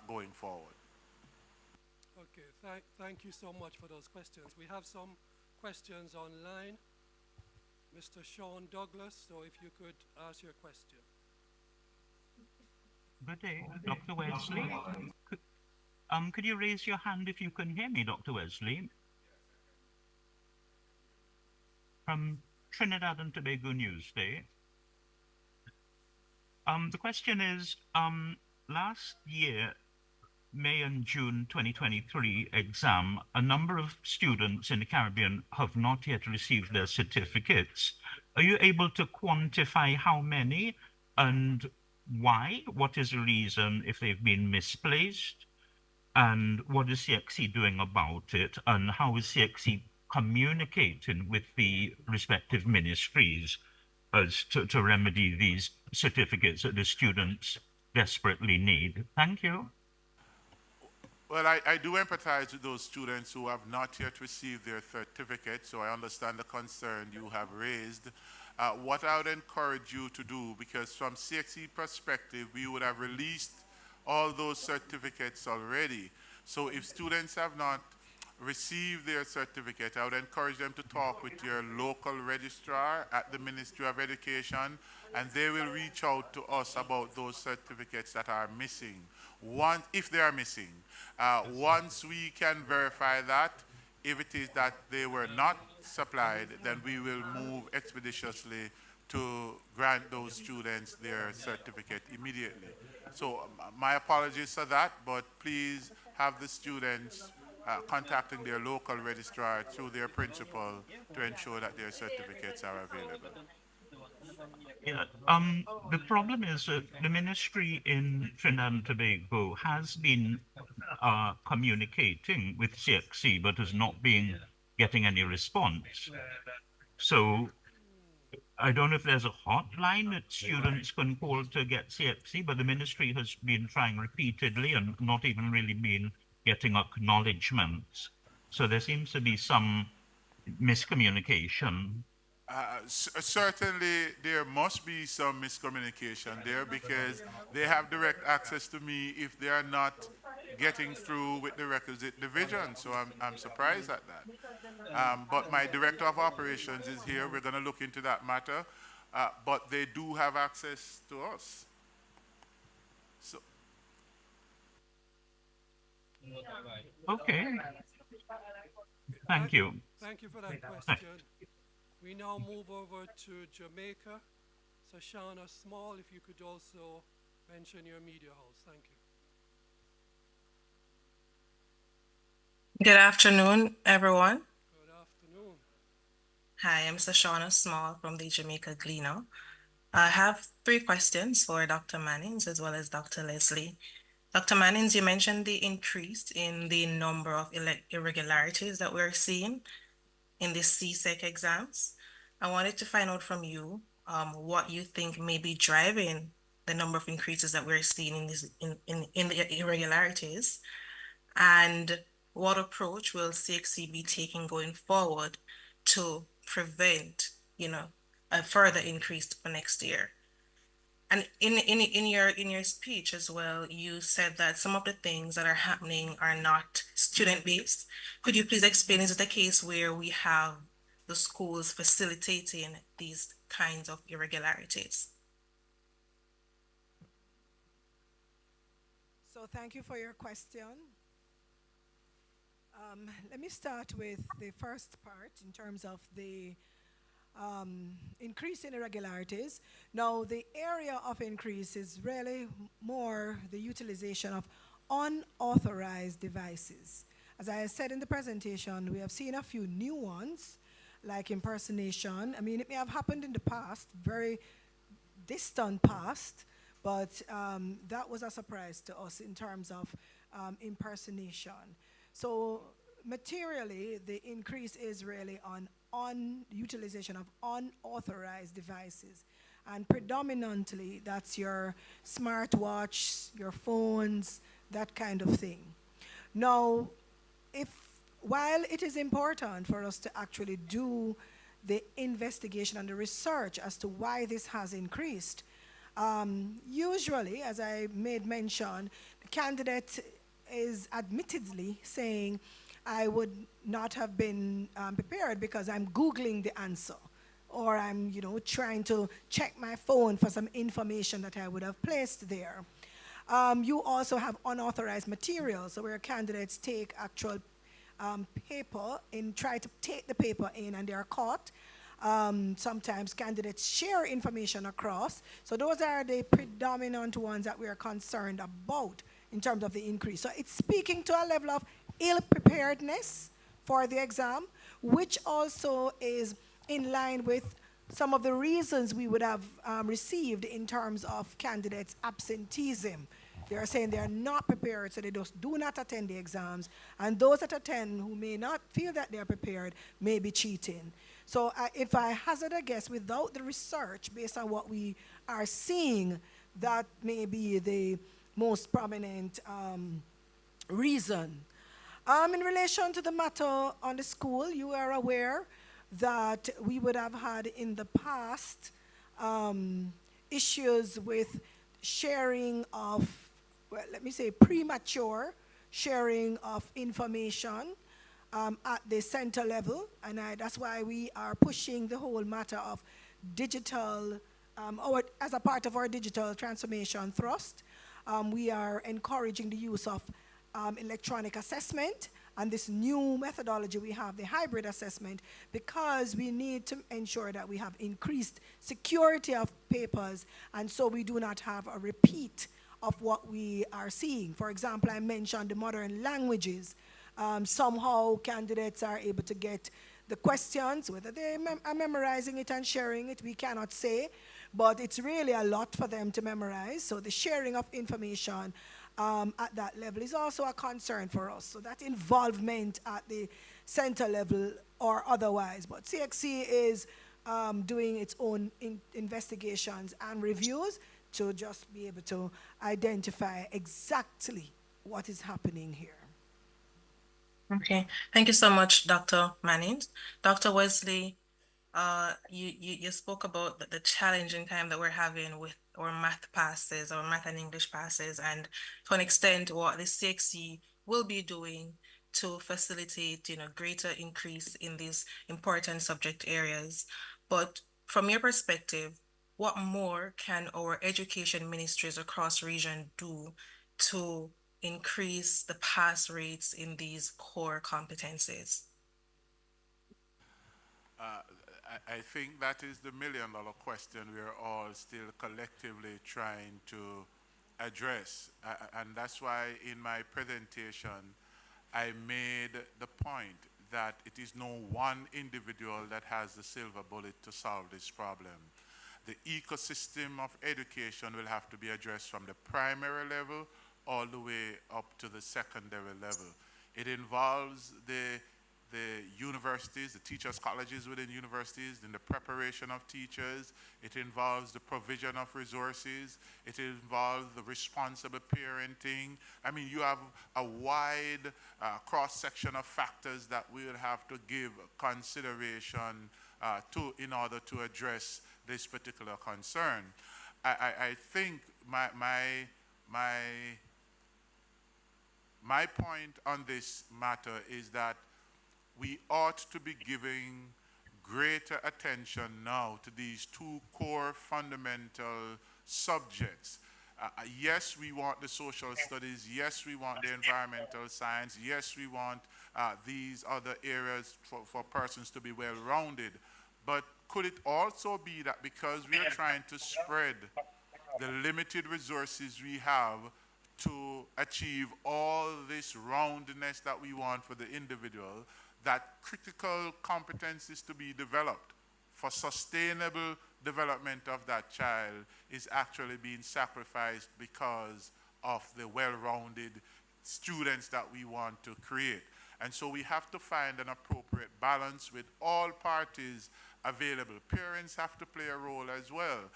going forward. Okay, thank you so much for those questions. We have some questions online. Mr. Sean Douglas, so if you could ask your question. Good day, Dr. Wesley. Could you raise your hand if you can hear me, Dr. Wesley? From Trinidad and Tobago Newsday. The question is, last year, May and June 2023 exam, a number of students in the Caribbean have not yet received their certificates. Are you able to quantify how many and why? What is the reason if they've been misplaced? And what is CXC doing about it? And how is CXC communicating with the respective ministries as to remedy these certificates that the students desperately need? Thank you. Well, I do empathize with those students who have not yet received their certificate, so I understand the concern you have raised. What I would encourage you to do, because from CXC perspective, we would have released all those certificates already. So if students have not received their certificate, I would encourage them to talk with your local registrar at the Ministry of Education, and they will reach out to us about those certificates that are missing. If they are missing. Once we can verify that, if it is that they were not supplied, then we will move expeditiously to grant those students their certificate immediately. So my apologies for that, but please have the students contacting their local registrar through their principal to ensure that their certificates are available. Yeah, the problem is that the ministry in Trinidad and Tobago has been communicating with CXC, but has not been getting any response. So I don't know if there's a hotline that students can call to get CXC, but the ministry has been trying repeatedly and not even really been getting acknowledgements. So there seems to be some miscommunication. Certainly, there must be some miscommunication there, because they have direct access to me if they are not getting through with the requisite division. So I'm surprised at that. But my director of operations is here. We're going to look into that matter. But they do have access to us. So. Okay. Thank you. Thank you for that question. We now move over to Jamaica. Sashana Small, if you could also mention your media house. Thank you. Good afternoon, everyone. Good afternoon. Hi, I'm Sashana Small from the Jamaica Gleaner. I have three questions for Dr. Mannings as well as Dr. Leslie. Dr. Mannings, you mentioned the increase in the number of irregularities that we're seeing in the CSEC exams. I wanted to find out from you what you think may be driving the number of increases that we're seeing in the irregularities, and what approach will CXC be taking going forward to prevent, a further increase for next year. And in your speech as well, you said that some of the things that are happening are not student-based. Could you please explain, is it a case where we have the schools facilitating these kinds of irregularities? So thank you for your question. Let me start with the first part in terms of the increase in irregularities. Now, the area of increase is really more the utilization of unauthorized devices. As I said in the presentation, we have seen a few new ones, like impersonation. I mean, it may have happened in the past, very distant past, but that was a surprise to us in terms of impersonation. So materially, the increase is really on utilization of unauthorized devices. And predominantly, that's your smartwatch, your phones, that kind of thing. Now, while it is important for us to actually do the investigation and the research as to why this has increased, usually, as I made mention, the candidate is admittedly saying, I would not have been prepared because I'm Googling the answer, or I'm, trying to check my phone for some information that I would have placed there. You also have unauthorized materials, so where candidates take actual paper and try to take the paper in and they are caught. Sometimes candidates share information across. So those are the predominant ones that we are concerned about in terms of the increase. So it's speaking to a level of ill-preparedness for the exam, which also is in line with some of the reasons we would have received in terms of candidates' absenteeism. They are saying they are not prepared, so they just do not attend the exams. And those that attend who may not feel that they are prepared may be cheating. So if I hazard a guess, without the research, based on what we are seeing, that may be the most prominent reason. In relation to the matter on the school, you are aware that we would have had in the past issues with sharing of, well, let me say premature sharing of information at the center level, and that's why we are pushing the whole matter of digital, or as a part of our digital transformation thrust. We are encouraging the use of electronic assessment and this new methodology we have, the hybrid assessment, because we need to ensure that we have increased security of papers, and so we do not have a repeat of what we are seeing. For example, I mentioned the modern languages. Somehow candidates are able to get the questions, whether they are memorizing it and sharing it, we cannot say, but it's really a lot for them to memorize. So the sharing of information at that level is also a concern for us. So that involvement at the center level or otherwise. But CXC is doing its own investigations and reviews to just be able to identify exactly what is happening here. Okay, thank you so much, Dr. Mannings. Dr. Wesley, you spoke about the challenging time that we're having with our math passes, our math and English passes, and to an extent what the CXC will be doing to facilitate, greater increase in these important subject areas. But from your perspective, what more can our education ministries across region do to increase the pass rates in these core competencies? I think that is the million-dollar question we're all still collectively trying to address. And that's why in my presentation, I made the point that it is no one individual that has the silver bullet to solve this problem. The ecosystem of education will have to be addressed from the primary level all the way up to the secondary level. It involves the universities, the teachers' colleges within universities, in the preparation of teachers. It involves the provision of resources. It involves the responsible parenting. I mean, you have a wide cross-section of factors that we will have to give consideration to in order to address this particular concern. I think my point on this matter is that we ought to be giving greater attention now to these two core fundamental subjects. Yes, we want the social studies. Yes, we want the environmental science. Yes, we want these other areas for persons to be well-rounded. But could it also be that because we are trying to spread the limited resources we have to achieve all this roundness that we want for the individual, that critical competencies to be developed for sustainable development of that child is actually being sacrificed because of the well-rounded students that we want to create. And so we have to find an appropriate balance with all parties available. Parents have to play a role as well.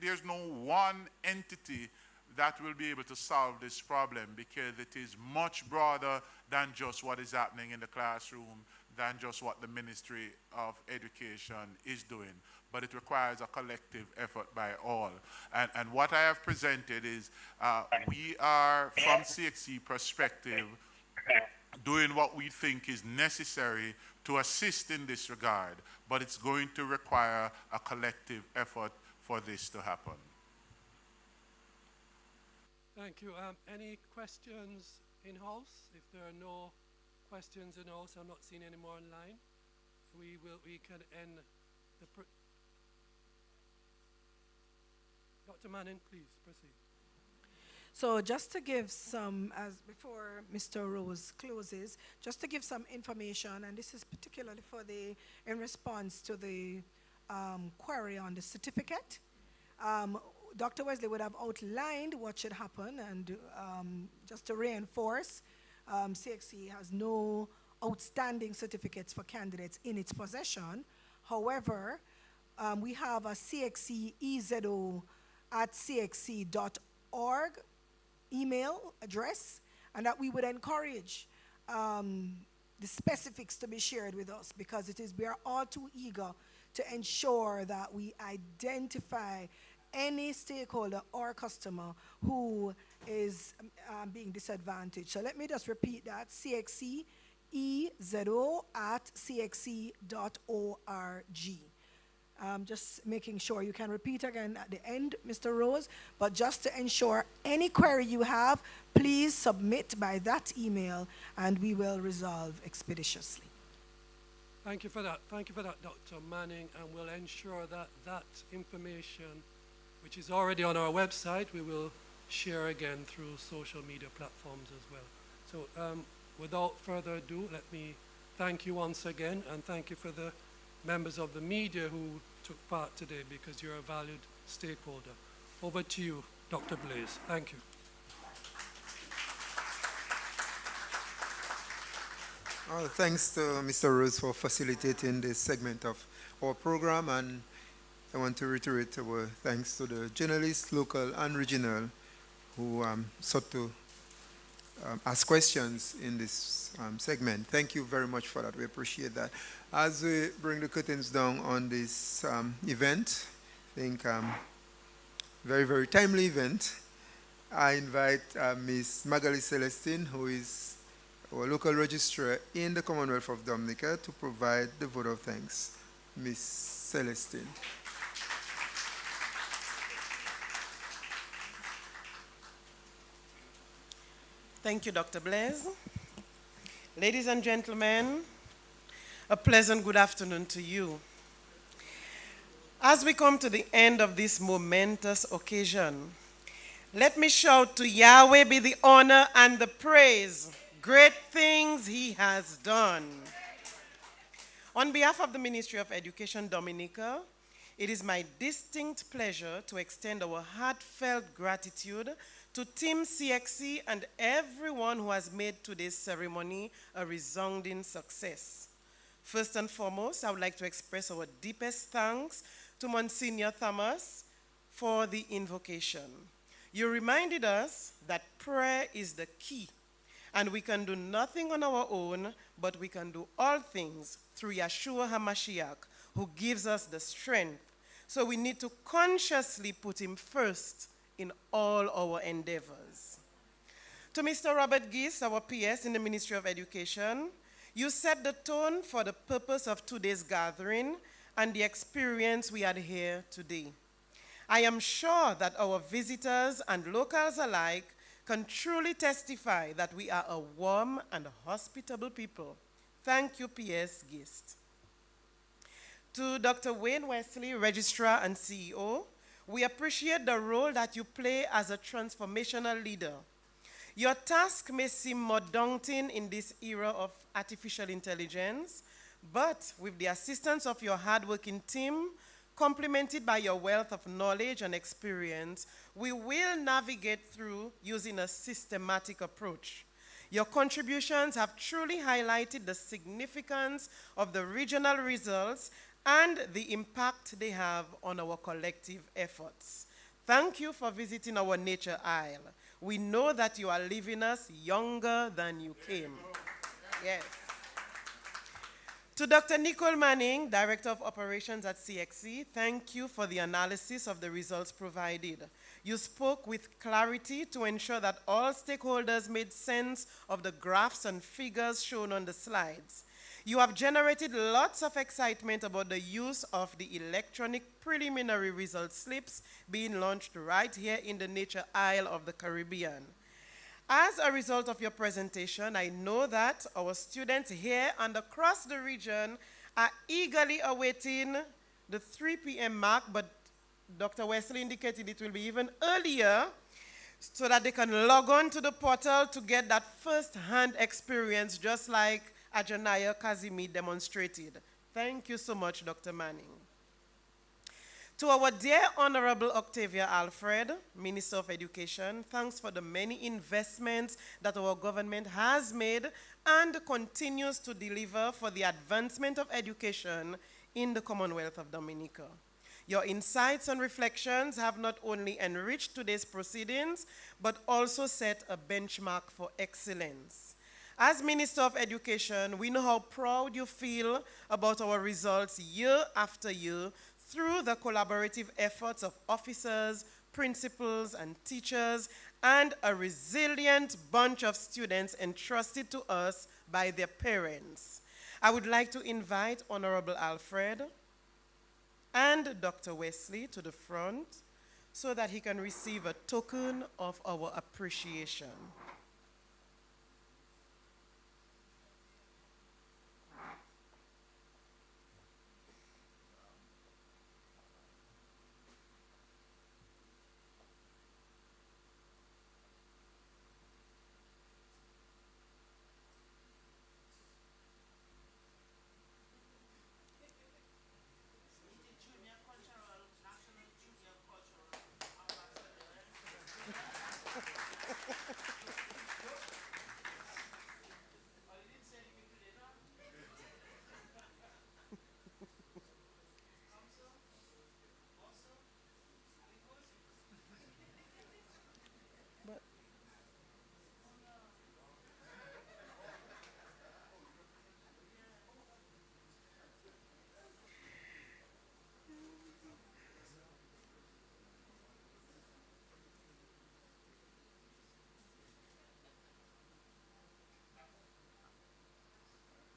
There's no one entity that will be able to solve this problem, because it is much broader than just what is happening in the classroom, than just what the Ministry of Education is doing. But it requires a collective effort by all. And what I have presented is we are, from CXC perspective, doing what we think is necessary to assist in this regard, but it's going to require a collective effort for this to happen. Thank you. Any questions in-house? If there are no questions in-house, I'm not seeing any more online. We can end the... Dr. Manning, please proceed. So just to give some, as before Mr. Rose closes, just to give some information, and this is particularly for in response to the query on the certificate. Dr. Wesley would have outlined what should happen, and just to reinforce, CXC has no outstanding certificates for candidates in its possession. However, we have a CXC ezo@cxc.org email address, and that we would encourage the specifics to be shared with us, because we are all too eager to ensure that we identify any stakeholder or customer who is being disadvantaged. So let me just repeat that: CXC ezo@cxc.org. Just making sure you can repeat again at the end, Mr. Rose, but just to ensure any query you have, please submit by that email and we will resolve expeditiously. Thank you for that. Thank you for that, Dr. Manning, and we'll ensure that that information, which is already on our website, we will share again through social media platforms as well. So without further ado, let me thank you once again, and thank you for the members of the media who took part today, because you're a valued stakeholder. Over to you, Dr. Blaze. Thank you. Thanks to Mr. Rose for facilitating this segment of our program, and I want to reiterate our thanks to the journalists, local and regional, who sought to ask questions in this segment. Thank you very much for that. We appreciate that. As we bring the curtains down on this event, I think very, very timely event, I invite Ms. Magali Celestine, who is our local registrar in the Commonwealth of Dominica, to provide the vote of thanks. Ms. Celestine. Thank you, Dr. Blaise. Ladies and gentlemen, a pleasant good afternoon to you. As we come to the end of this momentous occasion, let me shout to Yahweh be the honor and the praise. Great things he has done. On behalf of the Ministry of Education, Dominica, It is my distinct pleasure to extend our heartfelt gratitude to Team CXC and everyone who has made today's ceremony a resounding success. First and foremost, I would like to express our deepest thanks to Monsignor Thomas for the invocation. You reminded us that prayer is the key, and we can do nothing on our own, but we can do all things through Yeshua HaMashiach, who gives us the strength. So we need to consciously put him first in all our endeavors. To Mr. Robert Geese, our PS in the Ministry of Education, you set the tone for the purpose of today's gathering and the experience we had here today. I am sure that our visitors and locals alike can truly testify that we are a warm and hospitable people. Thank you, PS Geese. To Dr. Wayne Wesley, Registrar and CEO, we appreciate the role that you play as a transformational leader. Your task may seem more daunting in this era of artificial intelligence, but with the assistance of your hardworking team, complemented by your wealth of knowledge and experience, we will navigate through using a systematic approach. Your contributions have truly highlighted the significance of the regional results and the impact they have on our collective efforts. Thank you for visiting our Nature Isle. We know that you are leaving us younger than you came. Yes. To Dr. Nicole Manning, Director of Operations at CXC, thank you for the analysis of the results provided. You spoke with clarity to ensure that all stakeholders made sense of the graphs and figures shown on the slides. You have generated lots of excitement about the use of the electronic preliminary result slips being launched right here in the Nature Isle of the Caribbean. As a result of your presentation, I know that our students here and across the region are eagerly awaiting the 3 p.m. mark, but Dr. Wesley indicated it will be even earlier so that they can log on to the portal to get that first-hand experience, just like Ajanaya Kazimi demonstrated. Thank you so much, Dr. Manning. To our dear Honorable Octavia Alfred, Minister of Education, thanks for the many investments that our government has made and continues to deliver for the advancement of education in the Commonwealth of Dominica. Your insights and reflections have not only enriched today's proceedings, but also set a benchmark for excellence. As Minister of Education, we know how proud you feel about our results year after year through the collaborative efforts of officers, principals, and teachers, and a resilient bunch of students entrusted to us by their parents. I would like to invite Honorable Alfred and Dr. Wesley to the front so that he can receive a token of our appreciation.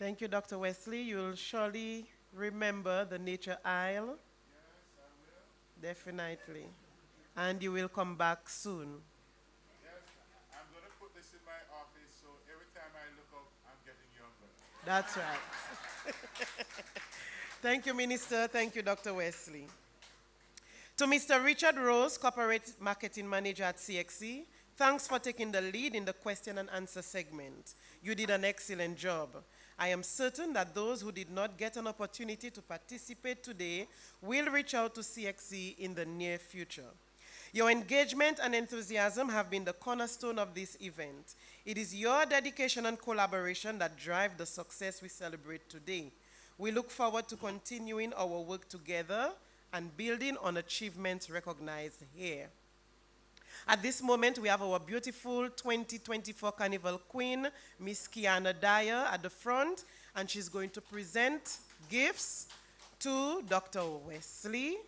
Thank you, Dr. Wesley. You'll surely remember the Nature Isle. Yes, I will. Definitely. And you will come back soon. Yes, I'm going to put this in my office so every time I look up, I'm getting younger. That's right. Thank you, Minister. Thank you, Dr. Wesley. To Mr. Richard Rose, Corporate Marketing Manager at CXC, thanks for taking the lead in the question and answer segment. You did an excellent job. I am certain that those who did not get an opportunity to participate today will reach out to CXC in the near future. Your engagement and enthusiasm have been the cornerstone of this event. It is your dedication and collaboration that drive the success we celebrate today. We look forward to continuing our work together and building on achievements recognized here. At this moment, we have our beautiful 2024 Carnival Queen, Miss Kiana Dyer, at the front, and she's going to present gifts to Dr. Wesley.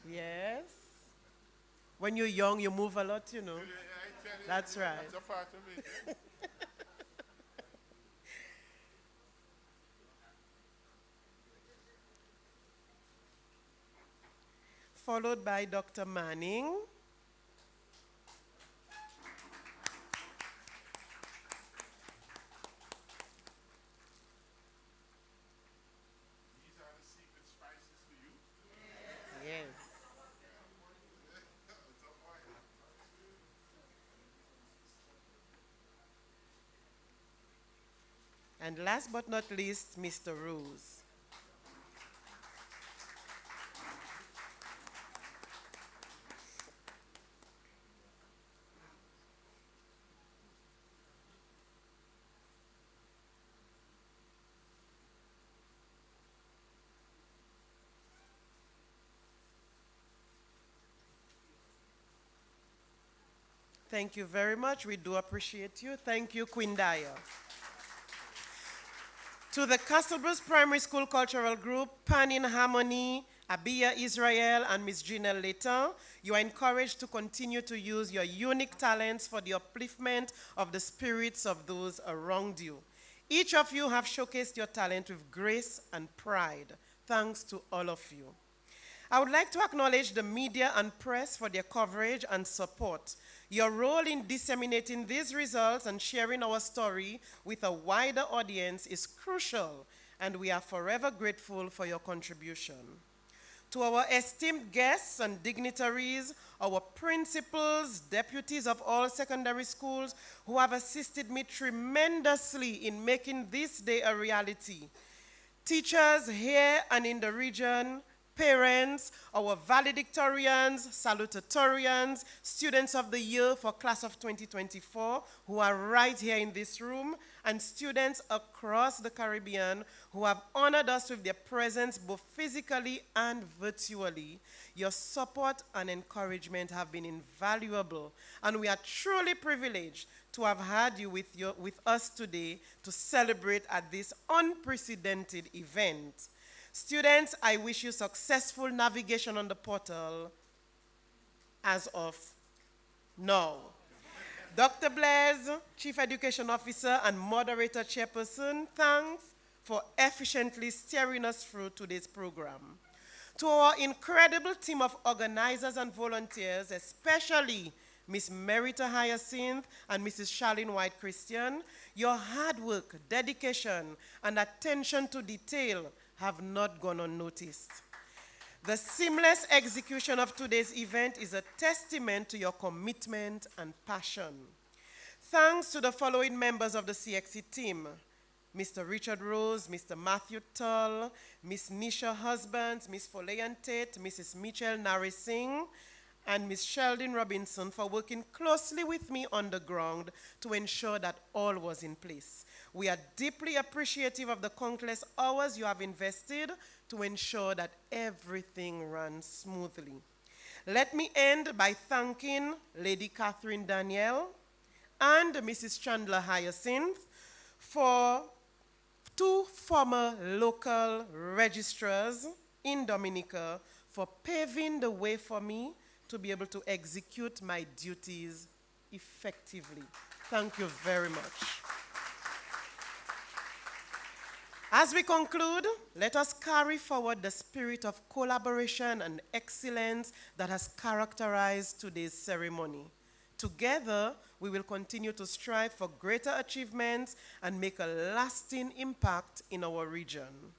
Yes. When you're young, you move a lot, you know. That's right. That's a part of it. Followed by Dr. Manning. These are the secret spices for you. Yes. And last but not least, Mr. Rose. Thank you very much. We do appreciate you. Thank you, Queen Dyer. To the Castlebruce Primary School Cultural Group, Pan in Harmony, Abia Israel, and Miss Janelle Leighton, you are encouraged to continue to use your unique talents for the upliftment of the spirits of those around you. Each of you have showcased your talent with grace and pride. Thanks to all of you. I would like to acknowledge the media and press for their coverage and support. Your role in disseminating these results and sharing our story with a wider audience is crucial, and we are forever grateful for your contribution. To our esteemed guests and dignitaries, our principals, deputies of all secondary schools who have assisted me tremendously in making this day a reality, teachers here and in the region, parents, our valedictorians, salutatorians, students of the year for class of 2024 who are right here in this room, and students across the Caribbean who have honored us with their presence both physically and virtually. Your support and encouragement have been invaluable, and we are truly privileged to have had you with us today to celebrate at this unprecedented event. Students, I wish you successful navigation on the portal as of now. Dr. Blaise, Chief Education Officer and Moderator Chairperson, thanks for efficiently steering us through today's program. To our incredible team of organizers and volunteers, especially Miss Merita Hyacinth and Mrs. Charlene White Christian, your hard work, dedication, and attention to detail have not gone unnoticed. The seamless execution of today's event is a testament to your commitment and passion. Thanks to the following members of the CXC team: Mr. Richard Rose, Mr. Matthew Tull, Miss Nisha Husbands, Miss Foleyan Tate, Mrs. Mitchell Narisingh, and Ms. Sheldon Robinson for working closely with me on the ground to ensure that all was in place. We are deeply appreciative of the countless hours you have invested to ensure that everything runs smoothly. Let me end by thanking Lady Catherine Danielle and Mrs. Chandler Hyacinth, for two former local registrars in Dominica, for paving the way for me to be able to execute my duties effectively. Thank you very much. As we conclude, let us carry forward the spirit of collaboration and excellence that has characterized today's ceremony. Together, we will continue to strive for greater achievements and make a lasting impact in our region.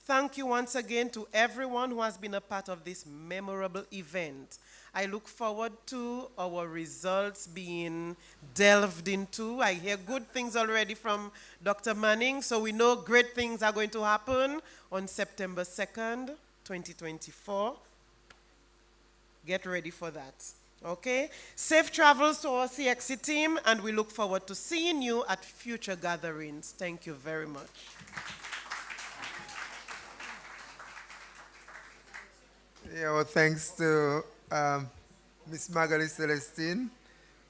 Thank you once again to everyone who has been a part of this memorable event. I look forward to our results being delved into. I hear good things already from Dr. Manning, so we know great things are going to happen on September 2nd, 2024. Get ready for that. Okay? Safe travels to our CXC team, and we look forward to seeing you at future gatherings. Thank you very much. Yeah, well, thanks to Miss Margaret Celestine,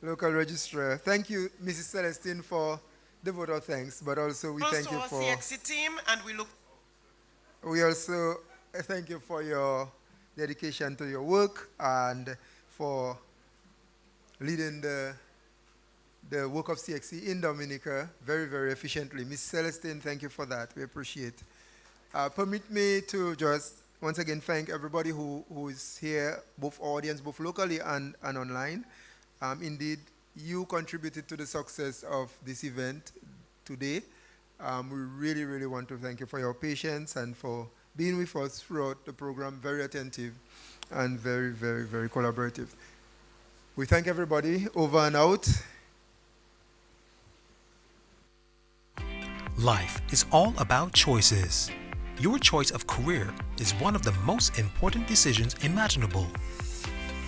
local registrar. Thank you, Mrs. Celestine, for the vote of thanks, but also we thank you for... CXC team, and we look... We also thank you for your dedication to your work and for leading the work of CXC in Dominica very, very efficiently. Ms. Celestine, thank you for that. We appreciate it. Permit me to just once again thank everybody who is here, both audience, both locally and online. Indeed, you contributed to the success of this event today. We really, really want to thank you for your patience and for being with us throughout the program, very attentive and very, very, very collaborative. We thank everybody. Over and out. Life is all about choices. Your choice of career is one of the most important decisions imaginable.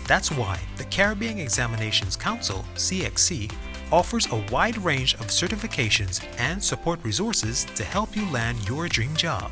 That's why the Caribbean Examinations Council, CXC, offers a wide range of certifications and support resources to help you land your dream job.